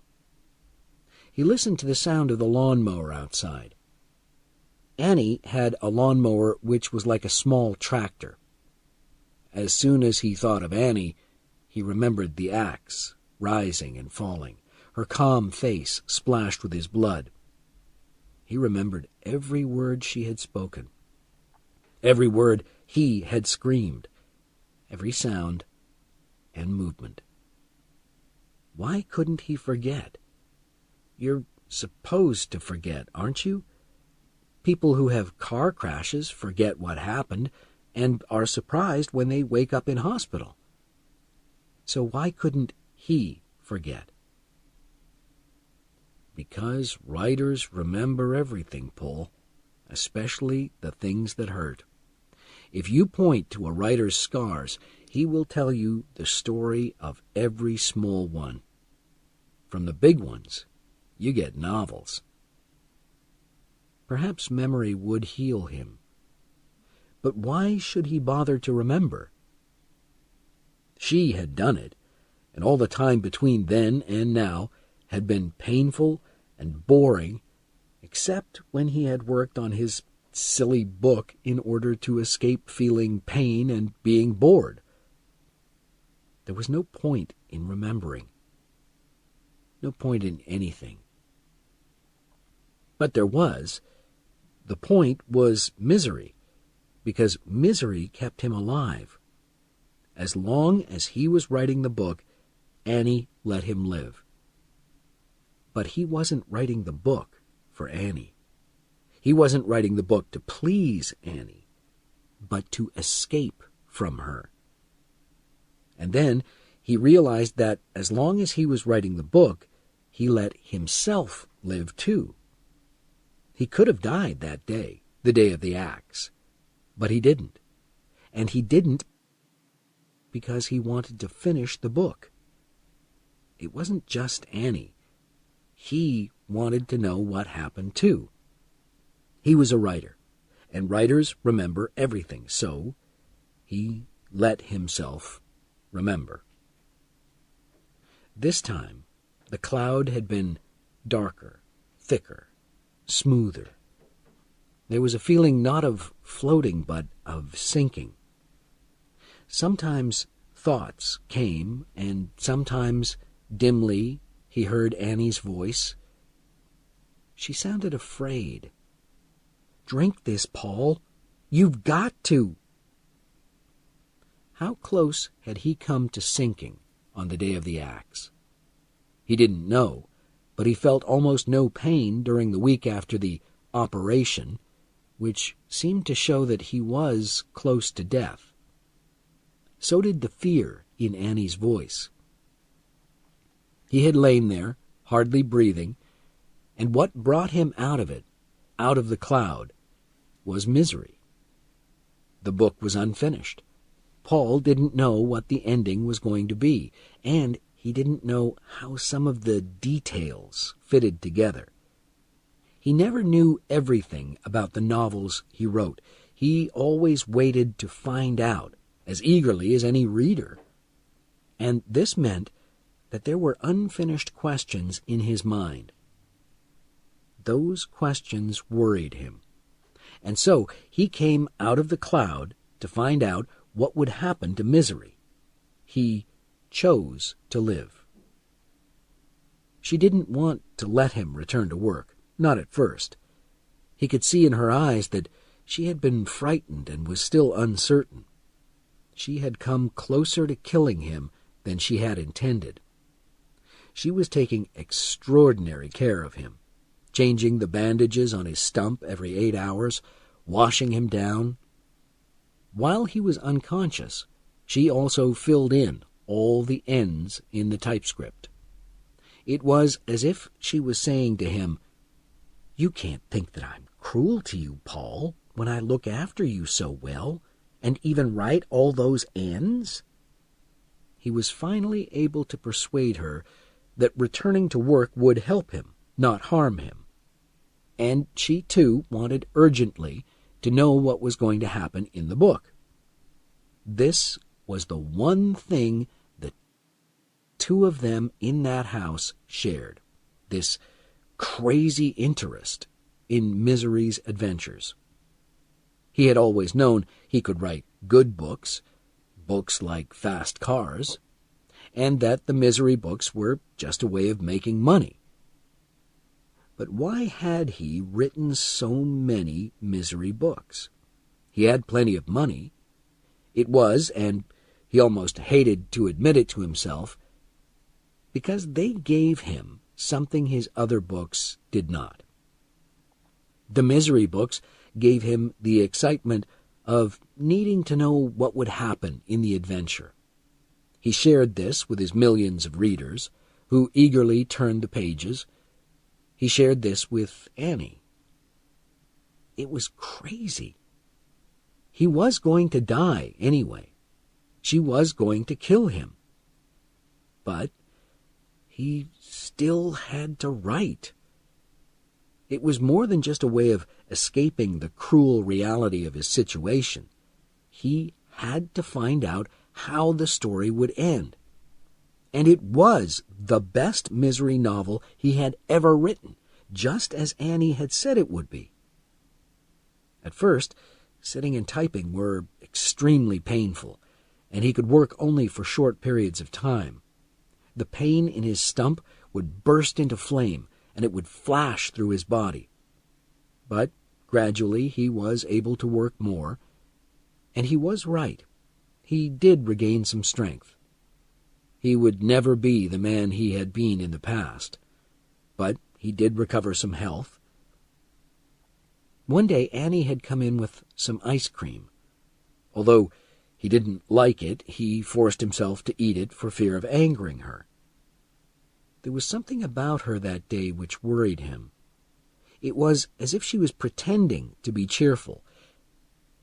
He listened to the sound of the lawnmower outside. Annie had a lawnmower which was like a small tractor. As soon as he thought of Annie, he remembered the axe, rising and falling, her calm face splashed with his blood. He remembered every word she had spoken, every word he had screamed, every sound and movement. Why couldn't he forget? You're supposed to forget, aren't you? People who have car crashes forget what happened and are surprised when they wake up in hospital. So why couldn't he forget? Because writers remember everything, Paul, especially the things that hurt. If you point to a writer's scars, he will tell you the story of every small one. From the big ones, you get novels. Perhaps memory would heal him. But why should he bother to remember? She had done it, and all the time between then and now had been painful and boring, except when he had worked on his silly book in order to escape feeling pain and being bored. There was no point in remembering. No point in anything. But there was. The point was Misery, because Misery kept him alive. As long as he was writing the book, Annie let him live. But he wasn't writing the book for Annie. He wasn't writing the book to please Annie, but to escape from her. And then he realized that as long as he was writing the book, he let himself live too. He could have died that day, the day of the axe, but he didn't. And he didn't because he wanted to finish the book. It wasn't just Annie. He wanted to know what happened too. He was a writer, and writers remember everything, so he let himself remember. This time, the cloud had been darker, thicker, smoother. There was a feeling not of floating, but of sinking. Sometimes thoughts came, and sometimes, dimly, he heard Annie's voice. She sounded afraid. "Drink this, Paul. You've got to." How close had he come to sinking on the day of the axe? He didn't know, but he felt almost no pain during the week after the operation, which seemed to show that he was close to death. So did the fear in Annie's voice. He had lain there, hardly breathing, and what brought him out of it, out of the cloud, was Misery. The book was unfinished. Paul didn't know what the ending was going to be, and he didn't know how some of the details fitted together. He never knew everything about the novels he wrote. He always waited to find out, as eagerly as any reader. And this meant that there were unfinished questions in his mind. Those questions worried him. And so he came out of the cloud to find out what would happen to Misery. He chose to live. She didn't want to let him return to work, not at first. He could see in her eyes that she had been frightened and was still uncertain. She had come closer to killing him than she had intended. She was taking extraordinary care of him, changing the bandages on his stump every 8 hours, washing him down. While he was unconscious, she also filled in all the ends in the typescript. It was as if she was saying to him, "You can't think that I'm cruel to you, Paul, when I look after you so well, and even write all those ends?" He was finally able to persuade her that returning to work would help him, not harm him. And she, too, wanted urgently to know what was going to happen in the book. This was the one thing that two of them in that house shared, this crazy interest in Misery's adventures. He had always known he could write good books, books like fast cars, and that the Misery books were just a way of making money. But why had he written so many Misery books? He had plenty of money. It was, and he almost hated to admit it to himself, because they gave him something his other books did not. The Misery books gave him the excitement of needing to know what would happen in the adventure. He shared this with his millions of readers, who eagerly turned the pages. He shared this with Annie. It was crazy. He was going to die anyway. She was going to kill him. But he still had to write. It was more than just a way of escaping the cruel reality of his situation. He had to find out how the story would end. And it was the best Misery novel he had ever written, just as Annie had said it would be. At first, sitting and typing were extremely painful, and he could work only for short periods of time. The pain in his stump would burst into flame, and it would flash through his body. But gradually he was able to work more, and he was right. He did regain some strength. He would never be the man he had been in the past, but he did recover some health. One day Annie had come in with some ice cream. Although he didn't like it, he forced himself to eat it for fear of angering her. There was something about her that day which worried him. It was as if she was pretending to be cheerful,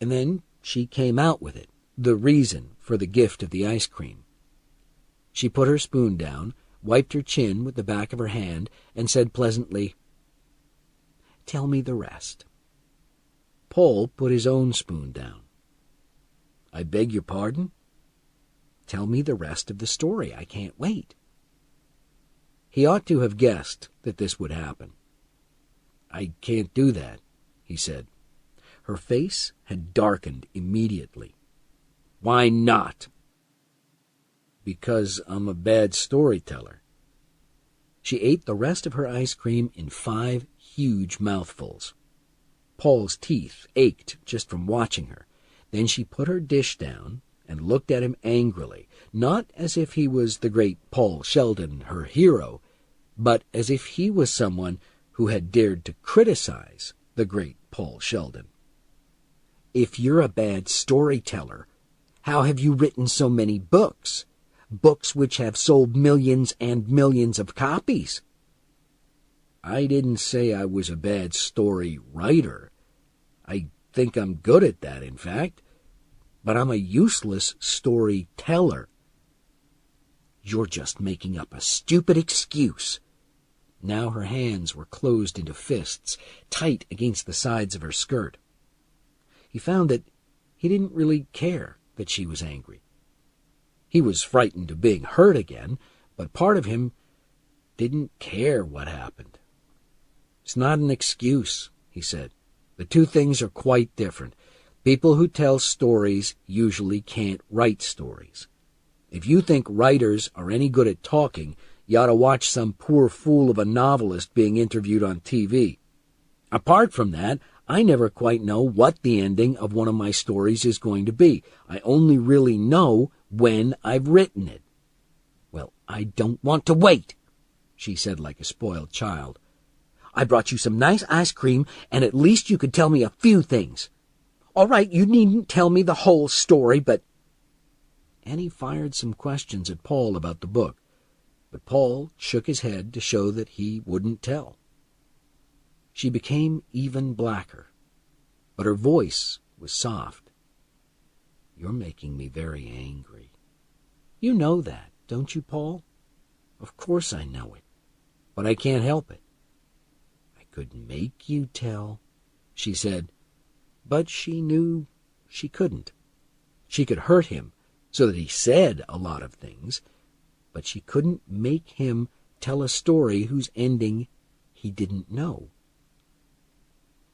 and then she came out with it, the reason for the gift of the ice cream. She put her spoon down, wiped her chin with the back of her hand, and said pleasantly, "Tell me the rest." Paul put his own spoon down. "I beg your pardon?" "Tell me the rest of the story. I can't wait." He ought to have guessed that this would happen. "I can't do that," he said. Her face had darkened immediately. "Why not?" "Because I'm a bad storyteller." She ate the rest of her ice cream in 5 huge mouthfuls. Paul's teeth ached just from watching her. Then she put her dish down and looked at him angrily, not as if he was the great Paul Sheldon, her hero, but as if he was someone who had dared to criticize the great Paul Sheldon. "If you're a bad storyteller, how have you written so many books? Books which have sold millions and millions of copies." "I didn't say I was a bad story writer. I think I'm good at that, in fact. But I'm a useless storyteller." "You're just making up a stupid excuse." Now her hands were closed into fists, tight against the sides of her skirt. He found that he didn't really care that she was angry. He was frightened of being hurt again, but part of him didn't care what happened. "It's not an excuse," he said. "The two things are quite different. People who tell stories usually can't write stories. If you think writers are any good at talking, you ought to watch some poor fool of a novelist being interviewed on TV. Apart from that, I never quite know what the ending of one of my stories is going to be. I only really know when I've written it. "I don't want to wait," she said like a spoiled child. "I brought you some nice ice cream, and at least you could tell me a few things. All right, you needn't tell me the whole story, but—" Annie fired some questions at Paul about the book, but Paul shook his head to show that he wouldn't tell. She became even blacker, but her voice was soft. "You're making me very angry. You know that, don't you, Paul?" "Of course I know it, but I can't help it." "I could make you tell," she said, but she knew she couldn't. She could hurt him so that he said a lot of things, but she couldn't make him tell a story whose ending he didn't know.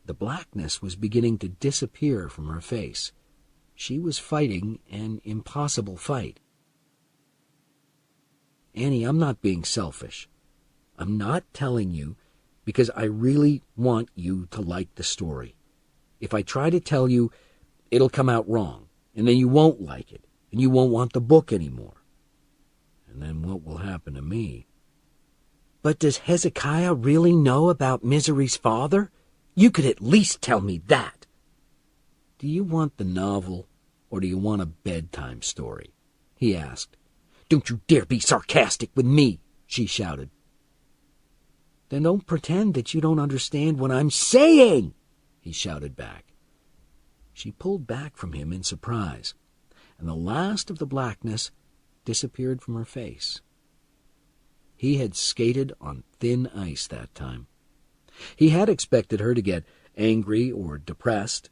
The blackness was beginning to disappear from her face. She was fighting an impossible fight. "Annie, I'm not being selfish. I'm not telling you because I really want you to like the story. If I try to tell you, it'll come out wrong, and then you won't like it, and you won't want the book anymore. And then what will happen to me?" "But does Hezekiah really know about Misery's father? You could at least tell me that." "Do you want the novel, or do you want a bedtime story?" he asked. "Don't you dare be sarcastic with me," she shouted. "Then don't pretend that you don't understand what I'm saying," he shouted back. She pulled back from him in surprise, and the last of the blackness disappeared from her face. He had skated on thin ice that time. He had expected her to get angry or depressed,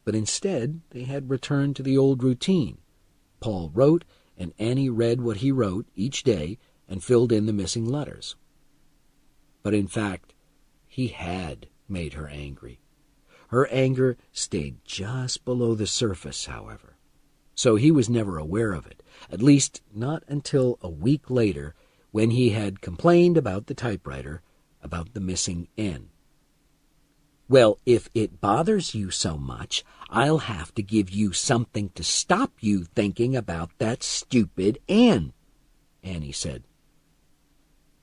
but instead they had returned to the old routine. Paul wrote, and Annie read what he wrote each day and filled in the missing letters. But in fact, he had made her angry. Her anger stayed just below the surface, however, so he was never aware of it, at least not until a week later, when he had complained about the typewriter, about the missing N. "Well, if it bothers you so much, I'll have to give you something to stop you thinking about that stupid N," Annie said.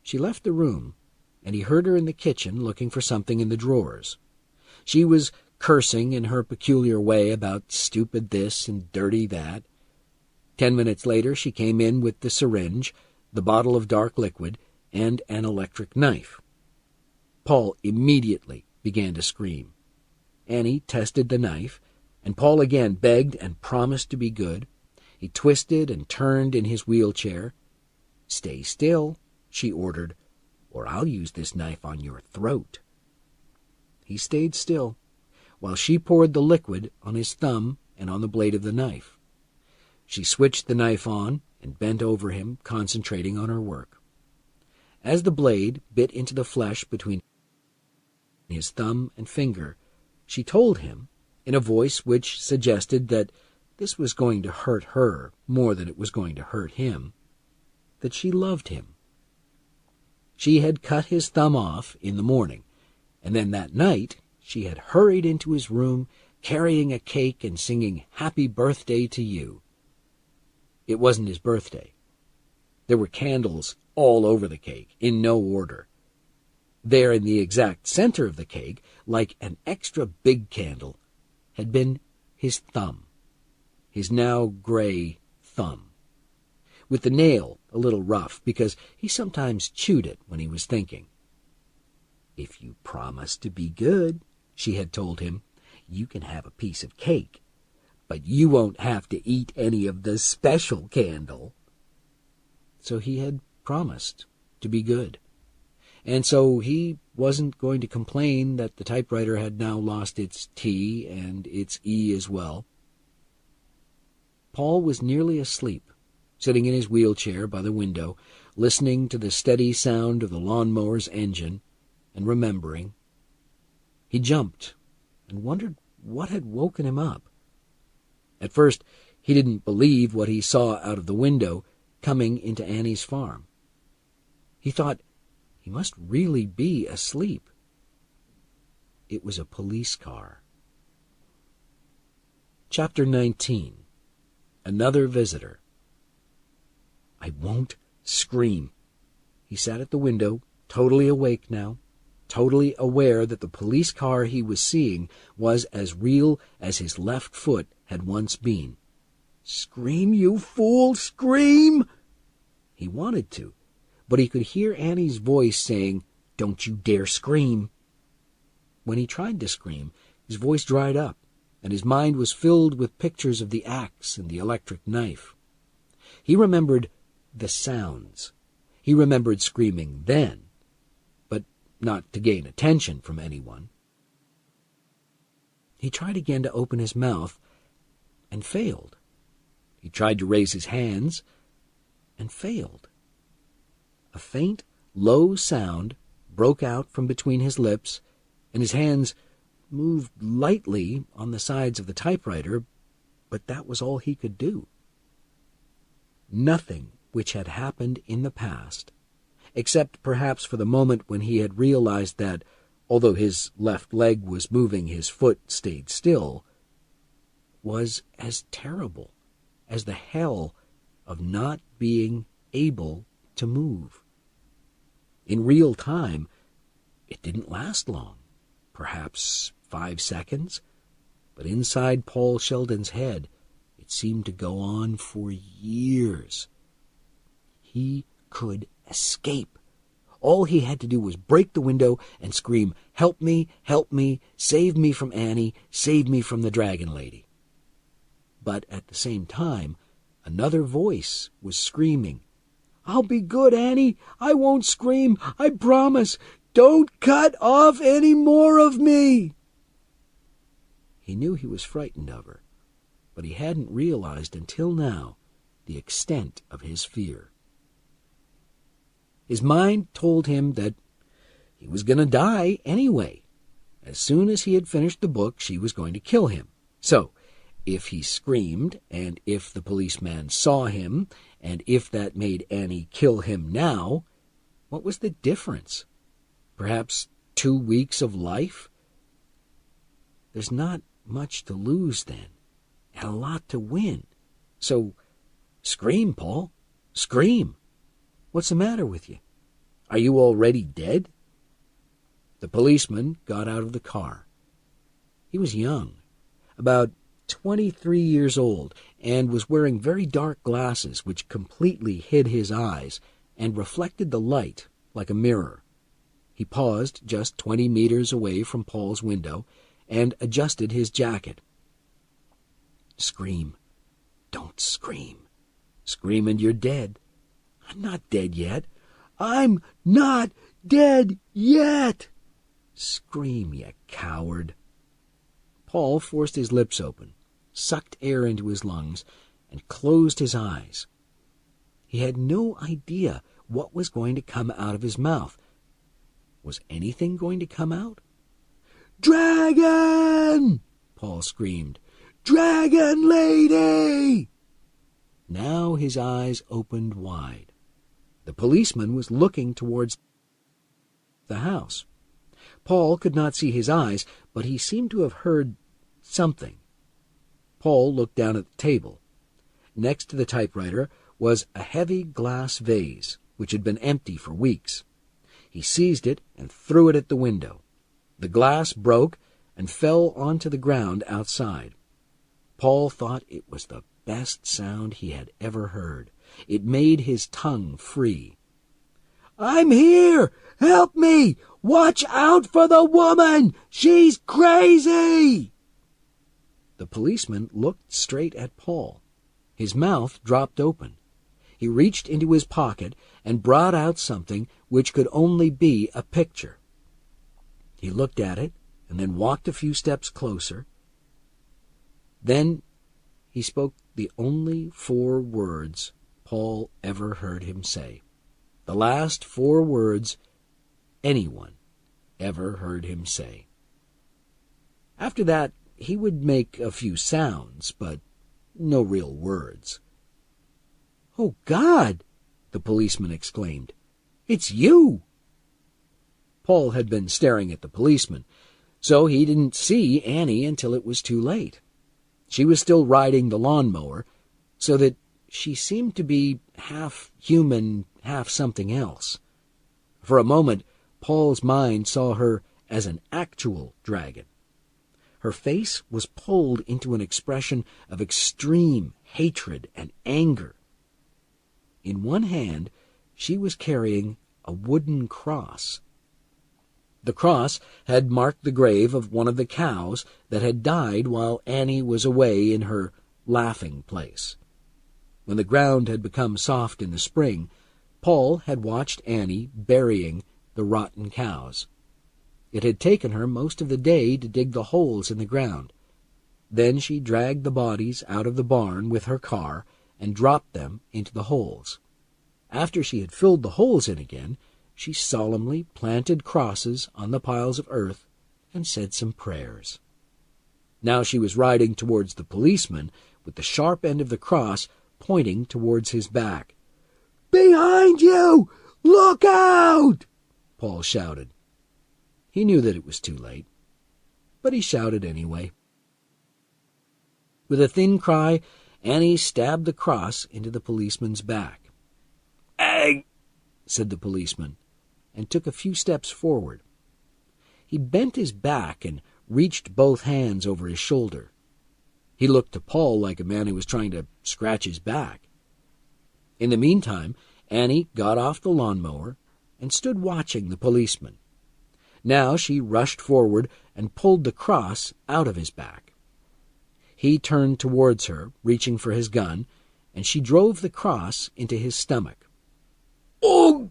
She left the room, and he heard her in the kitchen looking for something in the drawers. She was cursing in her peculiar way about stupid this and dirty that. 10 minutes later she came in with the syringe, the bottle of dark liquid, and an electric knife. Paul immediately began to scream. Annie tested the knife, and Paul again begged and promised to be good. He twisted and turned in his wheelchair. "Stay still," she ordered, "or I'll use this knife on your throat." He stayed still, while she poured the liquid on his thumb and on the blade of the knife. She switched the knife on and bent over him, concentrating on her work. As the blade bit into the flesh between his thumb and finger, she told him, in a voice which suggested that this was going to hurt her more than it was going to hurt him, that she loved him. She had cut his thumb off in the morning, and then that night she had hurried into his room, carrying a cake and singing "Happy Birthday to You." It wasn't his birthday. There were candles all over the cake, in no order. There in the exact center of the cake, like an extra big candle, had been his thumb, his now gray thumb, with the nail a little rough because he sometimes chewed it when he was thinking. "If you promise to be good," she had told him, "you can have a piece of cake, but you won't have to eat any of the special candle." So he had promised to be good. And so he wasn't going to complain that the typewriter had now lost its T and its E as well. Paul was nearly asleep, sitting in his wheelchair by the window, listening to the steady sound of the lawnmower's engine and remembering. He jumped and wondered what had woken him up. At first, he didn't believe what he saw out of the window coming into Annie's farm. He thought he must really be asleep. It was a police car. Chapter 19. Another Visitor. "I won't Scream. He sat at the window, totally awake now, totally aware that the police car he was seeing was as real as his left foot had once been. Scream, you fool, scream! He wanted to, but he could hear Annie's voice saying, "Don't you dare scream." When he tried to scream, his voice dried up, and his mind was filled with pictures of the axe and the electric knife. He remembered the sounds. He remembered screaming then, but not to gain attention from anyone. He tried again to open his mouth and failed. He tried to raise his hands and failed. A faint, low sound broke out from between his lips, and his hands moved lightly on the sides of the typewriter, but that was all he could do. Nothing which had happened in the past, except perhaps for the moment when he had realized that, although his left leg was moving, his foot stayed still, was as terrible as the hell of not being able to move. In real time, it didn't last long, perhaps 5 seconds, but inside Paul Sheldon's head, it seemed to go on for years. He could escape. All he had to do was break the window and scream, help me, save me from Annie, save me from the dragon lady." But at the same time, another voice was screaming, "I'll be good, Annie. I won't scream. I promise. Don't cut off any more of me." He knew he was frightened of her, but he hadn't realized until now the extent of his fear. His mind told him that he was going to die anyway. As soon as he had finished the book, she was going to kill him. So, if he screamed, and if the policeman saw him, and if that made Annie kill him now, what was the difference? Perhaps 2 weeks of life? There's not much to lose then, and a lot to win. So, scream, Paul. Scream. What's the matter with you? Are you already dead? The policeman got out of the car. He was young, about 23 years old, and was wearing very dark glasses which completely hid his eyes and reflected the light like a mirror. He paused just 20 meters away from Paul's window and adjusted his jacket. "Scream. Don't scream. Scream and you're dead." "I'm not dead yet." "I'm not dead yet." "Scream, you coward." Paul forced his lips open, sucked air into his lungs, and closed his eyes. He had no idea what was going to come out of his mouth. Was anything going to come out? "Dragon!" Paul screamed. "Dragon lady!" Now his eyes opened wide. The policeman was looking towards the house. Paul could not see his eyes, but he seemed to have heard something. Paul looked down at the table. Next to the typewriter was a heavy glass vase, which had been empty for weeks. He seized it and threw it at the window. The glass broke and fell onto the ground outside. Paul thought it was the best sound he had ever heard. It made his tongue free. "I'm here! Help me! Watch out for the woman! She's crazy!" The policeman looked straight at Paul. His mouth dropped open. He reached into his pocket and brought out something which could only be a picture. He looked at it and then walked a few steps closer. Then he spoke the only 4 words Paul ever heard him say. The last 4 words anyone ever heard him say. After that, he would make a few sounds, but no real words. "Oh, God!" the policeman exclaimed. "It's you!" Paul had been staring at the policeman, so he didn't see Annie until it was too late. She was still riding the lawnmower, so that she seemed to be half human, half something else. For a moment, Paul's mind saw her as an actual dragon. Her face was pulled into an expression of extreme hatred and anger. In one hand, she was carrying a wooden cross. The cross had marked the grave of one of the cows that had died while Annie was away in her laughing place. When the ground had become soft in the spring, Paul had watched Annie burying the rotten cows. It had taken her most of the day to dig the holes in the ground. Then she dragged the bodies out of the barn with her car and dropped them into the holes. After she had filled the holes in again, she solemnly planted crosses on the piles of earth and said some prayers. Now she was riding towards the policeman with the sharp end of the cross pointing towards his back. "Behind you! Look out!" Paul shouted. He knew that it was too late, but he shouted anyway. With a thin cry, Annie stabbed the cross into the policeman's back. "Hey!" said the policeman, and took a few steps forward. He bent his back and reached both hands over his shoulder. He looked to Paul like a man who was trying to scratch his back. In the meantime, Annie got off the lawnmower and stood watching the policeman. Now she rushed forward and pulled the cross out of his back. He turned towards her, reaching for his gun, and she drove the cross into his stomach. "Oh!"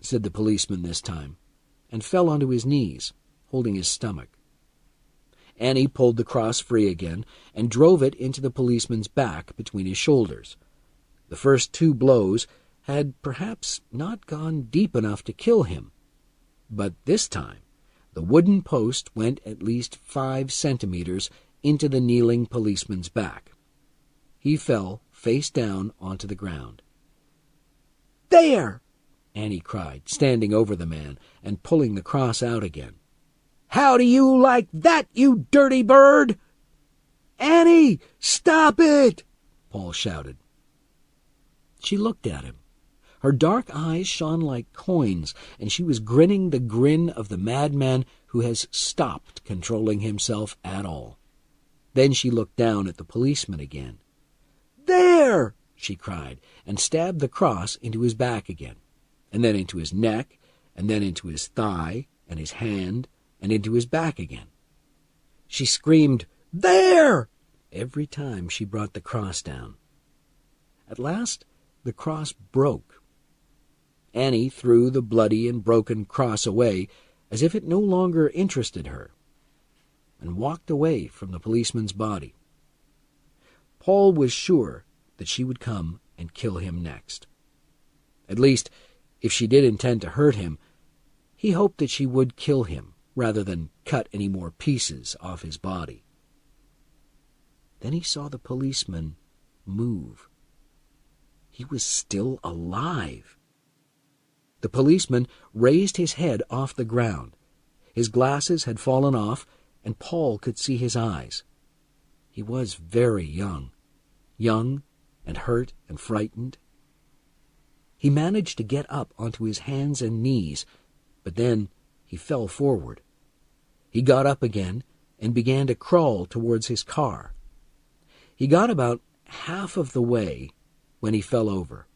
said the policeman this time, and fell onto his knees, holding his stomach. Annie pulled the cross free again and drove it into the policeman's back between his shoulders. The first 2 blows had perhaps not gone deep enough to kill him, but this time the wooden post went at least 5 centimeters into the kneeling policeman's back. He fell face down onto the ground. "There!" Annie cried, standing over the man and pulling the cross out again. "How do you like that, you dirty bird?" "Annie, stop it!" Paul shouted. She looked at him. Her dark eyes shone like coins, and she was grinning the grin of the madman who has stopped controlling himself at all. Then she looked down at the policeman again. "There!" she cried, and stabbed the cross into his back again, and then into his neck, and then into his thigh, and his hand, and into his back again. She screamed, "There!" every time she brought the cross down. At last the cross broke. Annie threw the bloody and broken cross away as if it no longer interested her, and walked away from the policeman's body. Paul was sure that she would come and kill him next. At least, if she did intend to hurt him, he hoped that she would kill him rather than cut any more pieces off his body. Then he saw the policeman move. He was still alive. The policeman raised his head off the ground. His glasses had fallen off, and Paul could see his eyes. He was very young and hurt and frightened. He managed to get up onto his hands and knees, but then he fell forward. He got up again and began to crawl towards his car. He got about half of the way when he fell over.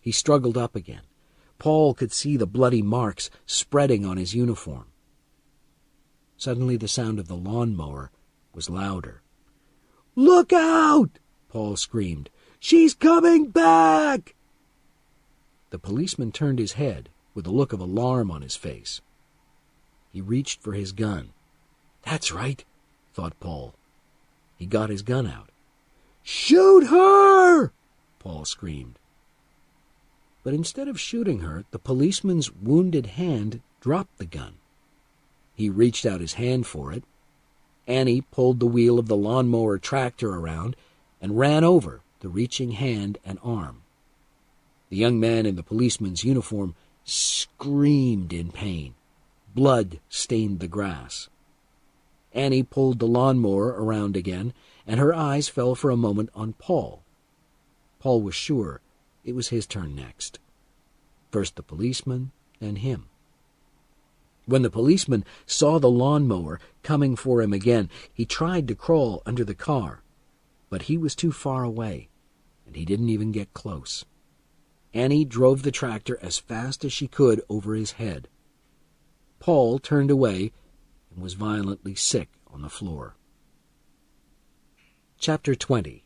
He struggled up again. Paul could see the bloody marks spreading on his uniform. Suddenly the sound of the lawnmower was louder. "Look out!" Paul screamed. "She's coming back!" The policeman turned his head with a look of alarm on his face. He reached for his gun. "That's right," thought Paul. He got his gun out. "Shoot her!" Paul screamed. But instead of shooting her, the policeman's wounded hand dropped the gun. He reached out his hand for it. Annie pulled the wheel of the lawnmower tractor around and ran over the reaching hand and arm. The young man in the policeman's uniform screamed in pain. Blood stained the grass. Annie pulled the lawnmower around again, and her eyes fell for a moment on Paul. Paul was sure it was his turn next. first the policeman, then him. When the policeman saw the lawnmower coming for him again, he tried to crawl under the car, but he was too far away, and he didn't even get close. Annie drove the tractor as fast as she could over his head. Paul turned away and was violently sick on the floor. Chapter 20.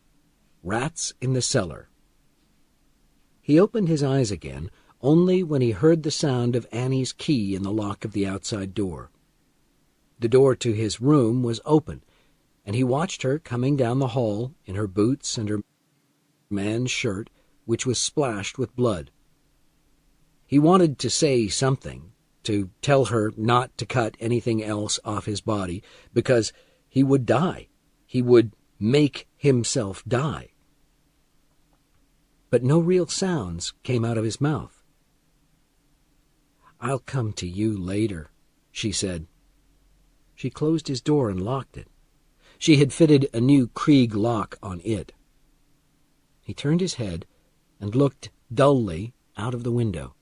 Rats in the Cellar. He opened his eyes again only when he heard the sound of Annie's key in the lock of the outside door. The door to his room was open, and he watched her coming down the hall in her boots and her man's shirt, which was splashed with blood. He wanted to say something, to tell her not to cut anything else off his body, because he would die. He would make himself die. But no real sounds came out of his mouth. "I'll come to you later," she said. She closed his door and locked it. She had fitted a new Krieg lock on it. He turned his head and looked dully out of the window.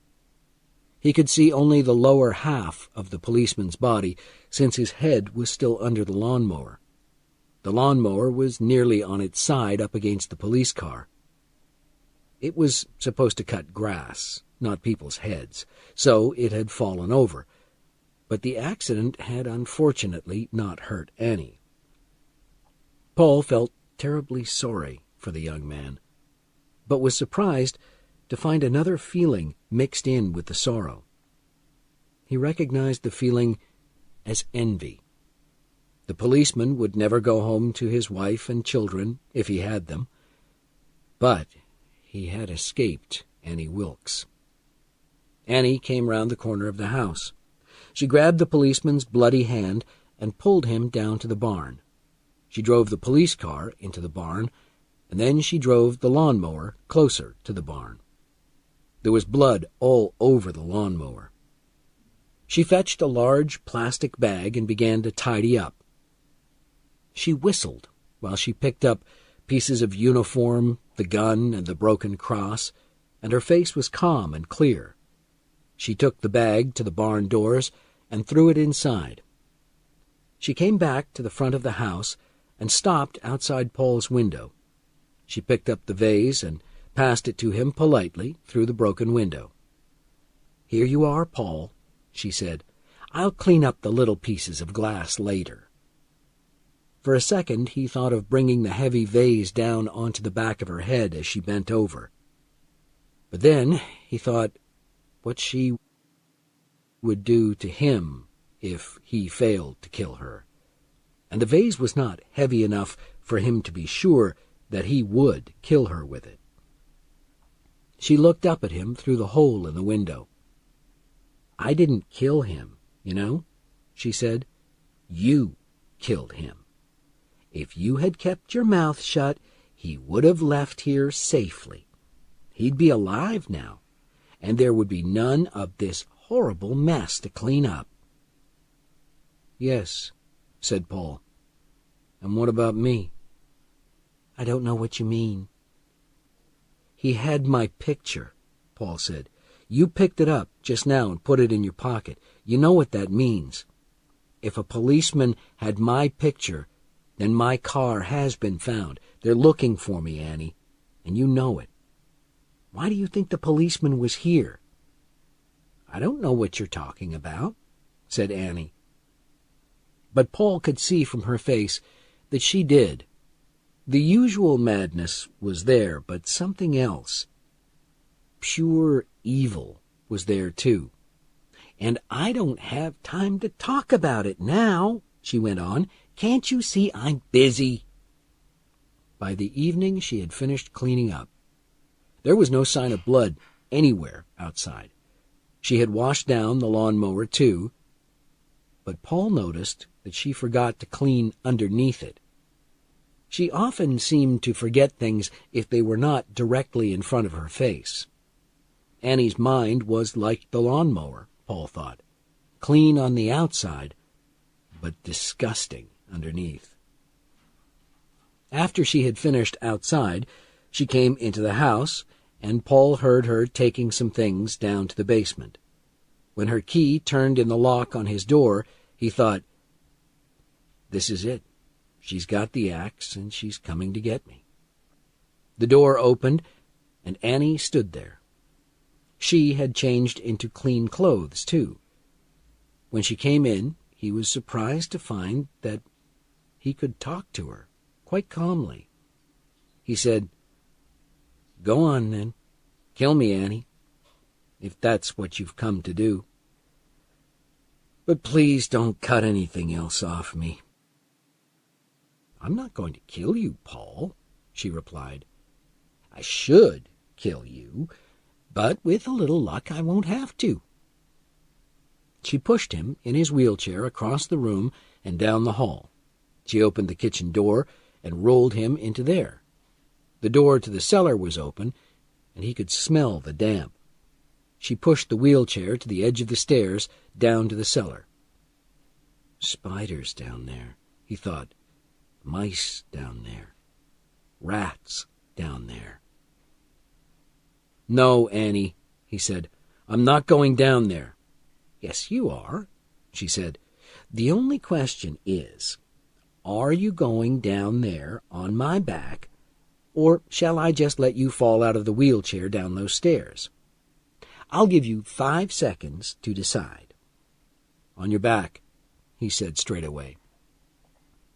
He could see only the lower half of the policeman's body, since his head was still under the lawnmower. The lawnmower was nearly on its side up against the police car. It was supposed to cut grass, not people's heads, so it had fallen over. But the accident had unfortunately not hurt Annie. Paul felt terribly sorry for the young man, but was surprised to find another feeling mixed in with the sorrow. He recognized the feeling as envy. The policeman would never go home to his wife and children if he had them, but he had escaped Annie Wilkes. Annie came round the corner of the house. She grabbed the policeman's bloody hand and pulled him down to the barn. She drove the police car into the barn, and then she drove the lawnmower closer to the barn. There was blood all over the lawnmower. She fetched a large plastic bag and began to tidy up. She whistled while she picked up pieces of uniform, the gun, and the broken cross, and her face was calm and clear. She took the bag to the barn doors and threw it inside. She came back to the front of the house and stopped outside Paul's window. She picked up the vase and passed it to him politely through the broken window. "Here you are, Paul," she said. "I'll clean up the little pieces of glass later." For a second he thought of bringing the heavy vase down onto the back of her head as she bent over. But then he thought what she would do to him if he failed to kill her, and the vase was not heavy enough for him to be sure that he would kill her with it. She looked up at him through the hole in the window. "I didn't kill him, you know," she said. "You killed him. If you had kept your mouth shut, he would have left here safely. He'd be alive now, and there would be none of this horrible mess to clean up." "Yes," said Paul. "And what about me?" "I don't know what you mean." "He had my picture," Paul said. "You picked it up just now and put it in your pocket. You know what that means. If a policeman had my picture, then my car has been found. They're looking for me, Annie, and you know it. Why do you think the policeman was here?" "I don't know what you're talking about," said Annie. But Paul could see from her face that she did. The usual madness was there, but something else. Pure evil was there, too. "And I don't have time to talk about it now," she went on. "Can't you see I'm busy?" By the evening she had finished cleaning up. There was no sign of blood anywhere outside. She had washed down the lawnmower, too, but Paul noticed that she forgot to clean underneath it. She often seemed to forget things if they were not directly in front of her face. Annie's mind was like the lawnmower, Paul thought, clean on the outside, but disgusting underneath. After she had finished outside, she came into the house and Paul heard her taking some things down to the basement. When her key turned in the lock on his door, he thought, "This is it. She's got the axe, and she's coming to get me." The door opened, and Annie stood there. She had changed into clean clothes, too. When she came in, he was surprised to find that he could talk to her quite calmly. He said, "Go on, then. Kill me, Annie, if that's what you've come to do. But please don't cut anything else off me." "I'm not going to kill you, Paul," she replied. "I should kill you, but with a little luck I won't have to." She pushed him in his wheelchair across the room and down the hall. She opened the kitchen door and rolled him into there. The door to the cellar was open, and he could smell the damp. She pushed the wheelchair to the edge of the stairs down to the cellar. Spiders down there, he thought. Mice down there. Rats down there. "No, Annie," he said. "I'm not going down there." "Yes, you are," she said. "The only question is, are you going down there on my back, or shall I just let you fall out of the wheelchair down those stairs? I'll give you 5 seconds to decide." "On your back," he said straight away.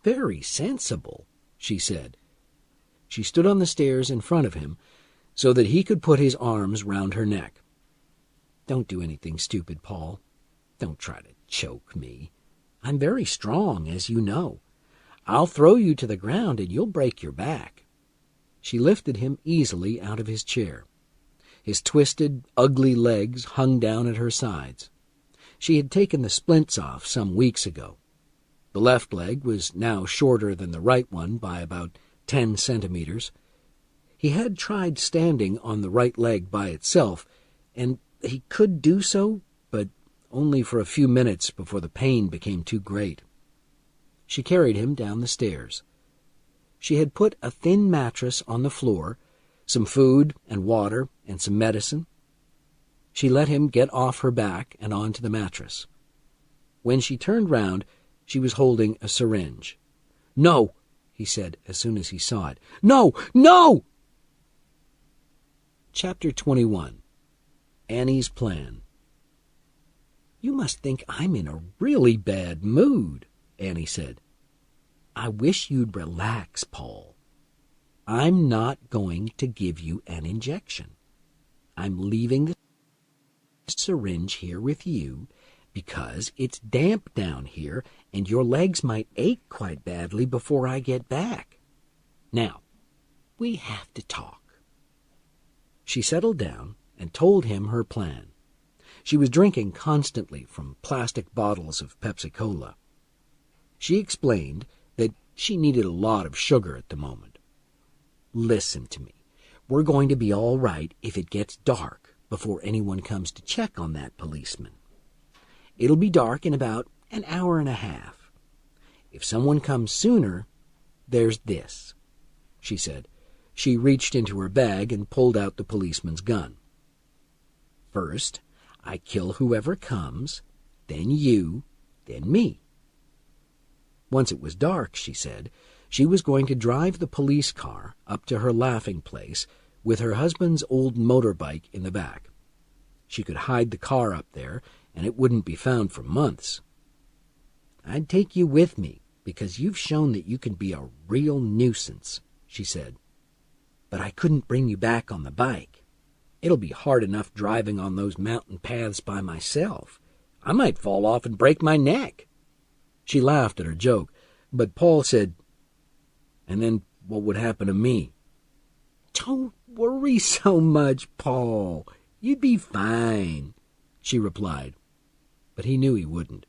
"Very sensible," she said. She stood on the stairs in front of him so that he could put his arms round her neck. "Don't do anything stupid, Paul. Don't try to choke me. I'm very strong, as you know. I'll throw you to the ground and you'll break your back." She lifted him easily out of his chair. His twisted, ugly legs hung down at her sides. She had taken the splints off some weeks ago. The left leg was now shorter than the right one by about 10 centimeters. He had tried standing on the right leg by itself, and he could do so, but only for a few minutes before the pain became too great. She carried him down the stairs. She had put a thin mattress on the floor, some food and water and some medicine. She let him get off her back and onto the mattress. When she turned round, she was holding a syringe. "No," he said as soon as he saw it. "No! No!" Chapter 21. Annie's Plan. "You must think I'm in a really bad mood," Annie said. "I wish you'd relax, Paul. I'm not going to give you an injection. I'm leaving the syringe here with you because it's damp down here and your legs might ache quite badly before I get back. Now, we have to talk." She settled down and told him her plan. She was drinking constantly from plastic bottles of Pepsi-Cola. She explained that she needed a lot of sugar at the moment. "Listen to me. We're going to be all right if it gets dark before anyone comes to check on that policeman. It'll be dark in about an hour and a half. If someone comes sooner, there's this," she said. She reached into her bag and pulled out the policeman's gun. "First, I kill whoever comes, then you, then me." Once it was dark, she said, she was going to drive the police car up to her laughing place with her husband's old motorbike in the back. She could hide the car up there, and it wouldn't be found for months. "I'd take you with me, because you've shown that you can be a real nuisance," she said. "But I couldn't bring you back on the bike. It'll be hard enough driving on those mountain paths by myself. I might fall off and break my neck." She laughed at her joke, but Paul said, "And then what would happen to me?" "Don't worry so much, Paul. You'd be fine," she replied. But he knew he wouldn't.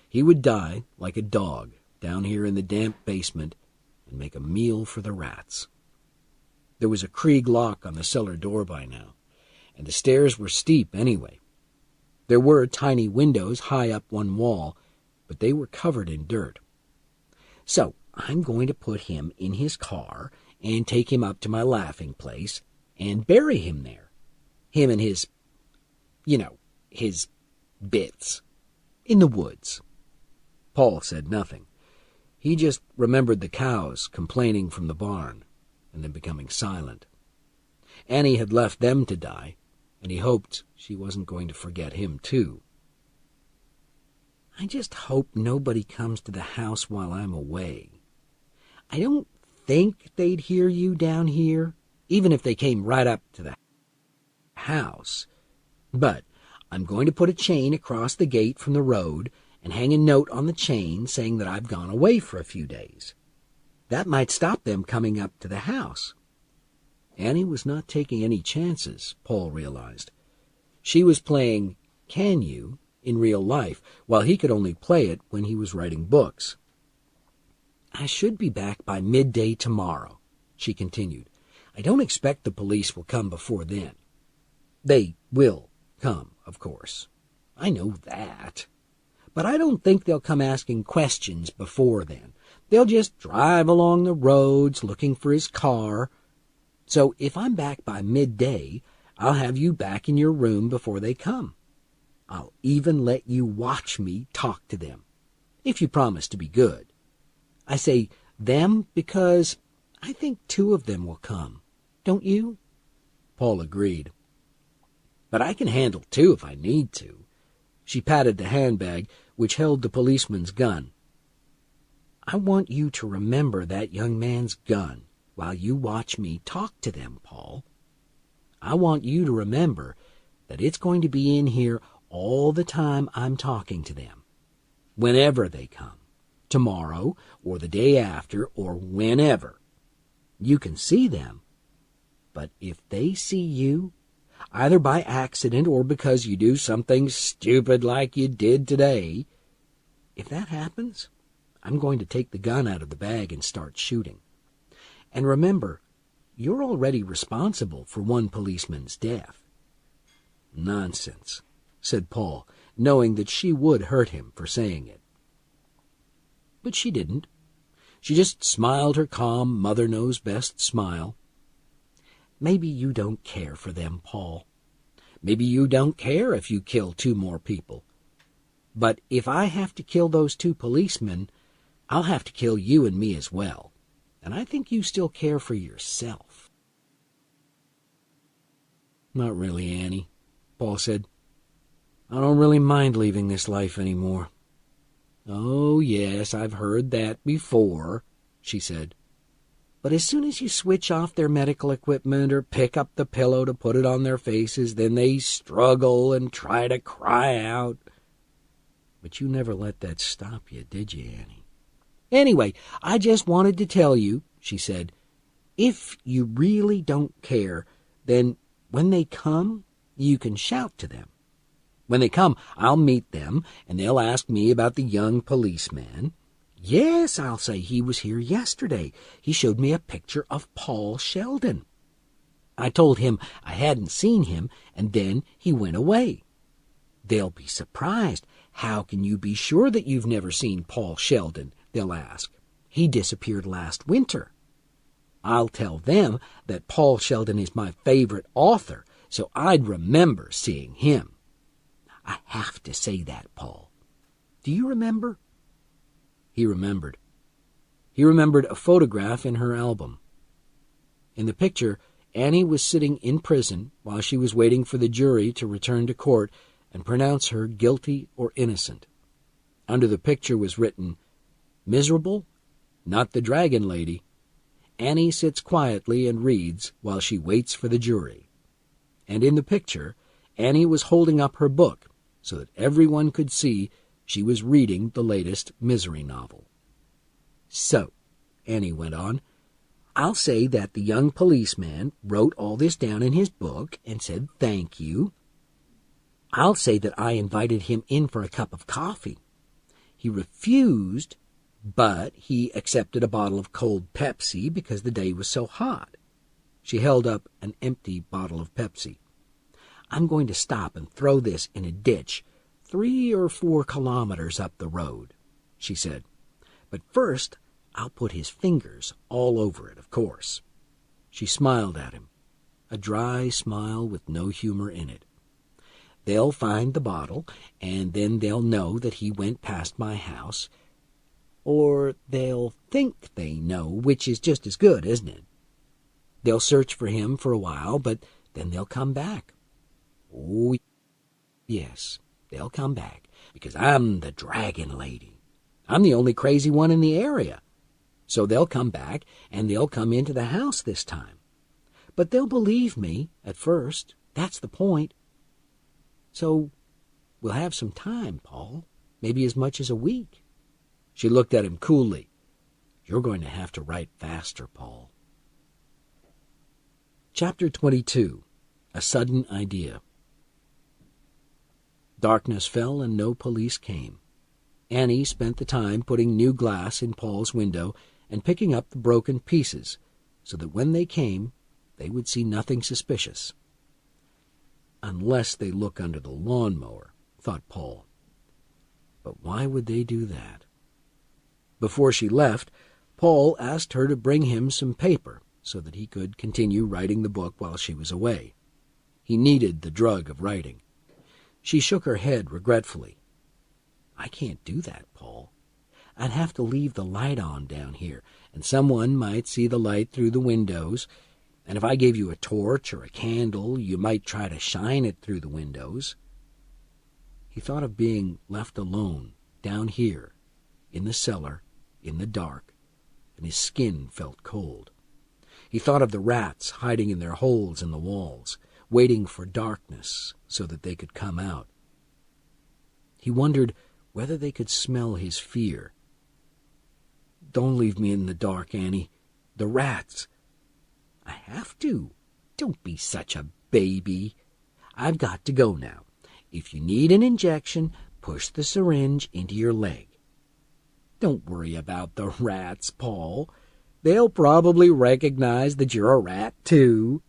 He would die like a dog down here in the damp basement and make a meal for the rats. There was a Krieg lock on the cellar door by now, and the stairs were steep anyway. There were tiny windows high up one wall, but they were covered in dirt. "So I'm going to put him in his car and take him up to my laughing place, and bury him there. Him and his, his bits, in the woods. Paul said nothing. He just remembered the cows complaining from the barn and then becoming silent. Annie had left them to die, and he hoped she wasn't going to forget him too. I just hope nobody comes to the house while I'm away. I don't think they'd hear you down here, even if they came right up to the house. But I'm going to put a chain across the gate from the road and hang a note on the chain saying that I've gone away for a few days. That might stop them coming up to the house. Annie was not taking any chances, Paul realized. She was playing Can You in real life, while he could only play it when he was writing books. I should be back by midday tomorrow, she continued. I don't expect the police will come before then. They will come, of course. I know that. But I don't think they'll come asking questions before then. They'll just drive along the roads looking for his car. So if I'm back by midday, I'll have you back in your room before they come. I'll even let you watch me talk to them, if you promise to be good. I say them because I think 2 of them will come. Don't you? Paul agreed. But I can handle 2 if I need to. She patted the handbag which held the policeman's gun. I want you to remember that young man's gun while you watch me talk to them, Paul. I want you to remember that it's going to be in here all the time I'm talking to them, whenever they come, tomorrow or the day after or whenever. You can see them, but if they see you, either by accident or because you do something stupid like you did today, if that happens, I'm going to take the gun out of the bag and start shooting. And remember, you're already responsible for 1 policeman's death. Nonsense, said Paul, knowing that she would hurt him for saying it. But she didn't. She just smiled her calm, mother-knows-best smile. Maybe you don't care for them, Paul. Maybe you don't care if you kill 2 more people. But if I have to kill those 2 policemen, I'll have to kill you and me as well. And I think you still care for yourself. Not really, Annie, Paul said. I don't really mind leaving this life anymore. Oh, yes, I've heard that before, she said. But as soon as you switch off their medical equipment or pick up the pillow to put it on their faces, then they struggle and try to cry out. But you never let that stop you, did you, Annie? Anyway, I just wanted to tell you, she said, if you really don't care, then when they come, you can shout to them. When they come, I'll meet them, and they'll ask me about the young policeman. Yes, I'll say he was here yesterday. He showed me a picture of Paul Sheldon. I told him I hadn't seen him, and then he went away. They'll be surprised. How can you be sure that you've never seen Paul Sheldon? They'll ask. He disappeared last winter. I'll tell them that Paul Sheldon is my favorite author, so I'd remember seeing him. I have to say that, Paul. Do you remember? He remembered. He remembered a photograph in her album. In the picture, Annie was sitting in prison while she was waiting for the jury to return to court and pronounce her guilty or innocent. Under the picture was written, "Miserable? Not the dragon lady." Annie sits quietly and reads while she waits for the jury. And in the picture, Annie was holding up her book so that everyone could see she was reading the latest misery novel. So, Annie went on, I'll say that the young policeman wrote all this down in his book and said thank you. I'll say that I invited him in for a cup of coffee. He refused, but he accepted a bottle of cold Pepsi because the day was so hot. She held up an empty bottle of Pepsi. I'm going to stop and throw this in a ditch 3 or 4 kilometers up the road, she said. But first, I'll put his fingers all over it, of course. She smiled at him. a dry smile with no humor in it. They'll find the bottle, and then they'll know that he went past my house. Or they'll think they know, which is just as good, isn't it? They'll search for him for a while, but then they'll come back. Oh, yes, they'll come back, because I'm the dragon lady. I'm the only crazy one in the area. So they'll come back, and they'll come into the house this time. But they'll believe me at first. That's the point. So we'll have some time, Paul, maybe as much as a week. She looked at him coolly. You're going to have to write faster, Paul. Chapter 22. A Sudden Idea. Darkness fell and no police came. Annie spent the time putting new glass in Paul's window and picking up the broken pieces so that when they came, they would see nothing suspicious. Unless they look under the lawnmower, thought Paul. But why would they do that? Before she left, Paul asked her to bring him some paper so that he could continue writing the book while she was away. He needed the drug of writing. She shook her head regretfully. I can't do that, Paul. I'd have to leave the light on down here, and someone might see the light through the windows, and if I gave you a torch or a candle, you might try to shine it through the windows. He thought of being left alone down here, in the cellar, in the dark, and his skin felt cold. He thought of the rats hiding in their holes in the walls, waiting for darkness so that they could come out. He wondered whether they could smell his fear. Don't leave me in the dark, Annie. The rats. I have to. Don't be such a baby. I've got to go now. If you need an injection, push the syringe into your leg. Don't worry about the rats, Paul. They'll probably recognize that you're a rat, too.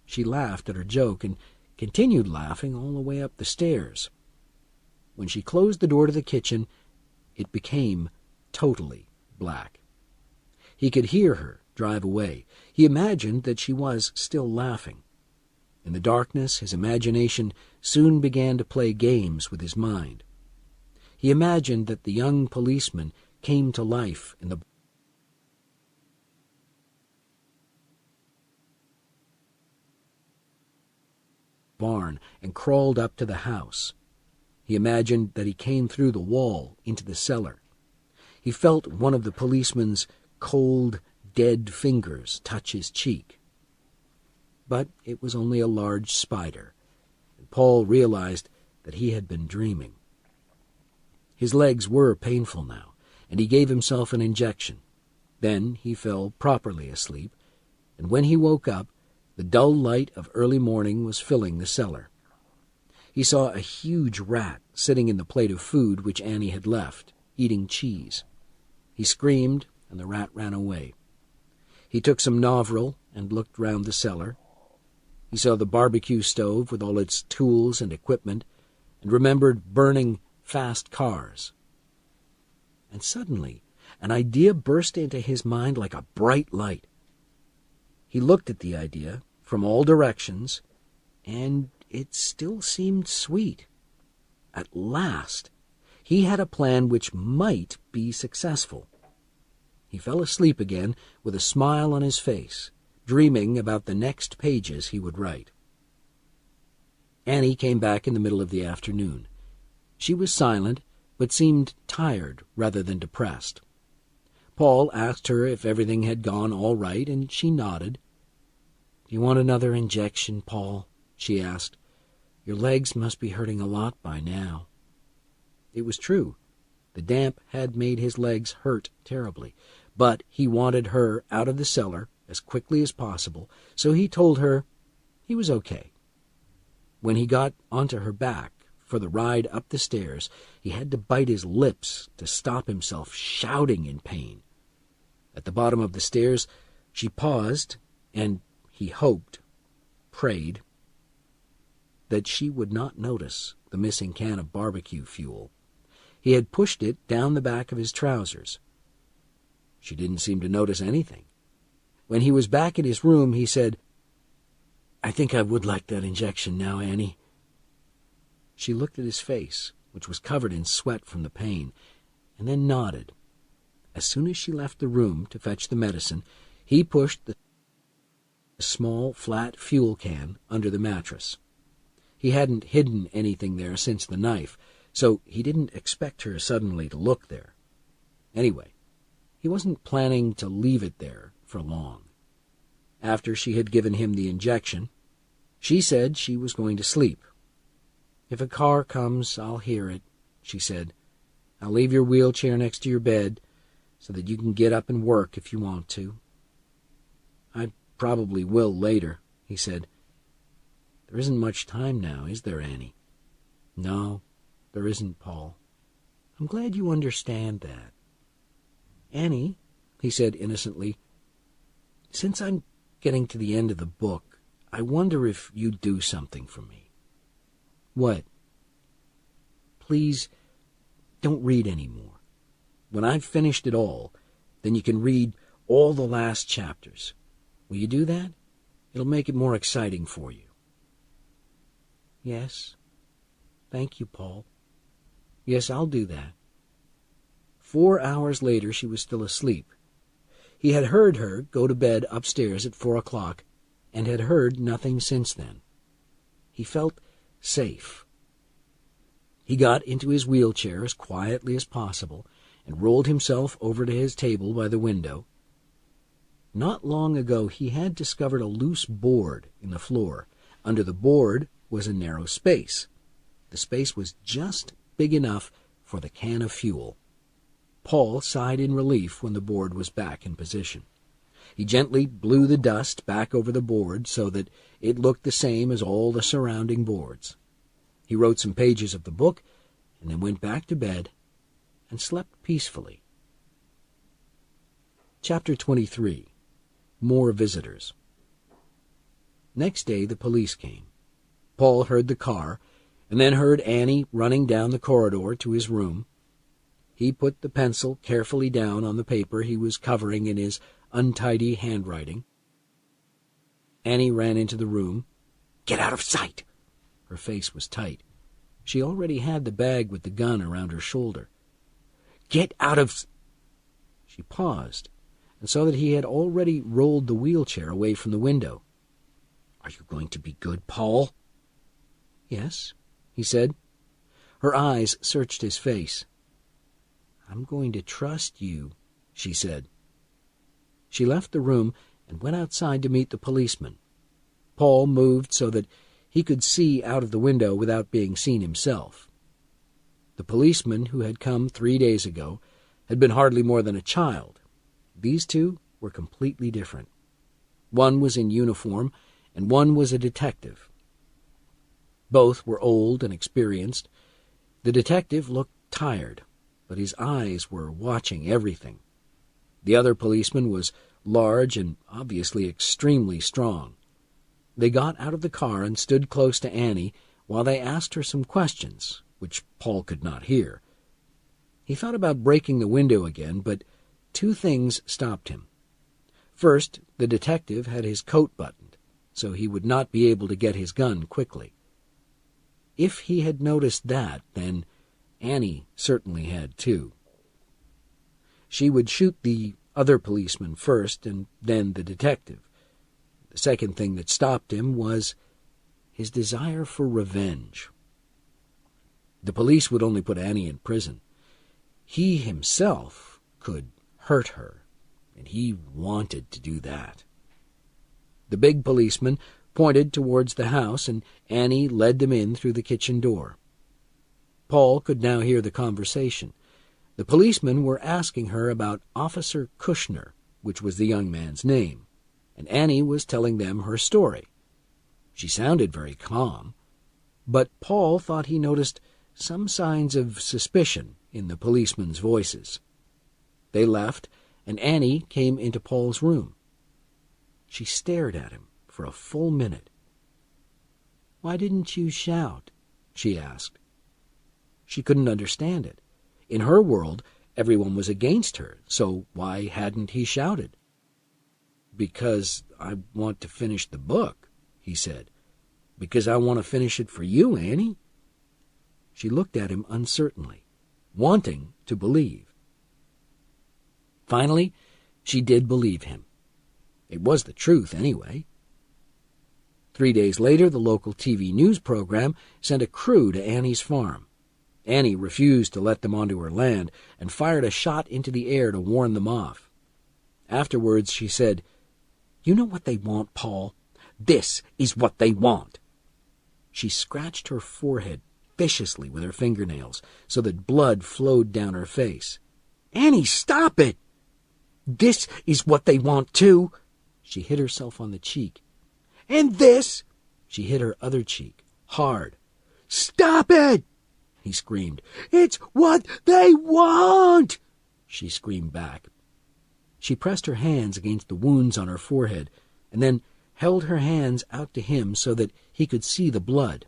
She laughed at her joke and continued laughing all the way up the stairs. When she closed the door to the kitchen, it became totally black. He could hear her drive away. He imagined that she was still laughing. In the darkness, his imagination soon began to play games with his mind. He imagined that the young policeman came to life in the barn and crawled up to the house. He imagined that he came through the wall into the cellar. He felt one of the policeman's cold, dead fingers touch his cheek. But it was only a large spider, and Paul realized that he had been dreaming. His legs were painful now, and he gave himself an injection. Then he fell properly asleep, and when he woke up, the dull light of early morning was filling the cellar. He saw a huge rat sitting in the plate of food which Annie had left, eating cheese. He screamed, and the rat ran away. He took some Novril and looked round the cellar. He saw the barbecue stove with all its tools and equipment, and remembered burning fast cars. And suddenly, an idea burst into his mind like a bright light. He looked at the idea from all directions, and it still seemed sweet. At last, he had a plan which might be successful. He fell asleep again with a smile on his face, dreaming about the next pages he would write. Annie came back in the middle of the afternoon. She was silent, but seemed tired rather than depressed. Paul asked her if everything had gone all right, and she nodded. "Do you want another injection, Paul?" she asked. "Your legs must be hurting a lot by now." It was true. The damp had made his legs hurt terribly, but he wanted her out of the cellar as quickly as possible, so he told her he was okay. When he got onto her back for the ride up the stairs, he had to bite his lips to stop himself shouting in pain. At the bottom of the stairs, she paused, and he hoped, prayed, that she would not notice the missing can of barbecue fuel. He had pushed it down the back of his trousers. She didn't seem to notice anything. When he was back in his room, he said, I think I would like that injection now, Annie." She looked at his face, which was covered in sweat from the pain, and then nodded. As soon as she left the room to fetch the medicine, he pushed the small, flat fuel can under the mattress. He hadn't hidden anything there since the knife, so he didn't expect her suddenly to look there. Anyway, he wasn't planning to leave it there for long. After she had given him the injection, she said she was going to sleep. "If a car comes, I'll hear it," she said. "I'll leave your wheelchair next to your bed so that you can get up and work if you want to." "I probably will later," he said. "There isn't much time now, is there, Annie?" "No, there isn't, Paul. I'm glad you understand that." "Annie," he said innocently, "since I'm getting to the end of the book, I wonder if you'd do something for me." "What?" "Please, don't read any more. When I've finished it all, then you can read all the last chapters. Will you do that? It'll make it more exciting for you." "Yes. Thank you, Paul. Yes, I'll do that." 4 hours later, she was still asleep. He had heard her go to bed upstairs at 4 o'clock, and had heard nothing since then. He felt safe. He got into his wheelchair as quietly as possible and rolled himself over to his table by the window. Not long ago he had discovered a loose board in the floor. Under the board was a narrow space. The space was just big enough for the can of fuel. Paul sighed in relief when the board was back in position. He gently blew the dust back over the board so that it looked the same as all the surrounding boards. He wrote some pages of the book and then went back to bed and slept peacefully. Chapter 23. More Visitors. Next day the police came. Paul heard the car, and then heard Annie running down the corridor to his room. He put the pencil carefully down on the paper he was covering in his untidy handwriting. Annie ran into the room. "Get out of sight!" Her face was tight. She already had the bag with the gun around her shoulder. "Get out of—" She paused and saw that he had already rolled the wheelchair away from the window. "Are you going to be good, Paul?" "Yes," he said. Her eyes searched his face. "I'm going to trust you," she said. She left the room and went outside to meet the policeman. Paul moved so that he could see out of the window without being seen himself. The policeman who had come 3 days ago had been hardly more than a child. These two were completely different. One was in uniform, and one was a detective. Both were old and experienced. The detective looked tired, but his eyes were watching everything. The other policeman was large and obviously extremely strong. They got out of the car and stood close to Annie while they asked her some questions, which Paul could not hear. He thought about breaking the window again, but 2 things stopped him. First, the detective had his coat buttoned, so he would not be able to get his gun quickly. If he had noticed that, then Annie certainly had too. She would shoot the other policeman first, and then the detective. The second thing that stopped him was his desire for revenge. The police would only put Annie in prison. He himself could hurt her, and he wanted to do that. The big policeman pointed towards the house, and Annie led them in through the kitchen door. Paul could now hear the conversation. The policemen were asking her about Officer Kushner, which was the young man's name, and Annie was telling them her story. She sounded very calm, but Paul thought he noticed some signs of suspicion in the policemen's voices. They left, and Annie came into Paul's room. She stared at him for a full minute. "Why didn't you shout?" she asked. She couldn't understand it. In her world, everyone was against her, so why hadn't he shouted? "Because I want to finish the book," he said. "Because I want to finish it for you, Annie." She looked at him uncertainly, wanting to believe. Finally, she did believe him. It was the truth, anyway. 3 days later, the local TV news program sent a crew to Annie's farm. Annie refused to let them onto her land and fired a shot into the air to warn them off. Afterwards, she said, "You know what they want, Paul? This is what they want." She scratched her forehead viciously with her fingernails so that blood flowed down her face. "Annie, stop it! This is what they want, too." She hit herself on the cheek. "And this!" She hit her other cheek, hard. "Stop it!" he screamed. "It's what they want!" She screamed back. She pressed her hands against the wounds on her forehead and then held her hands out to him so that he could see the blood.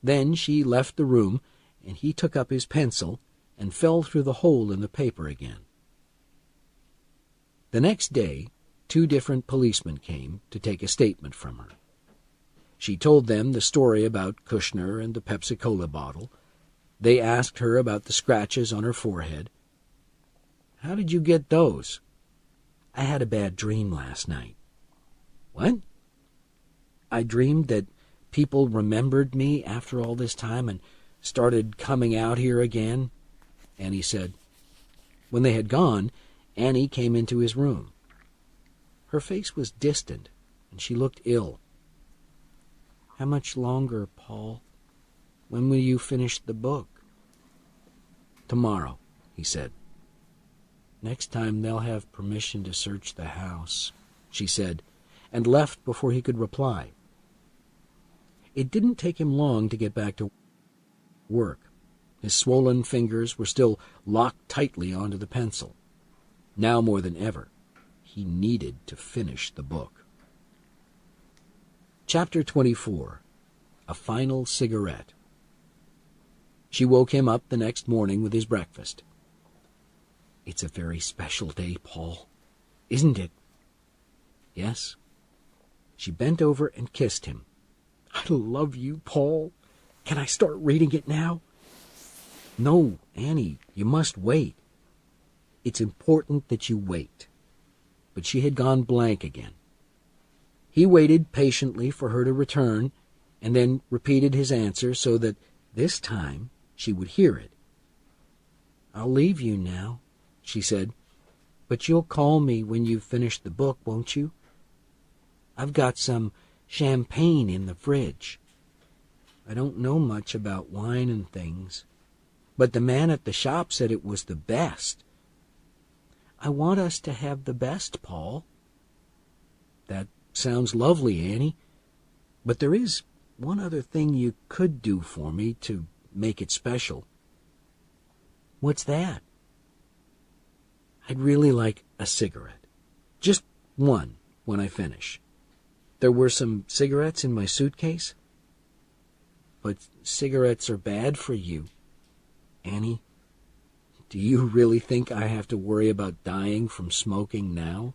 Then she left the room, and he took up his pencil and fell through the hole in the paper again. The next day, 2 different policemen came to take a statement from her. She told them the story about Kushner and the Pepsi-Cola bottle. They asked her about the scratches on her forehead. "How did you get those?" "I had a bad dream last night." "What?" "I dreamed that people remembered me after all this time and started coming out here again," Annie said. When they had gone, Annie came into his room. Her face was distant, and she looked ill. "How much longer, Paul? When will you finish the book?" "Tomorrow," he said. "Next time they'll have permission to search the house," she said, and left before he could reply. It didn't take him long to get back to work. His swollen fingers were still locked tightly onto the pencil. Now more than ever, he needed to finish the book. Chapter 24. A Final Cigarette. She woke him up the next morning with his breakfast. "It's a very special day, Paul, isn't it?" "Yes." She bent over and kissed him. "I love you, Paul. Can I start reading it now?" "No, Annie, you must wait." "It's important that you wait." But she had gone blank again. He waited patiently for her to return, and then repeated his answer so that this time she would hear it. "I'll leave you now," she said, "but you'll call me when you've finished the book, won't you? I've got some champagne in the fridge. I don't know much about wine and things, but the man at the shop said it was the best. I want us to have the best, Paul." "That sounds lovely, Annie, but there is one other thing you could do for me to make it special." "What's that?" "I'd really like a cigarette. Just one when I finish. There were some cigarettes in my suitcase." "But cigarettes are bad for you. Annie, do you really think I have to worry about dying from smoking now?"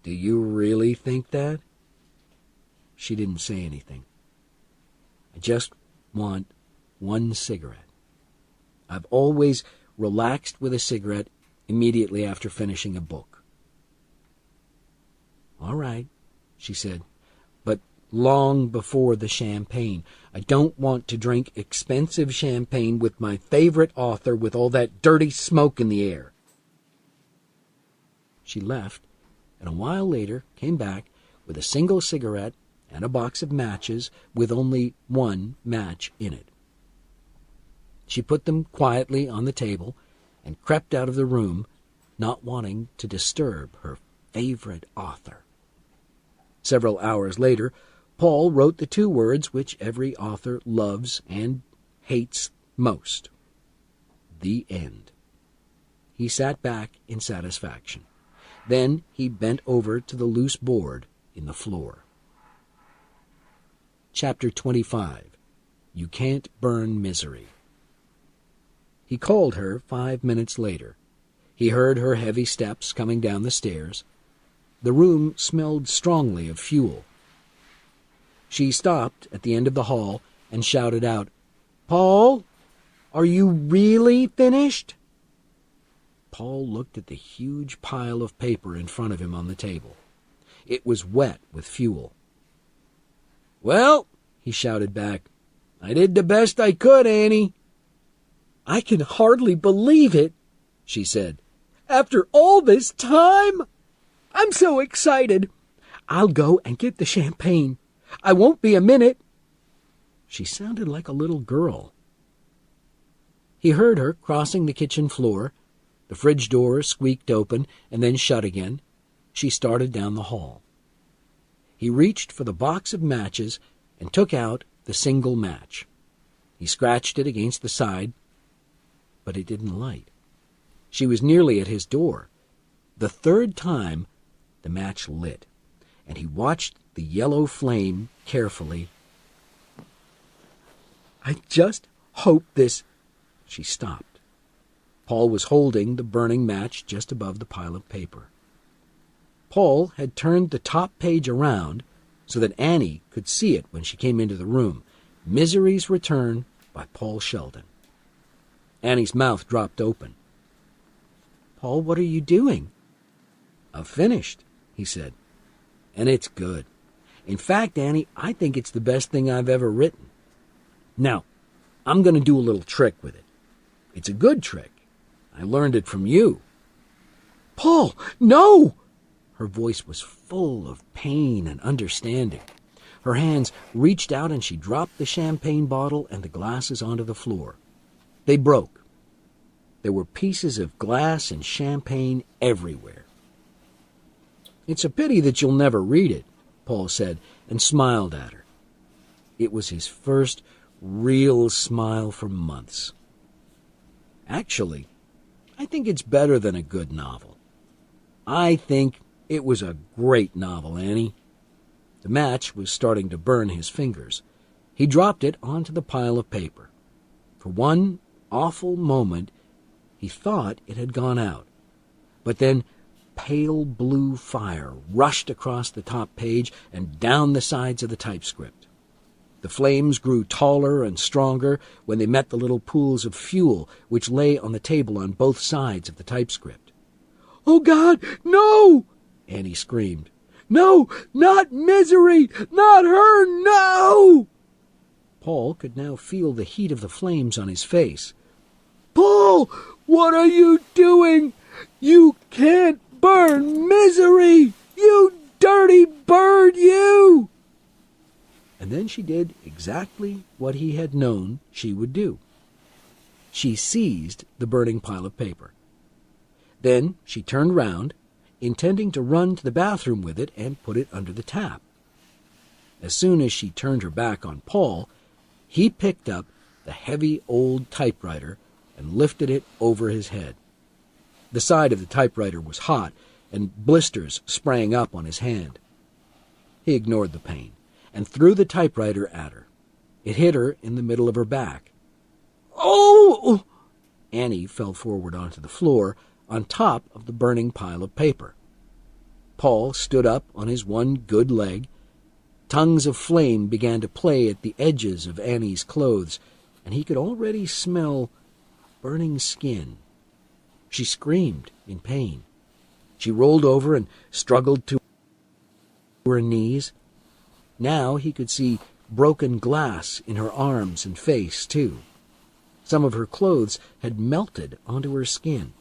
"Do you really think that?" She didn't say anything. "I just want one cigarette. I've always relaxed with a cigarette immediately after finishing a book." "All right," she said, "but long before the champagne. I don't want to drink expensive champagne with my favorite author with all that dirty smoke in the air." She left, and a while later came back with a single cigarette and a box of matches with only one match in it. She put them quietly on the table and crept out of the room, not wanting to disturb her favorite author. Several hours later, Paul wrote the 2 words which every author loves and hates most. The end. He sat back in satisfaction. Then he bent over to the loose board in the floor. Chapter 25. You Can't Burn Misery. He called her 5 minutes later. He heard her heavy steps coming down the stairs. The room smelled strongly of fuel. She stopped at the end of the hall and shouted out, "Paul, are you really finished?" Paul looked at the huge pile of paper in front of him on the table. It was wet with fuel. "Well," he shouted back, "I did the best I could, Annie." "I can hardly believe it," she said. "After all this time? I'm so excited. I'll go and get the champagne. I won't be a minute." She sounded like a little girl. He heard her crossing the kitchen floor. The fridge door squeaked open and then shut again. She started down the hall. He reached for the box of matches and took out the single match. He scratched it against the side, but it didn't light. She was nearly at his door. The third time, the match lit, and he watched the yellow flame carefully. "I just hope this—" She stopped. Paul was holding the burning match just above the pile of paper. Paul had turned the top page around so that Annie could see it when she came into the room. Misery's Return by Paul Sheldon. Annie's mouth dropped open. "Paul, what are you doing?" "I've finished," he said, "and it's good. In fact, Annie, I think it's the best thing I've ever written. Now, I'm going to do a little trick with it. It's a good trick. I learned it from you." "Paul, no!" Her voice was full of pain and understanding. Her hands reached out and she dropped the champagne bottle and the glasses onto the floor. They broke. There were pieces of glass and champagne everywhere. "It's a pity that you'll never read it," Paul said, and smiled at her. It was his first real smile for months. "Actually, I think it's better than a good novel. I think it was a great novel, Annie." The match was starting to burn his fingers. He dropped it onto the pile of paper. For one awful moment, he thought it had gone out. But then pale blue fire rushed across the top page and down the sides of the typescript. The flames grew taller and stronger when they met the little pools of fuel which lay on the table on both sides of the typescript. "Oh, God, no!" Annie screamed. "No, not Misery! Not her, no!" Paul could now feel the heat of the flames on his face. "Paul, what are you doing? You can't burn Misery! You dirty bird, you!" And then she did exactly what he had known she would do. She seized the burning pile of paper. Then she turned round, intending to run to the bathroom with it and put it under the tap. As soon as she turned her back on Paul, he picked up the heavy old typewriter and lifted it over his head. The side of the typewriter was hot, and blisters sprang up on his hand. He ignored the pain and threw the typewriter at her. It hit her in the middle of her back. "Oh!" Annie fell forward onto the floor, on top of the burning pile of paper. Paul stood up on his one good leg. Tongues of flame began to play at the edges of Annie's clothes, and he could already smell burning skin. She screamed in pain. She rolled over and struggled to her knees. Now he could see broken glass in her arms and face, too. Some of her clothes had melted onto her skin.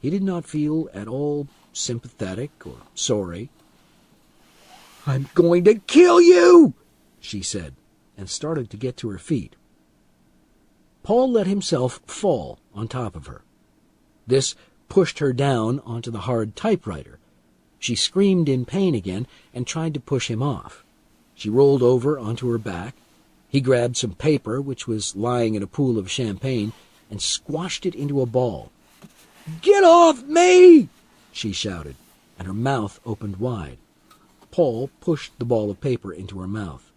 He did not feel at all sympathetic or sorry. "I'm going to kill you," she said, and started to get to her feet. Paul let himself fall on top of her. This pushed her down onto the hard typewriter. She screamed in pain again and tried to push him off. She rolled over onto her back. He grabbed some paper, which was lying in a pool of champagne, and squashed it into a ball. "Get off me!" she shouted, and her mouth opened wide. Paul pushed the ball of paper into her mouth.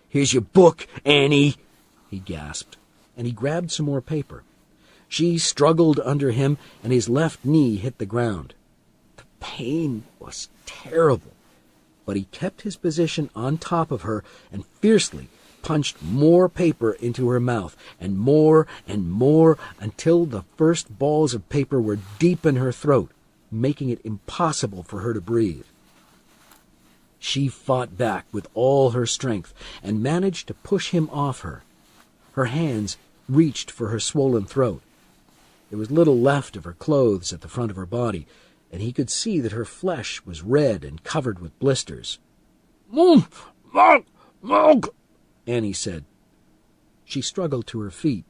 "Here's your book, Annie," he gasped, and he grabbed some more paper. She struggled under him, and his left knee hit the ground. The pain was terrible. but he kept his position on top of her and fiercely punched more paper into her mouth, and more until the first balls of paper were deep in her throat, making it impossible for her to breathe. She fought back with all her strength and managed to push him off her. Her hands reached for her swollen throat. There was little left of her clothes at the front of her body, and he could see that her flesh was red and covered with blisters. Milk, Annie said. She struggled to her feet.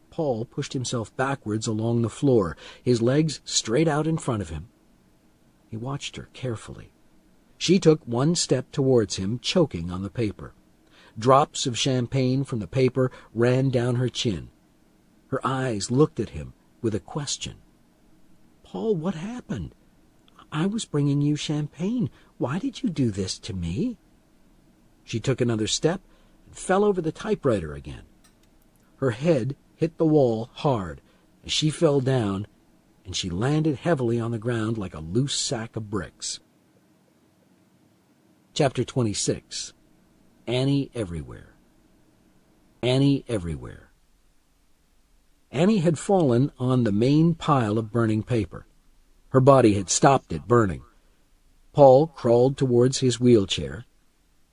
Paul pushed himself backwards along the floor, his legs straight out in front of him. He watched her carefully. She took one step towards him, choking on the paper. Drops of champagne from the paper ran down her chin. Her eyes looked at him with a question. "Paul, what happened? I was bringing you champagne. Why did you do this to me?" She took another step and fell over the typewriter again. Her head hit the wall hard as she fell down, and she landed heavily on the ground like a loose sack of bricks. Chapter 26. Annie Everywhere. Annie Everywhere. Annie had fallen on the main pile of burning paper. Her body had stopped it burning. Paul crawled towards his wheelchair.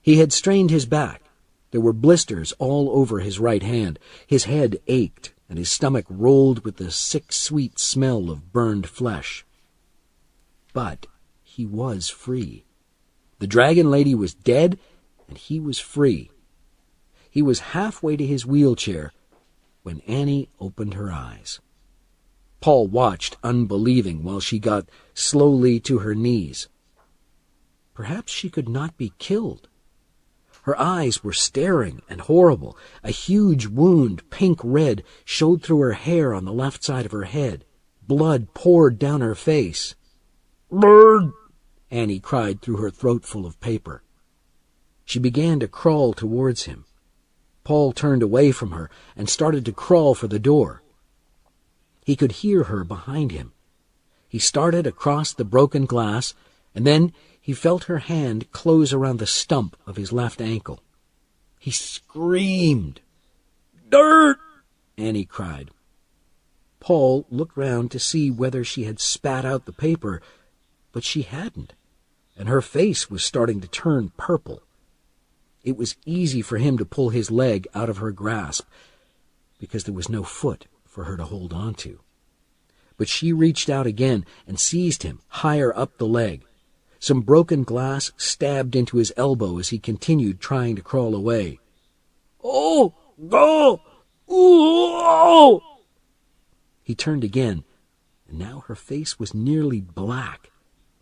He had strained his back. There were blisters all over his right hand. His head ached, and his stomach rolled with the sick, sweet smell of burned flesh. But he was free. The dragon lady was dead, and he was free. He was halfway to his wheelchair when Annie opened her eyes. Paul watched, unbelieving, while she got slowly to her knees. Perhaps she could not be killed. Her eyes were staring and horrible. A huge wound, pink red, showed through her hair on the left side of her head. Blood poured down her face. "Bird!" Annie cried through her throat full of paper. She began to crawl towards him. Paul turned away from her and started to crawl for the door. He could hear her behind him. He started across the broken glass, and then he felt her hand close around the stump of his left ankle. He screamed. "Dirt!" Annie cried. Paul looked round to see whether she had spat out the paper, but she hadn't, and her face was starting to turn purple. It was easy for him to pull his leg out of her grasp, because there was no foot for her to hold on to. But she reached out again and seized him higher up the leg. Some broken glass stabbed into his elbow as he continued trying to crawl away. "Oh, go! Ooh!" He turned again, and now her face was nearly black.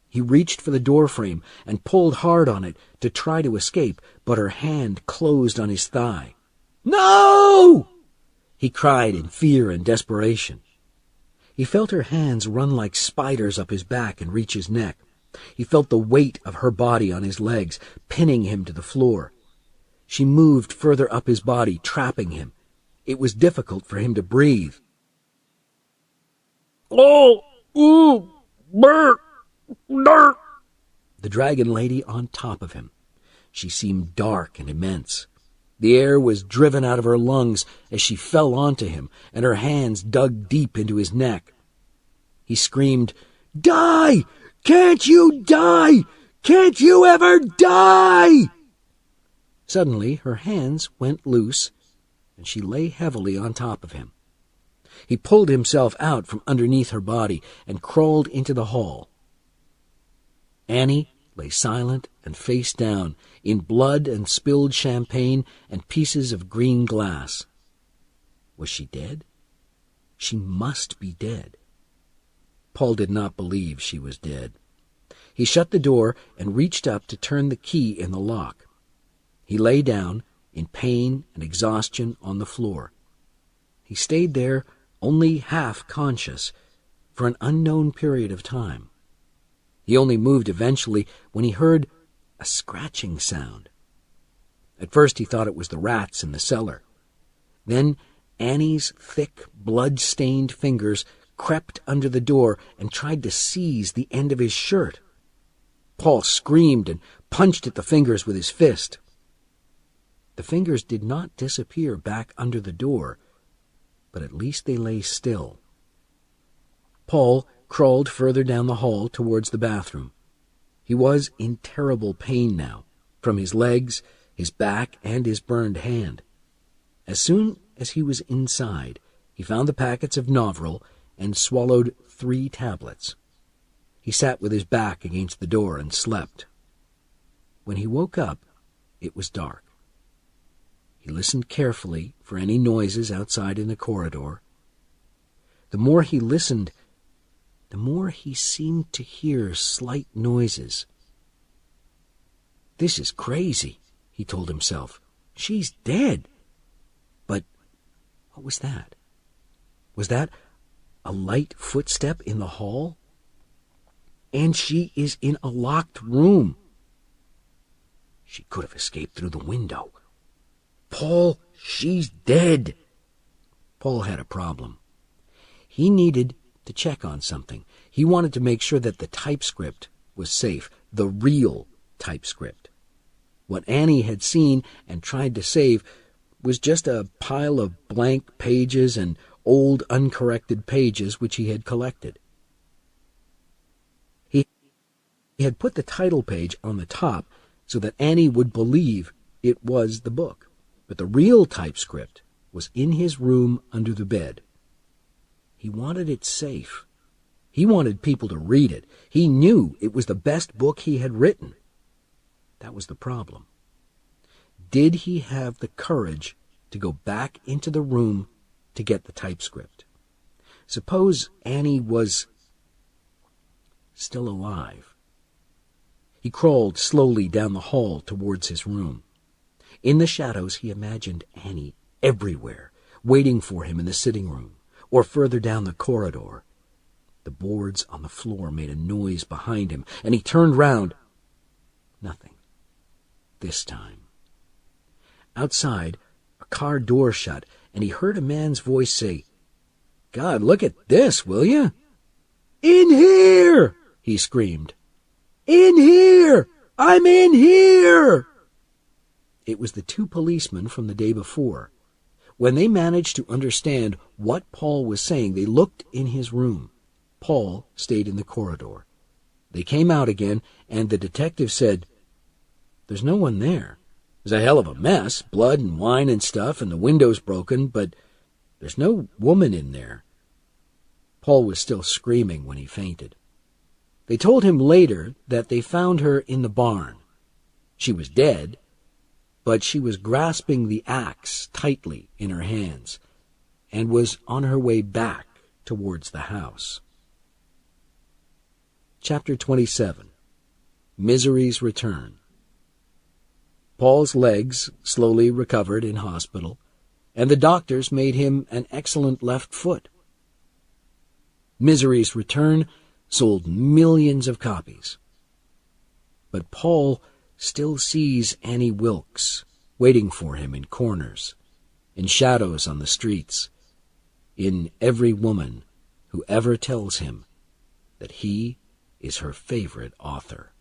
He reached for the doorframe and pulled hard on it to try to escape, but her hand closed on his thigh. "No!" he cried in fear and desperation. He felt her hands run like spiders up his back and reach his neck. He felt the weight of her body on his legs, pinning him to the floor. She moved further up his body, trapping him. It was difficult for him to breathe. "Oh, ooh, burr, dirt!" The dragon lady on top of him. She seemed dark and immense. The air was driven out of her lungs as she fell onto him, and her hands dug deep into his neck. He screamed, "Die! Can't you die? Can't you ever die?" Suddenly her hands went loose, and she lay heavily on top of him. He pulled himself out from underneath her body and crawled into the hall. Annie lay silent and face down, in blood and spilled champagne and pieces of green glass. Was she dead? She must be dead. Paul did not believe she was dead. He shut the door and reached up to turn the key in the lock. He lay down, in pain and exhaustion, on the floor. He stayed there, only half conscious, for an unknown period of time. He only moved eventually when he heard a scratching sound. At first he thought it was the rats in the cellar. Then Annie's thick, blood-stained fingers crept under the door and tried to seize the end of his shirt. Paul screamed and punched at the fingers with his fist. The fingers did not disappear back under the door, but at least they lay still. Paul crawled further down the hall towards the bathroom. He was in terrible pain now, from his legs, his back, and his burned hand. As soon as he was inside, he found the packets of Novril and swallowed 3 tablets. He sat with his back against the door and slept. When he woke up, it was dark. He listened carefully for any noises outside in the corridor. The more he listened, the more he seemed to hear slight noises. "This is crazy," he told himself. "She's dead." But what was that? Was that a light footstep in the hall? And she is in a locked room. She could have escaped through the window. "Paul, she's dead." Paul had a problem. He needed to check on something. He wanted to make sure that the typescript was safe, the real typescript. What Annie had seen and tried to save was just a pile of blank pages and old uncorrected pages which he had collected. He had put the title page on the top so that Annie would believe it was the book, but the real typescript was in his room under the bed. He wanted it safe. He wanted people to read it. He knew it was the best book he had written. That was the problem. Did he have the courage to go back into the room to get the typescript? Suppose Annie was still alive. He crawled slowly down the hall towards his room. In the shadows, he imagined Annie everywhere, waiting for him in the sitting room or further down the corridor. The boards on the floor made a noise behind him, and he turned round. Nothing. This time. Outside, a car door shut, and he heard a man's voice say, "God, look at this, will you?" "In here!" he screamed. "In here! I'm in here!" It was the 2 policemen from the day before. When they managed to understand what Paul was saying, they looked in his room. Paul stayed in the corridor. They came out again, and the detective said, "There's no one there. There's a hell of a mess, blood and wine and stuff, and the window's broken, but there's no woman in there." Paul was still screaming when he fainted. They told him later that they found her in the barn. She was dead, but she was grasping the axe tightly in her hands and was on her way back towards the house. Chapter 27. Misery's Return. Paul's legs slowly recovered in hospital, and the doctors made him an excellent left foot. Misery's Return sold millions of copies. But Paul still sees Annie Wilkes waiting for him in corners, in shadows on the streets, in every woman who ever tells him that he is her favorite author.